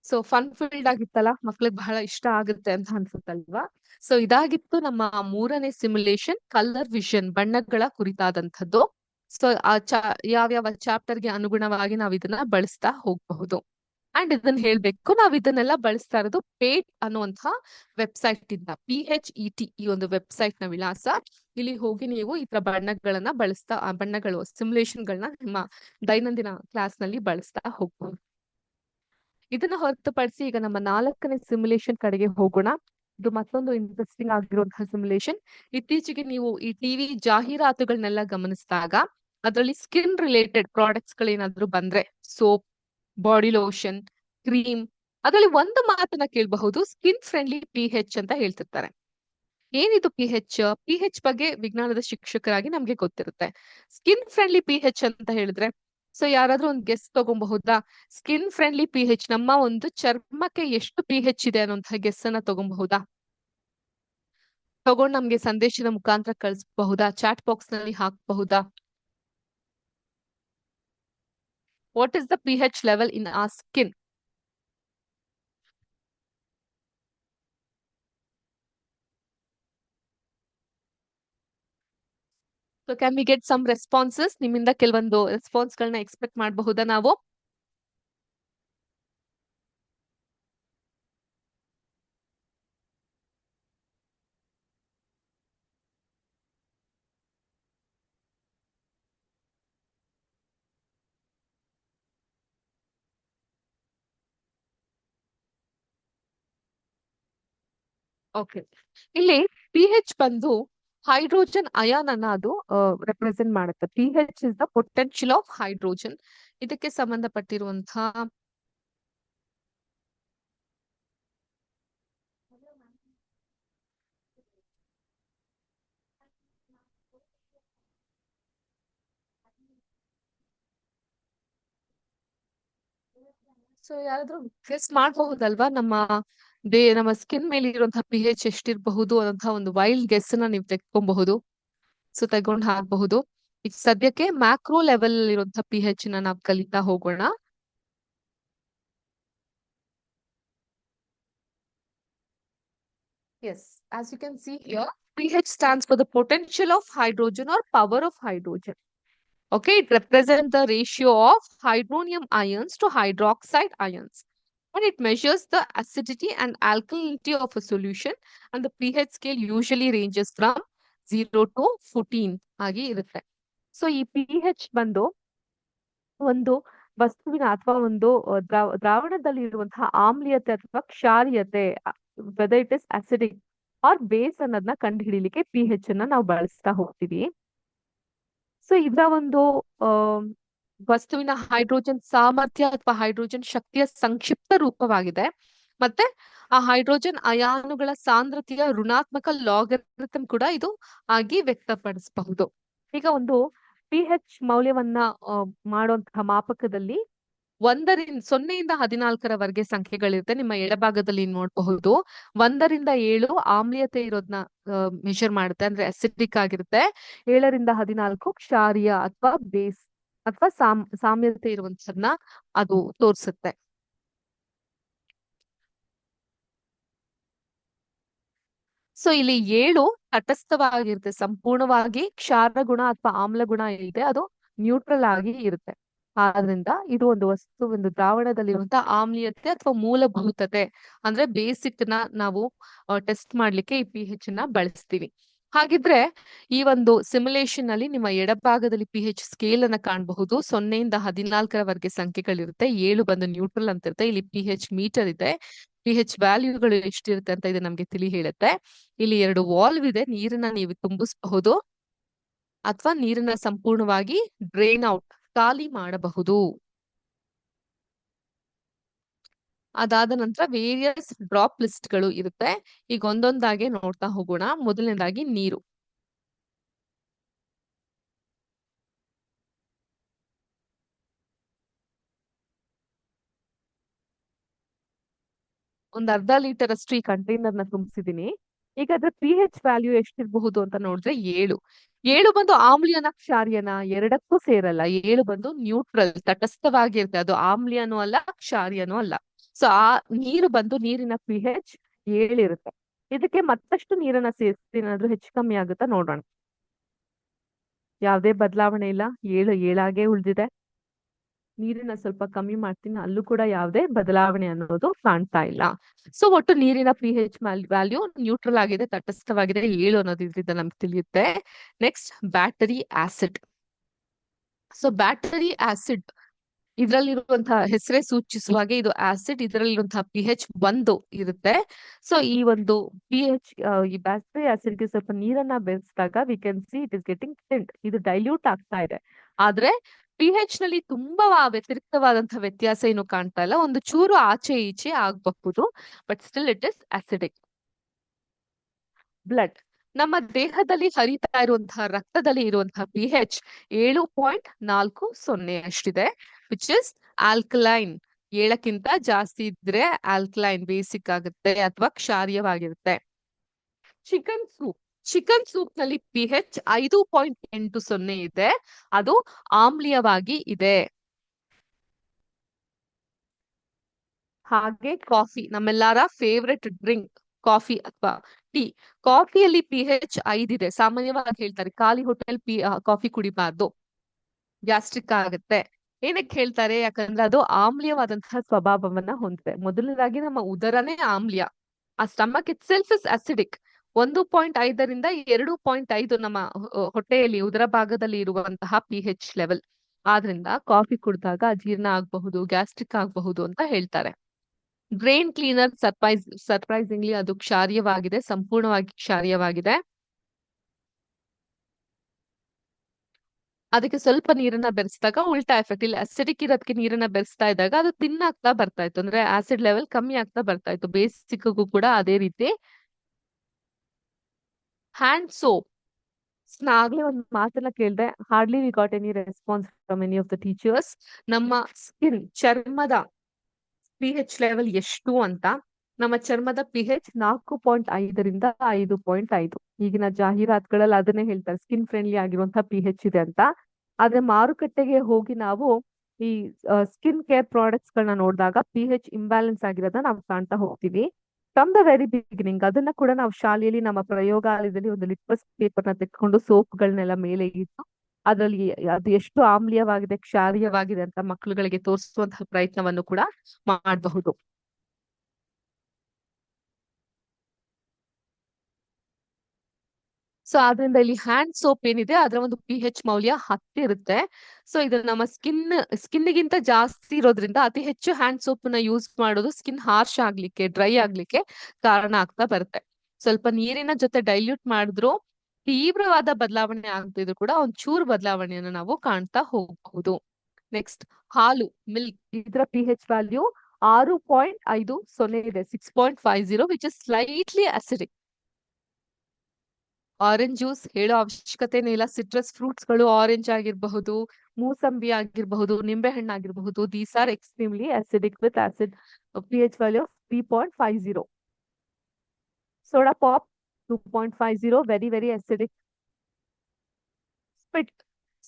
ಸೊ ಫನ್ ಫೀಲ್ಡ್ ಆಗಿತ್ತಲ್ಲ, ಮಕ್ಳಿಗೆ ಬಹಳ ಇಷ್ಟ ಆಗುತ್ತೆ ಅಂತ ಅನ್ಸುತ್ತಲ್ವಾ? ಸೊ ಇದಾಗಿತ್ತು ನಮ್ಮ ಮೂರನೇ ಸಿಮ್ಯುಲೇಷನ್, ಕಲರ್ ವಿಷನ್, ಬಣ್ಣಗಳ ಕುರಿತಾದಂಥದ್ದು. ಸೊ ಯಾವ್ಯಾವ ಚಾಪ್ಟರ್ಗೆ ಅನುಗುಣವಾಗಿ ನಾವು ಇದನ್ನ ಬಳಸ್ತಾ ಹೋಗಬಹುದು. ಅಂಡ್ ಇದನ್ನ ಹೇಳ್ಬೇಕು, ನಾವ್ ಇದನ್ನೆಲ್ಲ ಬಳಸ್ತಾ ಇರೋದು ಪೇಟ್ ಅನ್ನುವಂತಹ ವೆಬ್ಸೈಟ್ ಇಂದ. PHET ಈ ಒಂದು ವೆಬ್ಸೈಟ್ ನ ವಿಳಾಸ. ಇಲ್ಲಿ ಹೋಗಿ ನೀವು ಈ ತರ ಬಣ್ಣಗಳನ್ನ ಬಳಸ್ತಾ, ಬಣ್ಣಗಳು ಸಿಮ್ಯುಲೇಷನ್ ಗಳನ್ನ ನಿಮ್ಮ ದೈನಂದಿನ ಕ್ಲಾಸ್ ನಲ್ಲಿ ಬಳಸ್ತಾ ಹೋಗ್ಬಹುದು. ಇದನ್ನ ಹೊರತುಪಡಿಸಿ ಈಗ ನಮ್ಮ 4ನೇ ಸಿಮ್ಯುಲೇಷನ್ ಕಡೆಗೆ ಹೋಗೋಣ. ಇದು ಮತ್ತೊಂದು ಇಂಟ್ರೆಸ್ಟಿಂಗ್ ಆಗಿರುವಂತಹ ಸಿಮ್ಯುಲೇಷನ್. ಇತ್ತೀಚೆಗೆ ನೀವು ಈ ಟಿವಿ ಜಾಹೀರಾತುಗಳನ್ನೆಲ್ಲ ಗಮನಿಸಿದಾಗ ಅದರಲ್ಲಿ ಸ್ಕಿನ್ ರಿಲೇಟೆಡ್ ಪ್ರಾಡಕ್ಟ್ಸ್ ಗಳೇನಾದ್ರೂ ಬಂದ್ರೆ, ಸೋಪ್, ಬಾಡಿ ಲೋಷನ್, ಕ್ರೀಮ್, ಅದರಲ್ಲಿ ಒಂದು ಮಾತನ್ನ ಕೇಳಬಹುದು, ಸ್ಕಿನ್ ಫ್ರೆಂಡ್ಲಿ PH ಅಂತ ಹೇಳ್ತಿರ್ತಾರೆ. ಏನಿದು PH ಬಗ್ಗೆ ವಿಜ್ಞಾನದ ಶಿಕ್ಷಕರಾಗಿ ನಮ್ಗೆ ಗೊತ್ತಿರುತ್ತೆ. ಸ್ಕಿನ್ ಫ್ರೆಂಡ್ಲಿ PH ಅಂತ ಹೇಳಿದ್ರೆ, ಸೊ ಯಾರಾದ್ರೂ ಒಂದು ಗೆಸ್ ತಗೊಬಹುದಾ? ಸ್ಕಿನ್ ಫ್ರೆಂಡ್ಲಿ PH ನಮ್ಮ ಒಂದು ಚರ್ಮಕ್ಕೆ ಎಷ್ಟು PH ಇದೆ ಅನ್ನೋಂತಹ ಗೆಸ್ ಅನ್ನ ತಗೊಬಹುದಾ? ತಗೊಂಡು ನಮ್ಗೆ ಸಂದೇಶದ ಮುಖಾಂತರ ಕಳಿಸಬಹುದಾ? ಚಾಟ್ ಬಾಕ್ಸ್ ನಲ್ಲಿ ಹಾಕಬಹುದಾ? What is the PH level in our skin? Can we get some responses? ನಿಮ್ಮಿಂದ ಕೆಲವೊಂದು ರೆಸ್ಪಾನ್ಸ್ ಗಳನ್ನ ಎಕ್ಸ್ಪೆಕ್ಟ್ ಮಾಡಬಹುದಾ ನಾವು? ಓಕೆ. ಇಲ್ಲಿ ಪಿ ಹೆಚ್ ಬಂದು ಹೈಡ್ರೋಜನ್ ಅಯಾನ್ ಅನ್ನ ಅದು ರೆಪ್ರೆಸೆಂಟ್ ಮಾಡುತ್ತೆ. P H is the potential of hydrogen. ಇದಕ್ಕೆ ಸಂಬಂಧಪಟ್ಟಿರುವಂತಹ ಸೊ ಯಾರಾದ್ರೂ ಗೆಸ್ ಮಾಡಬಹುದಲ್ವಾ ನಮ್ಮ ಸ್ಕಿನ್ ಮೇಲೆ ಇರುವಂತಹ ಪಿ ಹೆಚ್ ಎಷ್ಟಿರಬಹುದು ಅನ್ನೋಂತಹ ಒಂದು ವೈಲ್ಡ್ ಗೆಸ್ ನ ನೀವು ತೆಗೆದುಕೊಬಹುದು. ಸೊ ತಗೊಂಡು ಹಾಕಬಹುದು. ಈಗ ಸದ್ಯಕ್ಕೆ ಮ್ಯಾಕ್ರೋ ಲೆವೆಲ್ ಇರುವಂತಹ ಪಿ ಹೆಚ್ ನ ನಾವು ಕಲಿತಾ ಹೋಗೋಣ. Yes, as you can see here, pH stands for the potential of hydrogen or power of hydrogen. Okay, it represents the ratio of hydronium ions to hydroxide ions. And it measures the acidity and alkalinity of a solution. And the pH scale usually ranges from 0 to 14 ಆಗಿ ಇರುತ್ತೆ. So ಈ pH ಬಂದು ಒಂದು ವಸ್ತುವಿನ ಅಥವಾ ಒಂದು ದ್ರಾವಣದಲ್ಲಿ ಇರುವಂತಹ ಆಮ್ಲೀಯತೆ ಅಥವಾ ಕ್ಷಾರೀಯತೆ, whether it is acidic or base ಅನ್ನೋದನ್ನ ಕಂಡು ಹಿಡಿಲಿಕ್ಕೆ ಪಿ ಹೆಚ್ ಅನ್ನ ನಾವು ಬಳಸ್ತಾ ಹೋಗ್ತೀವಿ. ಸೊ ಇದರ ಒಂದು ವಸ್ತುವಿನ ಹೈಡ್ರೋಜನ್ ಸಾಮರ್ಥ್ಯ ಅಥವಾ ಹೈಡ್ರೋಜನ್ ಶಕ್ತಿಯ ಸಂಕ್ಷಿಪ್ತ ರೂಪವಾಗಿದೆ. ಮತ್ತೆ ಆ ಹೈಡ್ರೋಜನ್ ಅಯಾನುಗಳ ಸಾಂದ್ರತೆಯ ಋಣಾತ್ಮಕ ಲಾಗರಿಥಮ್ ಕೂಡ ಇದು ಆಗಿ ವ್ಯಕ್ತಪಡಿಸಬಹುದು. ಈಗ ಒಂದು ಪಿ ಹೆಚ್ ಮೌಲ್ಯವನ್ನ ಮಾಡುವಂತಹ ಮಾಪಕದಲ್ಲಿ 0ರಿಂದ 14ರವರೆಗೆ ಸಂಖ್ಯೆಗಳಿರುತ್ತೆ. ನಿಮ್ಮ ಎಡಭಾಗದಲ್ಲಿ ನೋಡಬಹುದು. 1ರಿಂದ 7 ಆಮ್ಲೀಯತೆ ಇರೋದನ್ನ ಮೆಷರ್ ಮಾಡುತ್ತೆ, ಅಂದ್ರೆ ಅಸಿಡಿಕ್ ಆಗಿರುತ್ತೆ. 7ರಿಂದ 14 ಕ್ಷಾರೀಯ ಅಥವಾ ಬೇಸ್ ಅಥವಾ ಸಾಮ್ಯತೆ ಇರುವಂತದನ್ನ ಅದು ತೋರಿಸುತ್ತೆ. ಸೊ ಇಲ್ಲಿ 7 ತಟಸ್ಥವಾಗಿರುತ್ತೆ, ಸಂಪೂರ್ಣವಾಗಿ ಕ್ಷಾರ ಗುಣ ಅಥವಾ ಆಮ್ಲ ಗುಣ ಇದೆ, ಅದು ನ್ಯೂಟ್ರಲ್ ಆಗಿ ಇರುತ್ತೆ. ಆದ್ರಿಂದ ಇದು ಒಂದು ಒಂದು ದ್ರಾವಣದಲ್ಲಿರುವಂತಹ ಆಮ್ಲೀಯತೆ ಅಥವಾ ಮೂಲಭೂತತೆ ಅಂದ್ರೆ ಬೇಸಿಕ್ ನ ನಾವು ಟೆಸ್ಟ್ ಮಾಡ್ಲಿಕ್ಕೆ ಈ ಪಿ ಹೆಚ್ ನ ಬಳಸ್ತೀವಿ. ಹಾಗಿದ್ರೆ ಈ ಒಂದು ಸಿಮ್ಯುಲೇಷನ್ ಅಲ್ಲಿ ನಿಮ್ಮ ಎಡಭಾಗದಲ್ಲಿ ಪಿ ಹೆಚ್ ಸ್ಕೇಲ್ ಅನ್ನ ಕಾಣಬಹುದು. 0ಯಿಂದ 14ರವರೆಗೆ ಸಂಖ್ಯೆಗಳಿರುತ್ತೆ. 7 ಬಂದು ನ್ಯೂಟ್ರಲ್ ಅಂತ ಇರುತ್ತೆ. ಇಲ್ಲಿ ಪಿ ಹೆಚ್ ಮೀಟರ್ ಇದೆ. ಪಿ ಹೆಚ್ ವ್ಯಾಲ್ಯೂಗಳು ಎಷ್ಟಿರುತ್ತೆ ಅಂತ ಇದು ನಮ್ಗೆ ತಿಳಿ ಹೇಳುತ್ತೆ. ಇಲ್ಲಿ 2 ವಾಲ್ವ್ ಇದೆ, ನೀರನ್ನ ನೀವು ತುಂಬಿಸಬಹುದು ಅಥವಾ ನೀರನ್ನ ಸಂಪೂರ್ಣವಾಗಿ ಡ್ರೈನ್ ಔಟ್ ಖಾಲಿ ಮಾಡಬಹುದು. ಅದಾದ ನಂತರ ವೇರಿಯಸ್ ಡ್ರಾಪ್ ಲಿಸ್ಟ್ ಗಳು ಇರುತ್ತೆ. ಈಗ ಒಂದೊಂದಾಗಿ ನೋಡ್ತಾ ಹೋಗೋಣ. ಮೊದಲನೇದಾಗಿ ನೀರು. ಒಂದ್ ಅರ್ಧ ಲೀಟರ್ ಅಷ್ಟು ಈ ಕಂಟೈನರ್ ನ ತುಂಬಿಸಿದೀನಿ. ಈಗ ಅದ್ರ ಪಿ ಹೆಚ್ ವ್ಯಾಲ್ಯೂ ಎಷ್ಟಿರಬಹುದು ಅಂತ ನೋಡಿದ್ರೆ 7. 7 ಬಂದು ಆಮ್ಲೀಯನ ಕ್ಷಾರೀಯನ ಎರಡಕ್ಕೂ ಸೇರಲ್ಲ. 7 ಬಂದು ನ್ಯೂಟ್ರಲ್ ತಟಸ್ಥವಾಗಿರುತ್ತೆ, ಅದು ಆಮ್ಲೀಯನೂ ಅಲ್ಲ ಕ್ಷಾರೀಯನೂ ಅಲ್ಲ. ಸೊ ಆ ನೀರು ಬಂದು ನೀರಿನ ಪಿ ಹೆಚ್ 7 ಇರುತ್ತೆ. ಇದಕ್ಕೆ ಮತ್ತಷ್ಟು ನೀರನ್ನ ಸೇರಿಸಿ ಏನಾದ್ರೂ ಹೆಚ್ಚು ಕಮ್ಮಿ ಆಗುತ್ತಾ ನೋಡೋಣ. ಯಾವುದೇ ಬದಲಾವಣೆ ಇಲ್ಲ, 7 7ಆಗೇ ಉಳಿದಿದೆ. ನೀರಿನ ಸ್ವಲ್ಪ ಕಮ್ಮಿ ಮಾಡ್ತೀನಿ, ಅಲ್ಲೂ ಕೂಡ ಯಾವುದೇ ಬದಲಾವಣೆ ಅನ್ನೋದು ಕಾಣ್ತಾ ಇಲ್ಲ. ಸೊ ಒಟ್ಟು ನೀರಿನ ಪಿ ಹೆಚ್ ವ್ಯಾಲ್ಯೂ ನ್ಯೂಟ್ರಲ್ ಆಗಿದೆ, ತಟಸ್ಥವಾಗಿದೆ, 7 ಅನ್ನೋದು ಇದರಿಂದ ನಮ್ಗೆ ತಿಳಿಯುತ್ತೆ. Next battery acid. So battery acid ಇದರಲ್ಲಿರುವಂತಹ ಹೆಸರೇ ಸೂಚಿಸುವ ಹಾಗೆ ಇದು ಆಸಿಡ್. ಇದರಲ್ಲಿರುವಂತಹ ಪಿ ಹೆಚ್ 1 ಇರುತ್ತೆ. ಸೊ ಈ ಒಂದು ಪಿ ಹೆಚ್ ಈ ಬ್ಯಾಟರಿ ಆಸಿಡ್ ಗೆ ಸ್ವಲ್ಪ ನೀರನ್ನ ಬೆರೆಸಿದಾಗ we can see it is getting thinned, ಇದು ಡೈಲ್ಯೂಟ್ ಆಗ್ತಾ ಇದೆ. ಆದ್ರೆ ಪಿ ಹೆಚ್ ನಲ್ಲಿ ತುಂಬಾ ವ್ಯತಿರಿಕ್ತವಾದಂತಹ ವ್ಯತ್ಯಾಸ ಏನು ಕಾಣ್ತಾ ಇಲ್ಲ. ಒಂದು ಚೂರು ಆಚೆ ಈಚೆ ಆಗಬಹುದು, but still it is acidic. Blood, ನಮ್ಮ ದೇಹದಲ್ಲಿ ಹರಿತಾ ಇರುವಂತಹ ರಕ್ತದಲ್ಲಿ ಇರುವಂತಹ ಪಿ ಹೆಚ್ 7.40 ಅಷ್ಟಿದೆ, ವಿಚ್ ಇಸ್ ಆಲ್ಕಲೈನ್. 7ಕ್ಕಿಂತ ಜಾಸ್ತಿ ಇದ್ರೆ ಆಲ್ಕಲೈನ್ ಬೇಸಿಕ್ ಆಗುತ್ತೆ ಅಥವಾ ಕ್ಷಾರೀಯವಾಗಿರುತ್ತೆ. ಚಿಕನ್ ಸೂಪ್ ನಲ್ಲಿ ಪಿ ಹೆಚ್ 5.80 ಇದೆ, ಅದು ಆಮ್ಲೀಯವಾಗಿ ಇದೆ. ಹಾಗೆ ಕಾಫಿ, ನಮ್ಮೆಲ್ಲರ ಫೇವ್ರೆಟ್ ಡ್ರಿಂಕ್ ಕಾಫಿ ಅಥವಾ ಟೀ. ಕಾಫಿಯಲ್ಲಿ pH 5 ಇದೆ. ಸಾಮಾನ್ಯವಾಗಿ ಹೇಳ್ತಾರೆ ಖಾಲಿ ಹೊಟ್ಟೆಲ್ ಕಾಫಿ ಕುಡಿಬಾರ್ದು, ಗ್ಯಾಸ್ಟ್ರಿಕ್ ಆಗುತ್ತೆ. ಏನಕ್ಕೆ ಹೇಳ್ತಾರೆ? ಯಾಕಂದ್ರೆ ಅದು ಆಮ್ಲೀಯವಾದಂತಹ ಸ್ವಭಾವವನ್ನ ಹೊಂದಿದೆ. ಮೊದಲನೇದಾಗಿ ನಮ್ಮ ಉದರನೇ ಆಮ್ಲೀಯ. ಆ stomach itself is acidic. 1.5ರಿಂದ 2.5 ನಮ್ಮ ಹೊಟ್ಟೆಯಲ್ಲಿ ಉದರ ಭಾಗದಲ್ಲಿ ಇರುವಂತಹ pH ಲೆವೆಲ್. ಆದ್ರಿಂದ ಕಾಫಿ ಕುಡಿದಾಗ ಅಜೀರ್ಣ ಆಗಬಹುದು, ಗ್ಯಾಸ್ಟ್ರಿಕ್ ಆಗಬಹುದು ಅಂತ ಹೇಳ್ತಾರೆ. ಬ್ರೈನ್ ಕ್ಲೀನರ್ ಸರ್ಪ್ರೈಸಿಂಗ್ಲಿ ಅದು ಕ್ಷಾರೀಯವಾಗಿದೆ, ಸಂಪೂರ್ಣವಾಗಿ ಕ್ಷಾರೀಯವಾಗಿದೆ. ಅದಕ್ಕೆ ಸ್ವಲ್ಪ ನೀರನ್ನ ಬೆರೆಸಿದಾಗ ಉಲ್ಟಾ ಎಫೆಕ್ಟ್. ಇಲ್ಲಿ ಅಸಿಡಿಕ್ ಇರೋದಕ್ಕೆ ನೀರನ್ನ ಬೆರೆಸ್ತಾ ಇದ್ದಾಗ ಅದು ತಿನ್ನಾಗ್ತಾ ಬರ್ತಾ ಇತ್ತು, ಅಂದ್ರೆ ಆಸಿಡ್ ಲೆವೆಲ್ ಕಮ್ಮಿ ಆಗ್ತಾ ಬರ್ತಾ ಇತ್ತು. ಬೇಸಿಕ್ಗೂ ಕೂಡ ಅದೇ ರೀತಿ. ಹ್ಯಾಂಡ್ ಸೋಪ್, ಆಗ್ಲೇ ಒಂದು ಮಾತನ್ನ ಕೇಳಿದೆ, hardly we got any response from any of the teachers. ನಮ್ಮ ಸ್ಕಿನ್, ಚರ್ಮದ pH ಲೆವೆಲ್ ಎಷ್ಟು ಅಂತ. ನಮ್ಮ ಚರ್ಮದ pH 4.5ರಿಂದ 5.5. ಈಗಿನ ಜಾಹೀರಾತುಗಳಲ್ಲಿ ಅದನ್ನೇ ಹೇಳ್ತಾರೆ, ಸ್ಕಿನ್ ಫ್ರೆಂಡ್ಲಿ ಆಗಿರುವಂತಹ pH ಇದೆ ಅಂತ. ಆದ್ರೆ ಮಾರುಕಟ್ಟೆಗೆ ಹೋಗಿ ನಾವು ಈ ಸ್ಕಿನ್ ಕೇರ್ ಪ್ರಾಡಕ್ಟ್ಸ್ ಗಳನ್ನ ನೋಡಿದಾಗ pH ಇಂಬ್ಯಾಲೆನ್ಸ್ ಆಗಿರೋದನ್ನ ನಾವು ಕಾಣ್ತಾ ಹೋಗ್ತೀವಿ. ಫ್ರಮ್ ದ ವೆರಿ ಬಿಗಿನಿಂಗ್ ಅದನ್ನ ಕೂಡ ನಾವು ಶಾಲೆಯಲ್ಲಿ ನಮ್ಮ ಪ್ರಯೋಗಾಲಯದಲ್ಲಿ ಒಂದು ಲಿಟ್ಮಸ್ ಪೇಪರ್ನ ತೆಗೆದುಕೊಂಡು ಸೋಪ್ಗಳನ್ನೆಲ್ಲ ಮೇಲೆ ಇಟ್ಟು ಅದರಲ್ಲಿ ಅದು ಎಷ್ಟು ಆಮ್ಲೀಯವಾಗಿದೆ, ಕ್ಷಾರೀಯವಾಗಿದೆ ಅಂತ ಮಕ್ಕಳುಗಳಿಗೆ ತೋರಿಸುವಂತಹ ಪ್ರಯತ್ನವನ್ನು ಕೂಡ ಮಾಡಬಹುದು. ಸೊ ಆದ್ರಿಂದ ಇಲ್ಲಿ ಹ್ಯಾಂಡ್ ಸೋಪ್ ಏನಿದೆ ಅದರ ಒಂದು pH ಮೌಲ್ಯ 10 ಇರುತ್ತೆ. ಸೊ ಇದು ನಮ್ಮ ಸ್ಕಿನ್ಗಿಂತ ಜಾಸ್ತಿ ಇರೋದ್ರಿಂದ ಅತಿ ಹೆಚ್ಚು ಹ್ಯಾಂಡ್ ಸೋಪ್ ನ ಯೂಸ್ ಮಾಡೋದು ಸ್ಕಿನ್ ಹಾರ್ಶ್ ಆಗ್ಲಿಕ್ಕೆ, ಡ್ರೈ ಆಗ್ಲಿಕ್ಕೆ ಕಾರಣ ಆಗ್ತಾ ಬರುತ್ತೆ. ಸ್ವಲ್ಪ ನೀರಿನ ಜೊತೆ ಡೈಲ್ಯೂಟ್ ಮಾಡಿದ್ರು ತೀವ್ರವಾದ ಬದಲಾವಣೆ ಆಗ್ತಿದ್ರು ಕೂಡ ಒಂಚೂರು ಬದಲಾವಣೆಯನ್ನು ನಾವು ಕಾಣ್ತಾ ಹೋಗಬಹುದು. ನೆಕ್ಸ್ಟ್ ಹಾಲು, ಮಿಲ್ಕ್. ಇದರ pH ವ್ಯಾಲ್ಯೂ 6.50 ಇದೆ, 6.50, which is slightly acidic. Orange juice ಹೇಳೋ ಅವಶ್ಯಕತೆನೇ ಇಲ್ಲ. ಸಿಟ್ರಸ್ ಫ್ರೂಟ್ಸ್ ಗಳು ಆರೆಂಜ್ ಆಗಿರಬಹುದು, ಮೂಸಂಬಿ ಆಗಿರಬಹುದು, ನಿಂಬೆ ಹಣ್ಣು ಆಗಿರಬಹುದು, these are extremely acidic with acid pH value 3.50. Soda pop 2.50, very very acidic.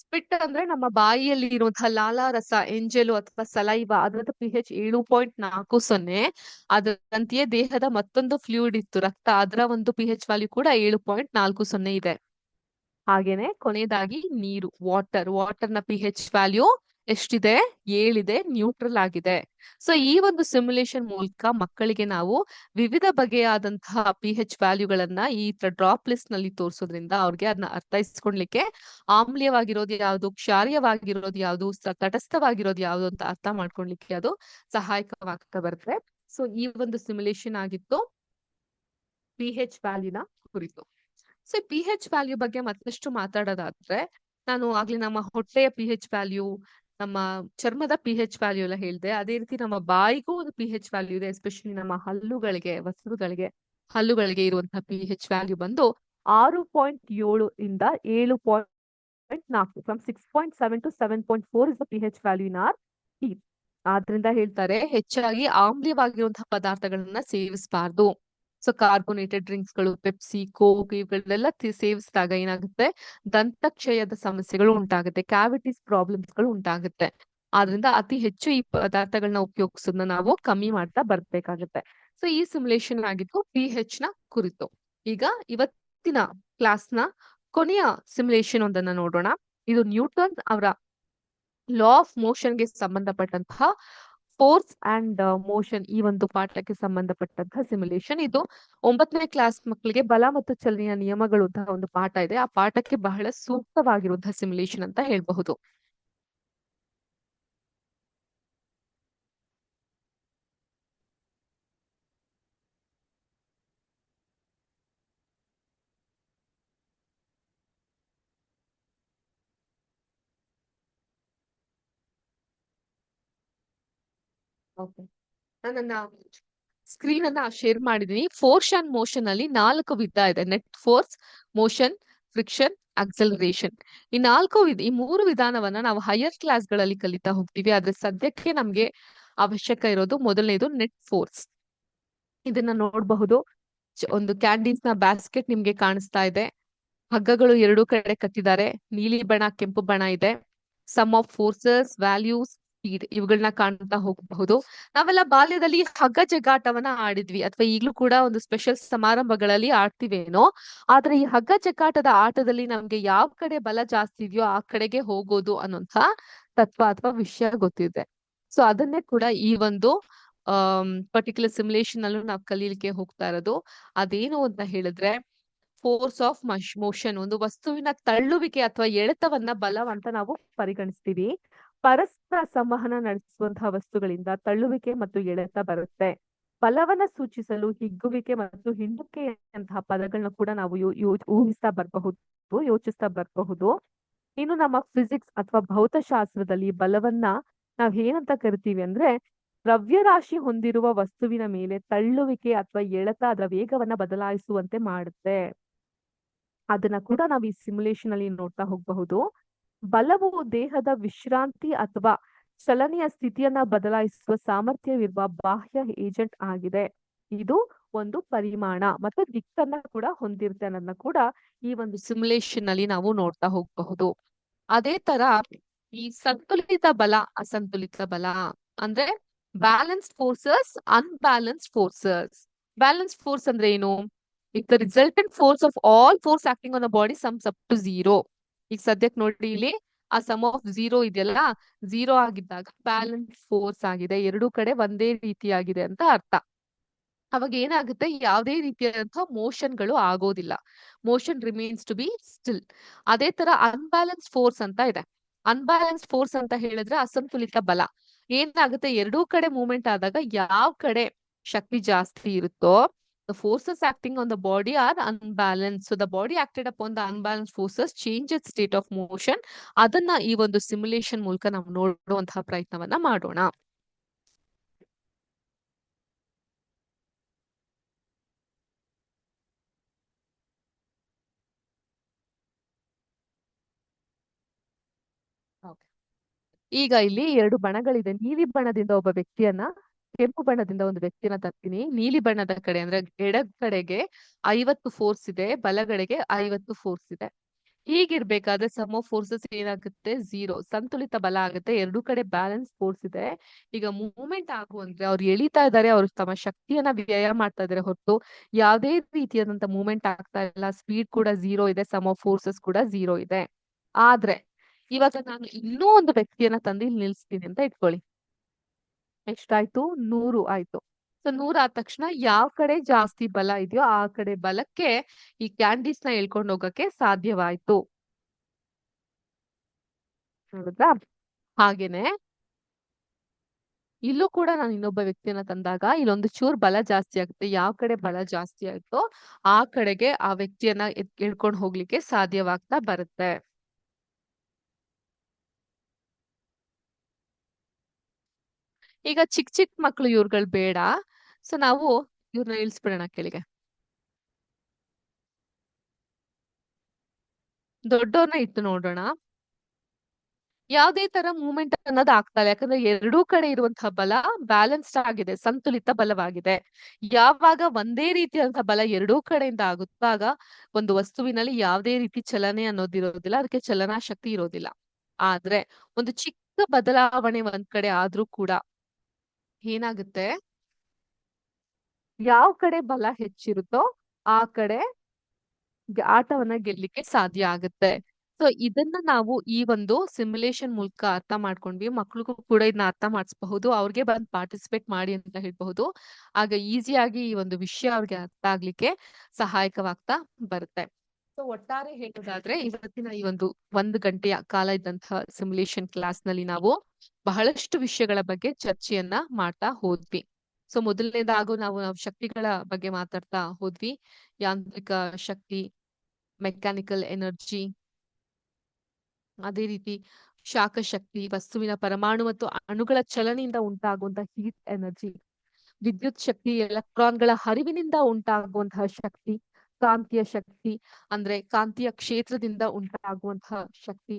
Spit ಅಂದ್ರೆ ನಮ್ಮ ಬಾಯಿಯಲ್ಲಿ ಇರುವಂತಹ ಲಾಲಾರಸ, ಎಂಜಲು ಅಥವಾ ಸಲೈವ, ಅದರ pH 7.40. ಅದರಂತೆಯೇ ದೇಹದ ಮತ್ತೊಂದು ಫ್ಲೂಯಿಡ್ ಇತ್ತು, ರಕ್ತ, ಅದರ ಒಂದು pH ವ್ಯಾಲ್ಯೂ ಕೂಡ 7.40 ಇದೆ. ಹಾಗೇನೆ ಕೊನೆಯದಾಗಿ ನೀರು, ವಾಟರ್ ನ pH ವ್ಯಾಲ್ಯೂ ಎಷ್ಟಿದೆ? 7 ನ್ಯೂಟ್ರಲ್ ಆಗಿದೆ. ಸೊ ಈ ಒಂದು ಸಿಮ್ಯುಲೇಷನ್ ಮೂಲಕ ಮಕ್ಕಳಿಗೆ ನಾವು ವಿವಿಧ ಬಗೆಯಾದಂತಹ pH ವ್ಯಾಲ್ಯೂಗಳನ್ನ ಈ ಡ್ರಾಪ್ ಲಿಸ್ಟ್ ನಲ್ಲಿ ತೋರಿಸೋದ್ರಿಂದ ಅವ್ರಿಗೆ ಅದನ್ನ ಅರ್ಥೈಸ್ಕೊಳ್ಲಿಕ್ಕೆ, ಆಮ್ಲೀಯವಾಗಿರೋದು ಯಾವುದು, ಕ್ಷಾರೀಯವಾಗಿರೋದು ಯಾವುದು, ತಟಸ್ಥವಾಗಿರೋದು ಯಾವುದು ಅಂತ ಅರ್ಥ ಮಾಡ್ಕೊಳ್ಲಿಕ್ಕೆ ಅದು ಸಹಾಯಕವಾಗ್ತಾ ಬರುತ್ತೆ. ಸೊ ಈ ಒಂದು ಸಿಮ್ಯುಲೇಷನ್ ಆಗಿತ್ತು pH ವ್ಯಾಲ್ಯೂನ ಕುರಿತು. ಸೊ pH ವ್ಯಾಲ್ಯೂ ಬಗ್ಗೆ ಮತ್ತಷ್ಟು ಮಾತಾಡೋದಾದ್ರೆ, ನಾನು ಆಗ್ಲಿ ನಮ್ಮ ಹೊಟ್ಟೆಯ pH ವ್ಯಾಲ್ಯೂ, ನಮ್ಮ ಚರ್ಮದ pH ವ್ಯಾಲ್ಯೂ ಎಲ್ಲ ಹೇಳಿದೆ. ಅದೇ ರೀತಿ ನಮ್ಮ ಬಾಯಿಗೂ ಒಂದು pH ವ್ಯಾಲ್ಯೂ ಇದೆ. ಎಸ್ಪೆಷಲಿ ನಮ್ಮ ಹಲ್ಲುಗಳಿಗೆ ಇರುವಂತಹ pH ವ್ಯಾಲ್ಯೂ ಬಂದು 6.7 ಇಂದ 7.4. From 6.7 to 7.4 is the pH value in our teeth. ಆದ್ರಿಂದ ಹೇಳ್ತಾರೆ ಹೆಚ್ಚಾಗಿ ಆಮ್ಲೀಯವಾಗಿರುವಂತಹ ಪದಾರ್ಥಗಳನ್ನ ಸೇವಿಸಬಾರ್ದು. ಸೊ ಕಾರ್ಬೋನೇಟೆಡ್ ಡ್ರಿಂಕ್ಸ್ ಗಳು, ಪೆಪ್ಸಿ, ಕೋಕ್ ಇವುಗಳೆಲ್ಲ ಸೇವಿಸಿದಾಗ ಏನಾಗುತ್ತೆ? ದಂತಕ್ಷಯದ ಸಮಸ್ಯೆಗಳು ಉಂಟಾಗುತ್ತೆ, ಕ್ಯಾವಿಟೀಸ್ ಪ್ರಾಬ್ಲಮ್ಸ್ ಗಳು ಉಂಟಾಗುತ್ತೆ. ಆದ್ರಿಂದ ಅತಿ ಹೆಚ್ಚು ಈ ಪದಾರ್ಥಗಳನ್ನ ಉಪಯೋಗಿಸೋದನ್ನ ನಾವು ಕಮ್ಮಿ ಮಾಡ್ತಾ ಬರ್ಬೇಕಾಗುತ್ತೆ. ಸೊ ಈ ಸಿಮ್ಯುಲೇಷನ್ ಆಗಿದ್ದು pH ನ ಕುರಿತು. ಈಗ ಇವತ್ತಿನ ಕ್ಲಾಸ್ ನ ಕೊನೆಯ ಸಿಮ್ಯುಲೇಷನ್ ಒಂದನ್ನ ನೋಡೋಣ. ಇದು ನ್ಯೂಟನ್ ಅವರ ಲಾ ಆಫ್ ಮೋಷನ್ ಗೆ ಸಂಬಂಧಪಟ್ಟಂತಹ ಫೋರ್ಸ್ ಅಂಡ್ ಮೋಷನ್, ಈ ಒಂದು ಪಾಠಕ್ಕೆ ಸಂಬಂಧಪಟ್ಟಂತಹ ಸಿಮ್ಯುಲೇಷನ್. ಇದು 9ನೇ ಕ್ಲಾಸ್ ಮಕ್ಕಳಿಗೆ ಬಲ ಮತ್ತು ಚಲನೆಯ ನಿಯಮಗಳು ಅಂತ ಒಂದು ಪಾಠ ಇದೆ. ಆ ಪಾಠಕ್ಕೆ ಬಹಳ ಸೂಕ್ತವಾಗಿರುವಂತಹ ಸಿಮ್ಯುಲೇಷನ್ ಅಂತ ಹೇಳ್ಬಹುದು. ಓಕೆ, ನನ್ನ ಸ್ಕ್ರೀನ್ ಅನ್ನ ಶೇರ್ ಮಾಡಿದೀನಿ. ಫೋರ್ಸ್ ಅಂಡ್ ಮೋಷನ್ ಅಲ್ಲಿ 4 ವಿಧ ಇದೆ: net force, motion, friction, acceleration. ಈ 3 ವಿಧಾನವನ್ನ ನಾವು ಹೈಯರ್ ಕ್ಲಾಸ್ ಗಳಲ್ಲಿ ಕಲಿತಾ ಹೋಗ್ತೀವಿ. ಆದ್ರೆ ಸದ್ಯಕ್ಕೆ ನಮ್ಗೆ ಅವಶ್ಯಕ ಇರೋದು ಮೊದಲನೇದು ನೆಟ್ ಫೋರ್ಸ್. ಇದನ್ನ ನೋಡಬಹುದು. ಒಂದು ಕ್ಯಾಂಡೀಸ್ ನ ಬ್ಯಾಸ್ಕೆಟ್ ನಿಮ್ಗೆ ಕಾಣಿಸ್ತಾ ಇದೆ. ಹಗ್ಗಗಳು 2 ಕಡೆ ಕಟ್ಟಿದ್ದಾರೆ. ನೀಲಿ ಬಣ್ಣ, ಕೆಂಪು ಬಣ್ಣ ಇದೆ. Sum of forces, values, speed ಇವುಗಳನ್ನ ಕಾಣ್ತಾ ಹೋಗಬಹುದು. ನಾವೆಲ್ಲ ಬಾಲ್ಯದಲ್ಲಿ ಹಗ್ಗ ಜಗ್ಗಾಟವನ್ನ ಆಡಿದ್ವಿ ಅಥವಾ ಈಗ್ಲೂ ಕೂಡ ಒಂದು ಸ್ಪೆಷಲ್ ಸಮಾರಂಭಗಳಲ್ಲಿ ಆಡ್ತಿವೇನೋ. ಆದ್ರೆ ಈ ಹಗ್ಗ ಜಗ್ಗಾಟದ ಆಟದಲ್ಲಿ ನಮ್ಗೆ ಯಾವ ಕಡೆ ಬಲ ಜಾಸ್ತಿ ಇದೆಯೋ ಆ ಕಡೆಗೆ ಹೋಗೋದು ಅನ್ನೋಂಥ ತತ್ವ ಅಥವಾ ವಿಷಯ ಗೊತ್ತಿದೆ. ಸೊ ಅದನ್ನೇ ಕೂಡ ಈ ಒಂದು ಪರ್ಟಿಕ್ಯುಲರ್ ಸಿಮ್ಯುಲೇಷನ್ ಅಲ್ಲೂ ನಾವು ಕಲೀಲಿಕ್ಕೆ ಹೋಗ್ತಾ ಇರೋದು. ಅದೇನು ಅಂತ ಹೇಳಿದ್ರೆ ಫೋರ್ಸ್ ಆಫ್ ಮೋಷನ್, ಒಂದು ವಸ್ತುವಿನ ತಳ್ಳುವಿಕೆ ಅಥವಾ ಎಳೆತವನ್ನ ಬಲವಂತ ನಾವು ಪರಿಗಣಿಸ್ತೀವಿ. ಪರಸ್ಪರ ಸಂವಹನ ನಡೆಸುವಂತಹ ವಸ್ತುಗಳಿಂದ ತಳ್ಳುವಿಕೆ ಮತ್ತು ಎಳೆತ ಬರುತ್ತೆ. ಬಲವನ್ನ ಸೂಚಿಸಲು ಹಿಗ್ಗುವಿಕೆ ಮತ್ತು ಹಿಂಡುವಿಕೆಯಂತಹ ಪದಗಳನ್ನ ಕೂಡ ನಾವು ಊಹಿಸ್ತಾ ಬರಬಹುದು, ಯೋಚಿಸ್ತಾ ಬರಬಹುದು. ಇನ್ನು ನಮ್ಮ ಫಿಸಿಕ್ಸ್ ಅಥವಾ ಭೌತಶಾಸ್ತ್ರದಲ್ಲಿ ಬಲವನ್ನ ನಾವ್ ಏನಂತ ಕರಿತೀವಿ ಅಂದ್ರೆ ದ್ರವ್ಯರಾಶಿ ಹೊಂದಿರುವ ವಸ್ತುವಿನ ಮೇಲೆ ತಳ್ಳುವಿಕೆ ಅಥವಾ ಎಳೆತ ಅದರ ವೇಗವನ್ನ ಬದಲಾಯಿಸುವಂತೆ ಮಾಡುತ್ತೆ. ಅದನ್ನ ಕೂಡ ನಾವು ಈ ಸಿಮ್ಯುಲೇಷನ್ ಅಲ್ಲಿ ನೋಡ್ತಾ ಹೋಗಬಹುದು. ಬಲವು ದೇಹದ ವಿಶ್ರಾಂತಿ ಅಥವಾ ಚಲನೆಯ ಸ್ಥಿತಿಯನ್ನ ಬದಲಾಯಿಸುವ ಸಾಮರ್ಥ್ಯವಿರುವ ಬಾಹ್ಯ ಏಜೆಂಟ್ ಆಗಿದೆ. ಇದು ಒಂದು ಪರಿಮಾಣ ಮತ್ತು ದಿಕ್ಕನ್ನ ಕೂಡ ಹೊಂದಿರುತ್ತೆ ಅನ್ನೋದನ್ನ ಕೂಡ ಈ ಒಂದು ಸಿಮ್ಯುಲೇಷನ್ ಅಲ್ಲಿ ನಾವು ನೋಡ್ತಾ ಹೋಗಬಹುದು. ಅದೇ ತರ ಈ ಸಂತುಲಿತ ಬಲ, ಅಸಂತುಲಿತ ಬಲ ಅಂದ್ರೆ balanced forces, unbalanced forces. Balanced force ಅಂದ್ರೆ ಏನು? If the resultant force of all force acting on the body sums up to 0. ಈಗ ಸದ್ಯಕ್ಕೆ ನೋಡಿ ಇಲ್ಲಿ ಆ ಸಮ್ ಆಫ್ 0 ಇದೆಯಲ್ಲ, 0 ಆಗಿದ್ದಾಗ ಬ್ಯಾಲೆನ್ಸ್ ಫೋರ್ಸ್ ಆಗಿದೆ, ಎರಡೂ ಕಡೆ ಒಂದೇ ರೀತಿಯಾಗಿದೆ ಅಂತ ಅರ್ಥ. ಅವಾಗ ಏನಾಗುತ್ತೆ, ಯಾವುದೇ ರೀತಿಯಾದಂತಹ ಮೋಷನ್ಗಳು ಆಗೋದಿಲ್ಲ. Motion remains to be still. ಅದೇ ತರ ಅನ್ಬ್ಯಾಲೆನ್ಸ್ ಫೋರ್ಸ್ ಅಂತ ಇದೆ. ಅನ್ಬ್ಯಾಲೆನ್ಸ್ ಫೋರ್ಸ್ ಅಂತ ಹೇಳಿದ್ರೆ ಅಸಂತುಲಿತ ಬಲ. ಏನಾಗುತ್ತೆ, ಎರಡೂ ಕಡೆ ಮೂವ್ಮೆಂಟ್ ಆದಾಗ ಯಾವ ಕಡೆ ಶಕ್ತಿ ಜಾಸ್ತಿ ಇರುತ್ತೋ the forces acting on the body are unbalanced. So the body acted upon the unbalanced forces change its state of motion. ಅದನ್ನ ಈ ಒಂದು ಸಿಮ್ಯುಲೇಷನ್ ಮೂಲಕ ನಾವು ನೋಡುವಂತಹ ಪ್ರಯತ್ನವನ್ನ ಮಾಡೋಣ. ಈಗ ಇಲ್ಲಿ ಎರಡು ಬಣಗಳಿದೆ. ನೀಲಿ ಬಣ್ಣದಿಂದ ಒಬ್ಬ ವ್ಯಕ್ತಿಯನ್ನ, ಕೆಂಪು ಬಣ್ಣದಿಂದ ಒಂದು ವ್ಯಕ್ತಿಯನ್ನ ತರ್ತೀನಿ. ನೀಲಿ ಬಣ್ಣದ ಕಡೆ ಅಂದ್ರೆ ಎಡ ಕಡೆಗೆ 50 ಫೋರ್ಸ್ ಇದೆ, ಬಲಗಡೆಗೆ 50 ಫೋರ್ಸ್ ಇದೆ. ಹೀಗಿರ್ಬೇಕಾದ್ರೆ ಸಮ್ ಆಫ್ ಫೋರ್ಸಸ್ ಏನಾಗುತ್ತೆ, 0. ಸಂತುಲಿತ ಬಲ ಆಗುತ್ತೆ, ಎರಡೂ ಕಡೆ ಬ್ಯಾಲೆನ್ಸ್ ಫೋರ್ಸ್ ಇದೆ. ಈಗ ಮೂವ್ಮೆಂಟ್ ಆಗುವಂದ್ರೆ ಅವ್ರು ಎಳಿತಾ ಇದ್ದಾರೆ, ಅವ್ರು ತಮ್ಮ ಶಕ್ತಿಯನ್ನ ವ್ಯಯ ಮಾಡ್ತಾ ಇದಾರೆ ಹೊರತು ಯಾವುದೇ ರೀತಿಯಾದಂತ ಮೂವ್ಮೆಂಟ್ ಆಗ್ತಾ ಇಲ್ಲ. ಸ್ಪೀಡ್ ಕೂಡ 0 ಇದೆ, ಸಮ್ ಆಫ್ ಫೋರ್ಸಸ್ ಕೂಡ 0 ಇದೆ. ಆದ್ರೆ ಇವಾಗ ನಾನು ಇನ್ನೂ ಒಂದು ವ್ಯಕ್ತಿಯನ್ನ ತಂದು ಇಲ್ಲಿ ನಿಲ್ಸ್ತೀನಿ ಅಂತ ಇಟ್ಕೊಳ್ಳಿ. ಎಷ್ಟಾಯ್ತು? 100 ಆಯ್ತು. ಸೊ 100 ಆದ ತಕ್ಷಣ ಯಾವ ಕಡೆ ಜಾಸ್ತಿ ಬಲ ಇದೆಯೋ ಆ ಕಡೆ ಬಲಕ್ಕೆ ಈ ಕ್ಯಾಂಡೀಸ್ ನ ಎಳ್ಕೊಂಡು ಹೋಗಕ್ಕೆ ಸಾಧ್ಯವಾಯ್ತು. ನೋಡಿದ್ರಾ? ಹಾಗೇನೆ ಇಲ್ಲೂ ಕೂಡ ನಾನು ಇನ್ನೊಬ್ಬ ವ್ಯಕ್ತಿಯನ್ನ ತಂದಾಗ ಇಲ್ಲೊಂದು ಚೂರ್ ಬಲ ಜಾಸ್ತಿ ಆಗುತ್ತೆ. ಯಾವ ಕಡೆ ಬಲ ಜಾಸ್ತಿ ಆಯ್ತೋ ಆ ಕಡೆಗೆ ಆ ವ್ಯಕ್ತಿಯನ್ನ ಎಳ್ಕೊಂಡು ಹೋಗ್ಲಿಕ್ಕೆ ಸಾಧ್ಯವಾಗ್ತಾ ಬರುತ್ತೆ. ಈಗ ಚಿಕ್ಕ ಚಿಕ್ಕ ಮಕ್ಳು ಇವ್ರುಗಳು ಬೇಡ. ಸೊ ನಾವು ಇವ್ರನ್ನ ಇಳಿಸ್ಬಿಡೋಣ ಕೆಳಗೆ. ದೊಡ್ಡವ್ರನ್ನ ಇಟ್ಟು ನೋಡೋಣ. ಯಾವುದೇ ತರ ಮೂವ್ಮೆಂಟ್ ಅನ್ನೋದು ಆಗ್ತಾ ಇಲ್ಲ. ಯಾಕಂದ್ರೆ ಎರಡೂ ಕಡೆ ಇರುವಂತಹ ಬಲ ಬ್ಯಾಲೆನ್ಸ್ಡ್ ಆಗಿದೆ, ಸಂತುಲಿತ ಬಲವಾಗಿದೆ. ಯಾವಾಗ ಒಂದೇ ರೀತಿಯಾದಂತಹ ಬಲ ಎರಡೂ ಕಡೆಯಿಂದ ಆಗುತ್ತಾಗ ಒಂದು ವಸ್ತುವಿನಲ್ಲಿ ಯಾವುದೇ ರೀತಿ ಚಲನೆ ಅನ್ನೋದಿರೋದಿಲ್ಲ, ಅದಕ್ಕೆ ಚಲನಾ ಶಕ್ತಿ ಇರೋದಿಲ್ಲ. ಆದ್ರೆ ಒಂದು ಚಿಕ್ಕ ಬದಲಾವಣೆ ಒಂದ್ ಕಡೆ ಆದ್ರೂ ಕೂಡ ಏನಾಗುತ್ತೆ, ಯಾವ ಕಡೆ ಬಲ ಹೆಚ್ಚಿರುತ್ತೋ ಆ ಕಡೆ ಆಟವನ್ನ ಗೆಲ್ಲಿಕ್ಕೆ ಸಾಧ್ಯ ಆಗುತ್ತೆ. ಸೊ ಇದನ್ನ ನಾವು ಈ ಒಂದು ಸಿಮ್ಯುಲೇಷನ್ ಮೂಲಕ ಅರ್ಥ ಮಾಡ್ಕೊಂಡ್ವಿ. ಮಕ್ಳಿಗೂ ಕೂಡ ಇದನ್ನ ಅರ್ಥ ಮಾಡಿಸಬಹುದು, ಅವ್ರಿಗೆ ಬಂದು ಪಾರ್ಟಿಸಿಪೇಟ್ ಮಾಡಿ ಅಂತ ಹೇಳ್ಬಹುದು. ಆಗ ಈಸಿಯಾಗಿ ಈ ಒಂದು ವಿಷಯ ಅವ್ರಿಗೆ ಅರ್ಥ ಆಗ್ಲಿಕ್ಕೆ ಸಹಾಯಕವಾಗ್ತಾ ಬರುತ್ತೆ. ಸೊ ಒಟ್ಟಾರೆ ಹೇಳೋದಾದ್ರೆ ಇವತ್ತಿನ ಈ ಒಂದು ಗಂಟೆಯ ಕಾಲ ಇದ್ದಂತಹ ಸಿಮ್ಯುಲೇಷನ್ ಕ್ಲಾಸ್ ನಲ್ಲಿ ನಾವು ಬಹಳಷ್ಟು ವಿಷಯಗಳ ಬಗ್ಗೆ ಚರ್ಚೆಯನ್ನ ಮಾಡ್ತಾ ಹೋದ್ವಿ. ಸೊ ಮೊದಲನೇದಾಗೂ ನಾವು ಶಕ್ತಿಗಳ ಬಗ್ಗೆ ಮಾತಾಡ್ತಾ ಹೋದ್ವಿ. ಯಾಂತ್ರಿಕ ಶಕ್ತಿ, ಮೆಕ್ಯಾನಿಕಲ್ ಎನರ್ಜಿ, ಅದೇ ರೀತಿ ಶಾಖ ಶಕ್ತಿ, ವಸ್ತುವಿನ ಪರಮಾಣು ಮತ್ತು ಅಣುಗಳ ಚಲನೆಯಿಂದ ಉಂಟಾಗುವಂತಹ ಹೀಟ್ ಎನರ್ಜಿ, ವಿದ್ಯುತ್ ಶಕ್ತಿ, ಎಲೆಕ್ಟ್ರಾನ್ಗಳ ಹರಿವಿನಿಂದ ಉಂಟಾಗುವಂತಹ ಶಕ್ತಿ, ಕಾಂತೀಯ ಶಕ್ತಿ ಅಂದ್ರೆ ಕಾಂತೀಯ ಕ್ಷೇತ್ರದಿಂದ ಉಂಟಾಗುವಂತಹ ಶಕ್ತಿ,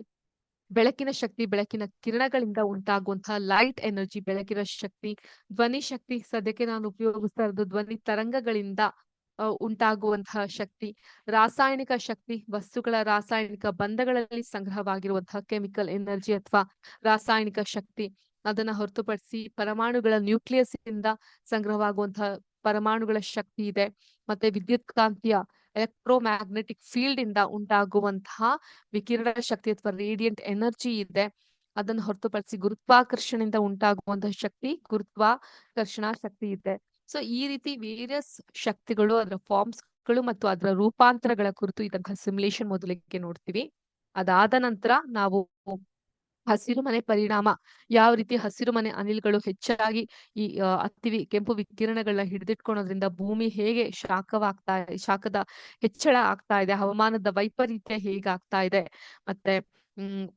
ಬೆಳಕಿನ ಶಕ್ತಿ, ಬೆಳಕಿನ ಕಿರಣಗಳಿಂದ ಉಂಟಾಗುವಂತಹ ಲೈಟ್ ಎನರ್ಜಿ, ಬೆಳಕಿನ ಶಕ್ತಿ, ಧ್ವನಿ ಶಕ್ತಿ, ಸದ್ಯಕ್ಕೆ ನಾನು ಉಪಯೋಗಿಸ್ತಾ ಇರೋದು ಧ್ವನಿ ತರಂಗಗಳಿಂದ ಉಂಟಾಗುವಂತಹ ಶಕ್ತಿ, ರಾಸಾಯನಿಕ ಶಕ್ತಿ, ವಸ್ತುಗಳ ರಾಸಾಯನಿಕ ಬಂಧಗಳಲ್ಲಿ ಸಂಗ್ರಹವಾಗಿರುವಂತಹ ಕೆಮಿಕಲ್ ಎನರ್ಜಿ ಅಥವಾ ರಾಸಾಯನಿಕ ಶಕ್ತಿ, ಅದನ್ನ ಹೊರತುಪಡಿಸಿ ಪರಮಾಣುಗಳ ನ್ಯೂಕ್ಲಿಯಸ್ ಇಂದ ಸಂಗ್ರಹವಾಗುವಂತಹ ಪರಮಾಣುಗಳ ಶಕ್ತಿ ಇದೆ. ಮತ್ತೆ ವಿದ್ಯುತ್ ಕಾಂತೀಯ ಎಲೆಕ್ಟ್ರೋಮ್ಯಾಗ್ನೆಟಿಕ್ ಫೀಲ್ಡ್ ಇಂದ ಉಂಟಾಗುವಂತಹ ವಿಕಿರಣ ಶಕ್ತಿ ಅಥವಾ ರೇಡಿಯಂಟ್ ಎನರ್ಜಿ ಇದೆ. ಅದನ್ನು ಹೊರತುಪಡಿಸಿ ಗುರುತ್ವಾಕರ್ಷಣೆಯಿಂದ ಉಂಟಾಗುವಂತಹ ಶಕ್ತಿ, ಗುರುತ್ವಾಕರ್ಷಣಾ ಶಕ್ತಿ ಇದೆ. ಸೊ ಈ ರೀತಿ ವೇರಿಯಸ್ ಶಕ್ತಿಗಳು, ಅದರ ಫಾರ್ಮ್ಸ್ ಗಳು ಮತ್ತು ಅದರ ರೂಪಾಂತರಗಳ ಕುರಿತು ಇದ್ದಂತಹ ಸಿಮ್ಯುಲೇಷನ್ ಮೊದಲಿಗೆ ನೋಡ್ತೀವಿ. ಅದಾದ ನಂತರ ನಾವು ಹಸಿರುಮನೆ ಪರಿಣಾಮ, ಯಾವ ರೀತಿ ಹಸಿರುಮನೆ ಅನಿಲಗಳು ಹೆಚ್ಚಾಗಿ ಈ ಕೆಂಪು ವಿಕಿರಣಗಳನ್ನ ಹಿಡಿದಿಟ್ಕೊಳೋದ್ರಿಂದ ಭೂಮಿ ಹೇಗೆ ಶಾಖದ ಹೆಚ್ಚಳ ಆಗ್ತಾ ಇದೆ, ಹವಾಮಾನದ ವೈಪರೀತ್ಯ ಹೇಗಾಗ್ತಾ ಇದೆ, ಮತ್ತೆ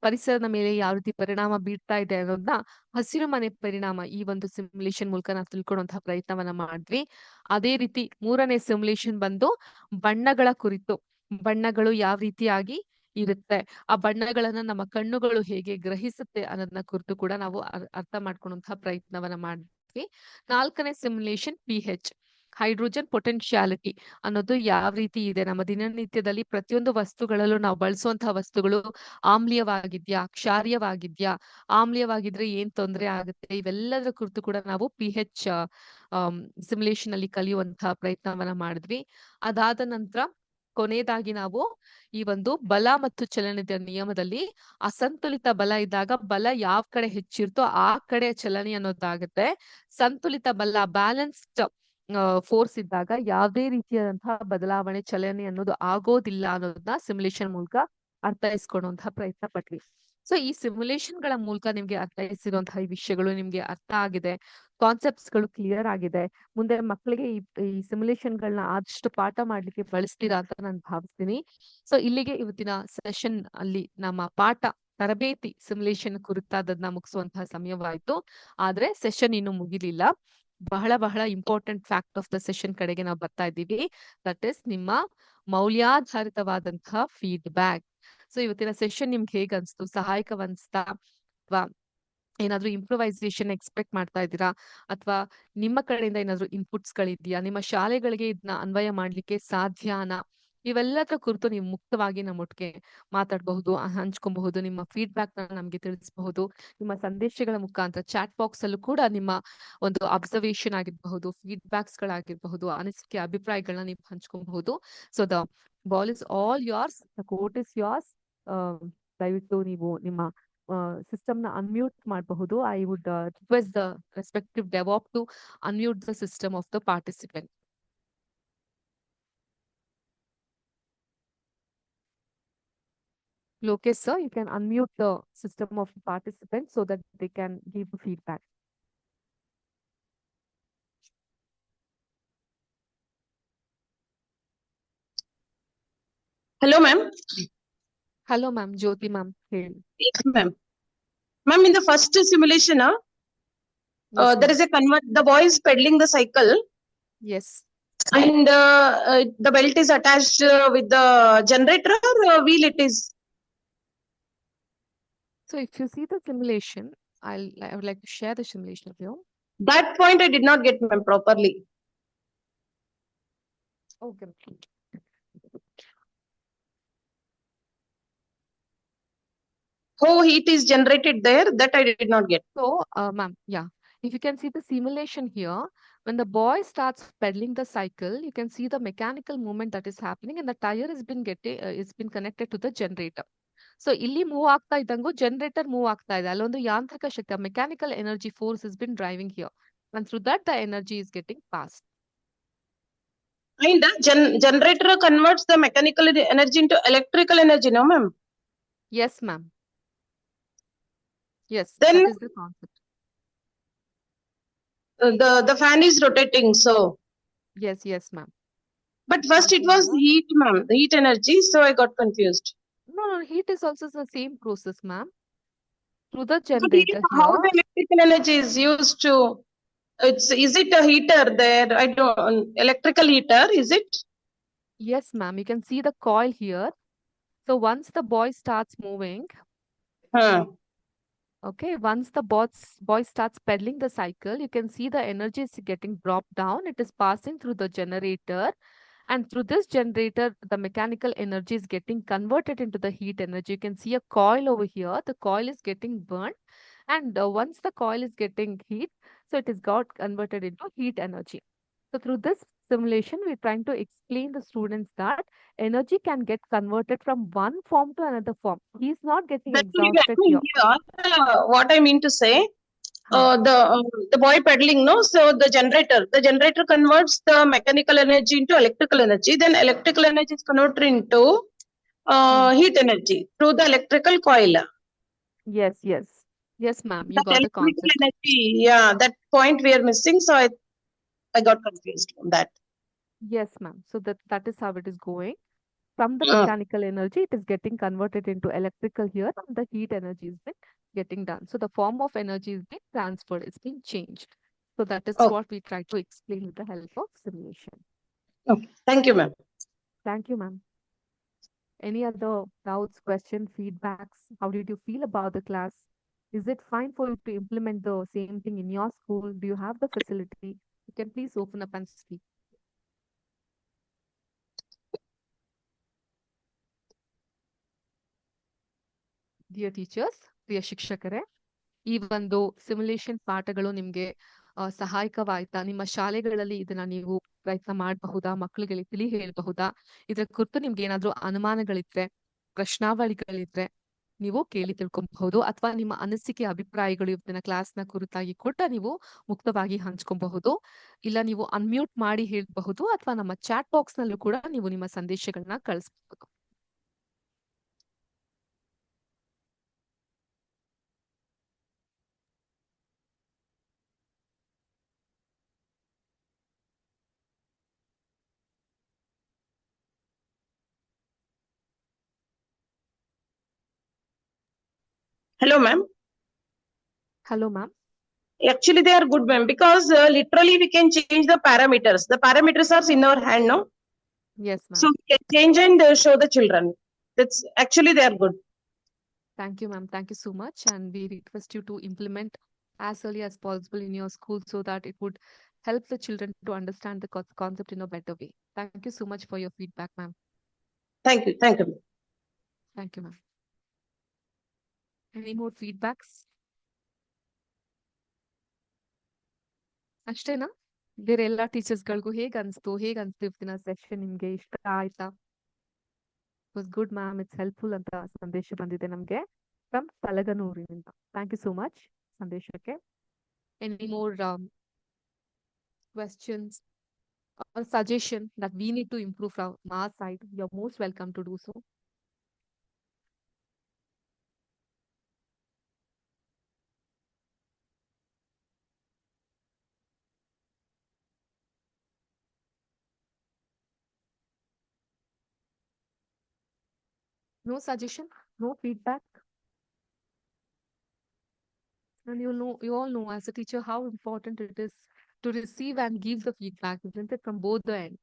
ಪರಿಸರದ ಮೇಲೆ ಯಾವ ರೀತಿ ಪರಿಣಾಮ ಬೀರ್ತಾ ಇದೆ ಅನ್ನೋದನ್ನ ಹಸಿರುಮನೆ ಪರಿಣಾಮ ಈ ಒಂದು ಸಿಮ್ಯುಲೇಷನ್ ಮೂಲಕ ನಾವು ತಿಳ್ಕೊಳ್ಳುವಂತಹ ಪ್ರಯತ್ನವನ್ನ ಮಾಡಿದ್ವಿ. ಅದೇ ರೀತಿ 3ನೇ ಸಿಮ್ಯುಲೇಷನ್ ಬಂದು ಬಣ್ಣಗಳ ಕುರಿತು. ಬಣ್ಣಗಳು ಯಾವ ರೀತಿಯಾಗಿ ಇರುತ್ತೆ, ಆ ಬಣ್ಣಗಳನ್ನ ನಮ್ಮ ಕಣ್ಣುಗಳು ಹೇಗೆ ಗ್ರಹಿಸುತ್ತೆ ಅನ್ನೋದನ್ನ ಕುರಿತು ಕೂಡ ನಾವು ಅರ್ಥ ಮಾಡ್ಕೊಳ್ಳುವಂತಹ ಪ್ರಯತ್ನವನ್ನ ಮಾಡಿದ್ವಿ. 4ನೇ ಸಿಮ್ಯುಲೇಷನ್ pH, ಹೈಡ್ರೋಜನ್ ಪೊಟೆನ್ಶಿಯಾಲಿಟಿ ಅನ್ನೋದು ಯಾವ ರೀತಿ ಇದೆ, ನಮ್ಮ ದಿನನಿತ್ಯದಲ್ಲಿ ಪ್ರತಿಯೊಂದು ವಸ್ತುಗಳಲ್ಲೂ ನಾವು ಬಳಸುವಂತಹ ವಸ್ತುಗಳು ಆಮ್ಲೀಯವಾಗಿದ್ಯಾ, ಕ್ಷಾರೀಯವಾಗಿದ್ಯಾ, ಆಮ್ಲೀಯವಾಗಿದ್ರೆ ಏನ್ ತೊಂದರೆ ಆಗುತ್ತೆ, ಇವೆಲ್ಲದರ ಕುರಿತು ಕೂಡ ನಾವು pH ಸಿಮ್ಯುಲೇಷನ್ ಅಲ್ಲಿ ಕಲಿಯುವಂತಹ ಪ್ರಯತ್ನವನ್ನ ಮಾಡಿದ್ವಿ. ಅದಾದ ನಂತರ ಕೊನೆಯದಾಗಿ ನಾವು ಈ ಒಂದು ಬಲ ಮತ್ತು ಚಲನದ ನಿಯಮದಲ್ಲಿ ಅಸಂತುಲಿತ ಬಲ ಇದ್ದಾಗ ಬಲ ಯಾವ ಕಡೆ ಹೆಚ್ಚಿರ್ತೋ ಆ ಕಡೆ ಚಲನೆ ಅನ್ನೋದಾಗುತ್ತೆ. ಸಂತುಲಿತ ಬಲ, ಬ್ಯಾಲೆನ್ಸ್ಡ್ ಫೋರ್ಸ್ ಇದ್ದಾಗ ಯಾವುದೇ ರೀತಿಯಾದಂತಹ ಬದಲಾವಣೆ, ಚಲನೆ ಅನ್ನೋದು ಆಗೋದಿಲ್ಲ ಅನ್ನೋದನ್ನ ಸಿಮ್ಯುಲೇಷನ್ ಮೂಲಕ ಅರ್ಥೈಸ್ಕೊಳ್ಳುವಂತಹ ಪ್ರಯತ್ನ ಪಟ್ವಿ. ಸೊ ಈ ಸಿಮ್ಯುಲೇಷನ್ ಗಳ ಮೂಲಕ ನಿಮ್ಗೆ ಅರ್ಥೈಸಿರುವಂತಹ ಈ ವಿಷಯಗಳು ನಿಮ್ಗೆ ಅರ್ಥ ಆಗಿದೆ, ಕಾನ್ಸೆಪ್ಟ್ಸ್ ಗಳು ಕ್ಲಿಯರ್ ಆಗಿದೆ. ಮುಂದೆ ಮಕ್ಕಳಿಗೆ ಈ ಸಿಮ್ಯುಲೇಷನ್ ಗಳನ್ನ ಆದಷ್ಟು ಪಾಠ ಮಾಡ್ಲಿಕ್ಕೆ ಬಳಸ್ತೀರಾ ಅಂತ ನಾನು ಭಾವಿಸ್ತೀನಿ. ಸೊ ಇಲ್ಲಿಗೆ ಇವತ್ತಿನ ಸೆಷನ್ ಅಲ್ಲಿ ನಮ್ಮ ಪಾಠ ತರಬೇತಿ ಸಿಮ್ಯುಲೇಷನ್ ಕುರಿತಾದನ್ನ ಮುಗಿಸುವಂತಹ ಸಮಯವಾಯ್ತು. ಆದ್ರೆ ಸೆಷನ್ ಇನ್ನು ಮುಗಿಲಿಲ್ಲ. ಬಹಳ important fact of the session ಕಡೆಗೆ ನಾವು ಬರ್ತಾ ಇದ್ದೀವಿ. ದಟ್ ಇಸ್ ನಿಮ್ಮ ಮೌಲ್ಯಾಧಾರಿತವಾದಂತಹ ಫೀಡ್ಬ್ಯಾಕ್. ಸೊ ಇವತ್ತಿನ ಸೆಷನ್ ನಿಮ್ಗೆ ಹೇಗ್ ಅನ್ಸ್ತು, ಸಹಾಯಕವನ್ಸ್ತಾ, ಅಥವಾ ಏನಾದ್ರೂ ಇಂಪ್ರೂವೈಸೇಷನ್ ಎಕ್ಸ್ಪೆಕ್ಟ್ ಮಾಡ್ತಾ ಇದ್ದೀರಾ, ಅಥವಾ ನಿಮ್ಮ ಕಡೆಯಿಂದ ಏನಾದ್ರು ಇನ್ಪುಟ್ಸ್ ಗಳಿದ್ಯಾ, ನಿಮ್ಮ ಶಾಲೆಗಳಿಗೆ ಇದನ್ನ ಅನ್ವಯ ಮಾಡ್ಲಿಕ್ಕೆ ಸಾಧ್ಯನಾ, ಇವೆಲ್ಲದರ ಕುರಿತು ನೀವು ಮುಕ್ತವಾಗಿ ನಮ್ಮೊಟ್ಟಿಗೆ ಮಾತಾಡಬಹುದು, ಹಂಚ್ಕೊಬಹುದು. ನಿಮ್ಮ ಫೀಡ್ಬ್ಯಾಕ್ ನ ನಮ್ಗೆ ತಿಳಿಸಬಹುದು. ನಿಮ್ಮ ಸಂದೇಶಗಳ ಮುಖಾಂತರ ಚಾಟ್ ಬಾಕ್ಸ್ ಅಲ್ಲೂ ಕೂಡ ನಿಮ್ಮ ಒಂದು ಅಬ್ಸರ್ವೇಷನ್ ಆಗಿರಬಹುದು, ಫೀಡ್ಬ್ಯಾಕ್ಸ್ ಗಳಾಗಿರಬಹುದು, ಅನಿಸಿಕೆ ಅಭಿಪ್ರಾಯಗಳನ್ನ ನೀವು ಹಂಚ್ಕೊಬಹುದು. So the ball is all yours, the court is yours. ದಯವಿಟ್ಟು ನೀವು ನಿಮ್ಮ ಸಿಸ್ಟಮ್ ನ ಅನ್ಮ್ಯೂಟ್ ಮಾಡಬಹುದು. I would request the respective ಡೆವಾಪ್ to unmute the system of the participant. Lokesh sir, you can unmute the system of the participants so that they can give feedback. Hello, ma'am. Hello, ma'am. Jyoti, ma'am. Hey. Yes, ma'am. Ma'am, in the first simulation, Yes, there is a the boy is pedaling the cycle, yes. and the belt is attached with the generator or wheel it is. So if you see the simulation, I would like to share the simulation with you. That point I did not get, ma'am, properly. Okay. How heat is generated there, that I did not get. So, ma'am, yeah. If you can see the simulation here, when the boy starts pedaling the cycle, you can see the mechanical movement that is happening, and the tire has been connected to the generator. So ಇಲ್ಲಿ move ಆಗ್ತಾ ಇದ್ದಂಗೂ generator move ಆಗ್ತಾ ಇದೆ. ಅಲ್ಲೊಂದು ಯಾಂತ್ರಿಕ ಶಕ್ತಿ, mechanical energy force is been driving here, and through that the energy is getting passed. And the generator converts the mechanical energy into electrical energy, no, ma'am? Yes, ma'am. Yes, then that is the concept. The fan is rotating, so. Yes, ma'am. But first it was heat, ma'am, the heat energy, so I got confused. No, heat is also the same process, ma'am. Through the generator how the electrical energy is used to, is it a heater there? I don't, electrical heater, is it? Yes, ma'am. You can see the coil here. So once the boy starts moving, okay, once the boy starts pedaling the cycle, you can see the energy is getting dropped down. It is passing through the generator. And through this generator, the mechanical energy is getting converted into the heat energy. You can see a coil over here. The coil is getting burned. And once the coil is getting heat, so it is got converted into heat energy. So through this simulation, we're trying to explain the students that energy can get converted from one form to another form. He's not getting That will exhausted here. here. What I mean to say, Huh. the boy pedaling, no. So the generator converts the mechanical energy into electrical energy. Then electrical energy is converted into Hmm. heat energy through the electrical coil. Yes, yes. Yes, ma'am. You That got the electrical concept. energy, yeah, that point we are missing. So I got confused on that. Yes, ma'am. So that is how it is going. From the Uh, mechanical energy, it is getting converted into electrical here, and the heat energy is been getting done. So the form of energy is being transferred, it's being changed. So that is oh, what we try to explain with the help of simulation. okay. Thank you, ma'am. Thank you, ma'am. Any other doubts, questions, feedbacks? How did you feel about the class? Is it fine for you to implement the same thing in your school? Do you have the facility? You can please open up and speak. Dear teachers, dear ಶಿಕ್ಷಕರೇ, ಈ ಒಂದು simulation ಪಾಠಗಳು ನಿಮ್ಗೆ ಸಹಾಯಕವಾಯ್ತಾ? ನಿಮ್ಮ ಶಾಲೆಗಳಲ್ಲಿ ಇದನ್ನ ನೀವು ಪ್ರಯತ್ನ ಮಾಡಬಹುದಾ? ಮಕ್ಕಳಿಗೆ ತಿಳಿ ಹೇಳಬಹುದಾ? ಇದ್ರ ಕುರಿತು ನಿಮ್ಗೆ ಏನಾದ್ರೂ ಅನುಮಾನಗಳಿದ್ರೆ, ಪ್ರಶ್ನಾವಳಿಗಳಿದ್ರೆ ನೀವು ಕೇಳಿ ತಿಳ್ಕೊಬಹುದು, ಅಥವಾ ನಿಮ್ಮ ಅನಿಸಿಕೆ ಅಭಿಪ್ರಾಯಗಳು ಇವತ್ತಿನ ಕ್ಲಾಸ್ನ ಕುರಿತಾಗಿ ಕೂಡ ನೀವು ಮುಕ್ತವಾಗಿ ಹಂಚ್ಕೊಬಹುದು. ಇಲ್ಲ ನೀವು ಅನ್ಮ್ಯೂಟ್ ಮಾಡಿ ಹೇಳಬಹುದು, ಅಥವಾ ನಮ್ಮ ಚಾಟ್ ಬಾಕ್ಸ್ ನಲ್ಲೂ ಕೂಡ ನೀವು ನಿಮ್ಮ ಸಂದೇಶಗಳನ್ನ ಕಳಿಸಬಹುದು. Hello, ma'am. Hello ma'am. Actually, they are good, ma'am, because literally we can change the parameters. The parameters are in our hand, no? Yes, So ma'am. we can change and show the children. That's actually they are good. Thank you, ma'am. Thank you so much. And we request you to implement as early as possible in your school so that it would help the children to understand the concept in a better way. Thank you so much for your feedback, ma'am. Thank you. Thank you. Thank you, ma'am. Any more feedbacks? ಅಷ್ಟೇನಾ? ಬೇರೆ ಎಲ್ಲಾ ಟೀಚರ್ಸ್ಗಳಿಗೂ ಹೇಗ್ ಅನ್ಸ್ತು? ಹೇಗ್ ಅನ್ಸ್ತು ಇವತ್ತಿನ session? ನಿಮ್ಗೆ ಇಷ್ಟ ಆಯ್ತಾ? Was good ma'am, it's helpful ಅಂತ ಸಂದೇಶ ಬಂದಿದೆ ನಮ್ಗೆ ಫ್ರಮ್ ತಲಗನೂರಿನಿಂದ. ಥ್ಯಾಂಕ್ ಯು ಸೋ ಮಚ್ ಸಂದೇಶಕ್ಕೆ. Any more questions or suggestion that we need to improve from our side? You're most welcome to do so. No suggestion, no feedback. And you all know as a teacher how important it is to receive and give the feedback, isn't it, from both the ends?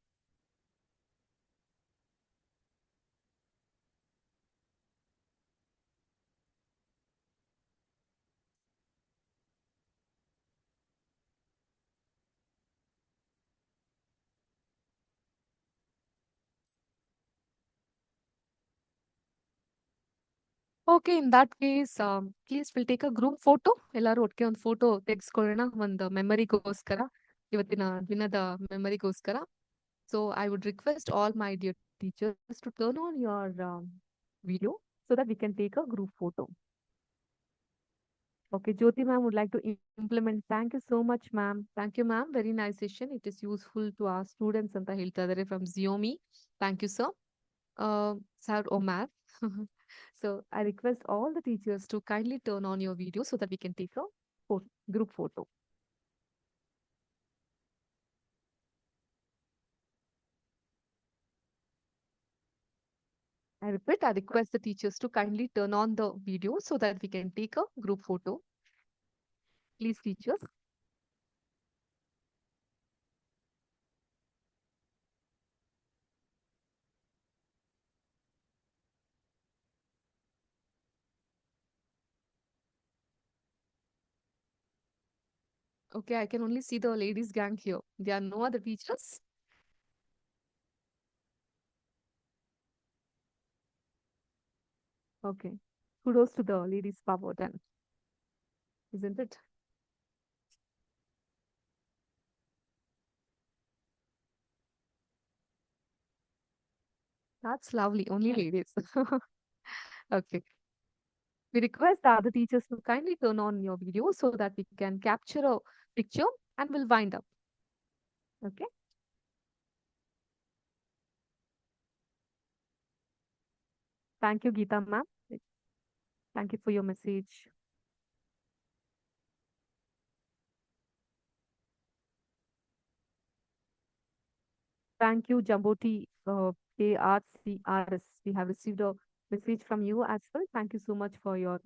Okay, in that case, please we'll take a group photo. ಎಲ್ಲರೂ ಒಟ್ಟಿಗೆ ಒಂದು photo ತೆಗೆಸ್ಕೊಳ್ಳೋಣ, ಒಂದು ಮೆಮರಿಗೋಸ್ಕರ, ಇವತ್ತಿನ ದಿನದ ಮೆಮರಿಗೋಸ್ಕರ. So I would request all my dear teachers to turn on your video so that we can take a group photo. Okay, Jyoti ma'am would like to implement. Thank you so much, ma'am. Thank you, ma'am. Very nice session. It is useful to our students ಅಂತ ಹೇಳ್ತಾ ಇದ್ದಾರೆ from Xiomi. Thank you, sir. Sir Omar. So I request all the teachers to kindly turn on your video so that we can take a group photo. I repeat, I request the teachers to kindly turn on the video so that we can take a group photo. Please, teachers. Okay, I can only see the ladies gang here. There are no other teachers. Okay. Kudos to the ladies power then. isn't it? That's lovely. Only ladies. Okay. We request the other teachers to kindly turn on your video so that we can capture a picture and we'll wind up. Okay. Thank you, Geeta ma'am. Thank you for your message. Thank you, Jamboti ARCRS. We have received a message from you as well. Thank you so much for your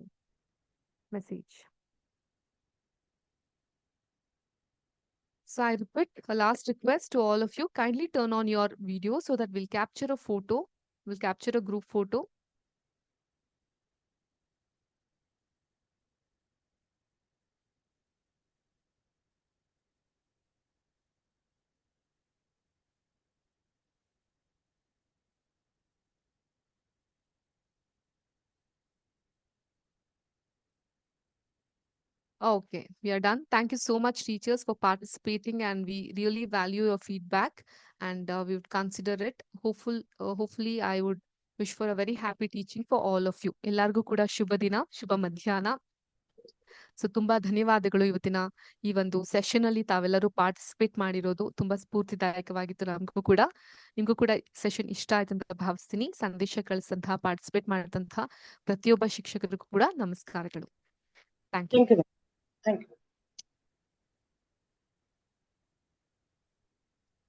message. So I repeat, a last request to all of you, kindly turn on your video so that we'll capture a photo. We'll capture a group photo. Okay, we are done. Thank you so much, teachers, for participating, and we really value your feedback, and we would consider it. Hopefully, I would wish for a very happy teaching for all of you. ಎಲ್ಲರಿಗೂ ಕೂಡ ಶುಭ ದಿನ, ಶುಭ ಮಧ್ಯಾಹ್ನ. So ತುಂಬಾ ಧನ್ಯವಾದಗಳು ಇವತ್ತಿನ ಈ ಒಂದು session ಅಲ್ಲಿ ತಾವೆಲ್ಲರೂ ಪಾರ್ಟಿಸಿಪೇಟ್ ಮಾಡಿರೋದು ತುಂಬಾ ಸ್ಫೂರ್ತಿದಾಯಕವಾಗಿತ್ತು ನಮಗೂ ಕೂಡ. ನಿಮ್ಗೂ ಕೂಡ ಸೆಷನ್ ಇಷ್ಟ ಆಯ್ತು ಅಂತ ಭಾವಿಸ್ತೀನಿ. ಸಂದೇಶ ಕಳಿಸಂತಹ ಪಾರ್ಟಿಸಿಪೇಟ್ ಮಾಡಿದಂತಹ ಪ್ರತಿಯೊಬ್ಬ ಶಿಕ್ಷಕರಿಗೂ ಕೂಡ ನಮಸ್ಕಾರಗಳು. Thank you. Thank you. Thank you.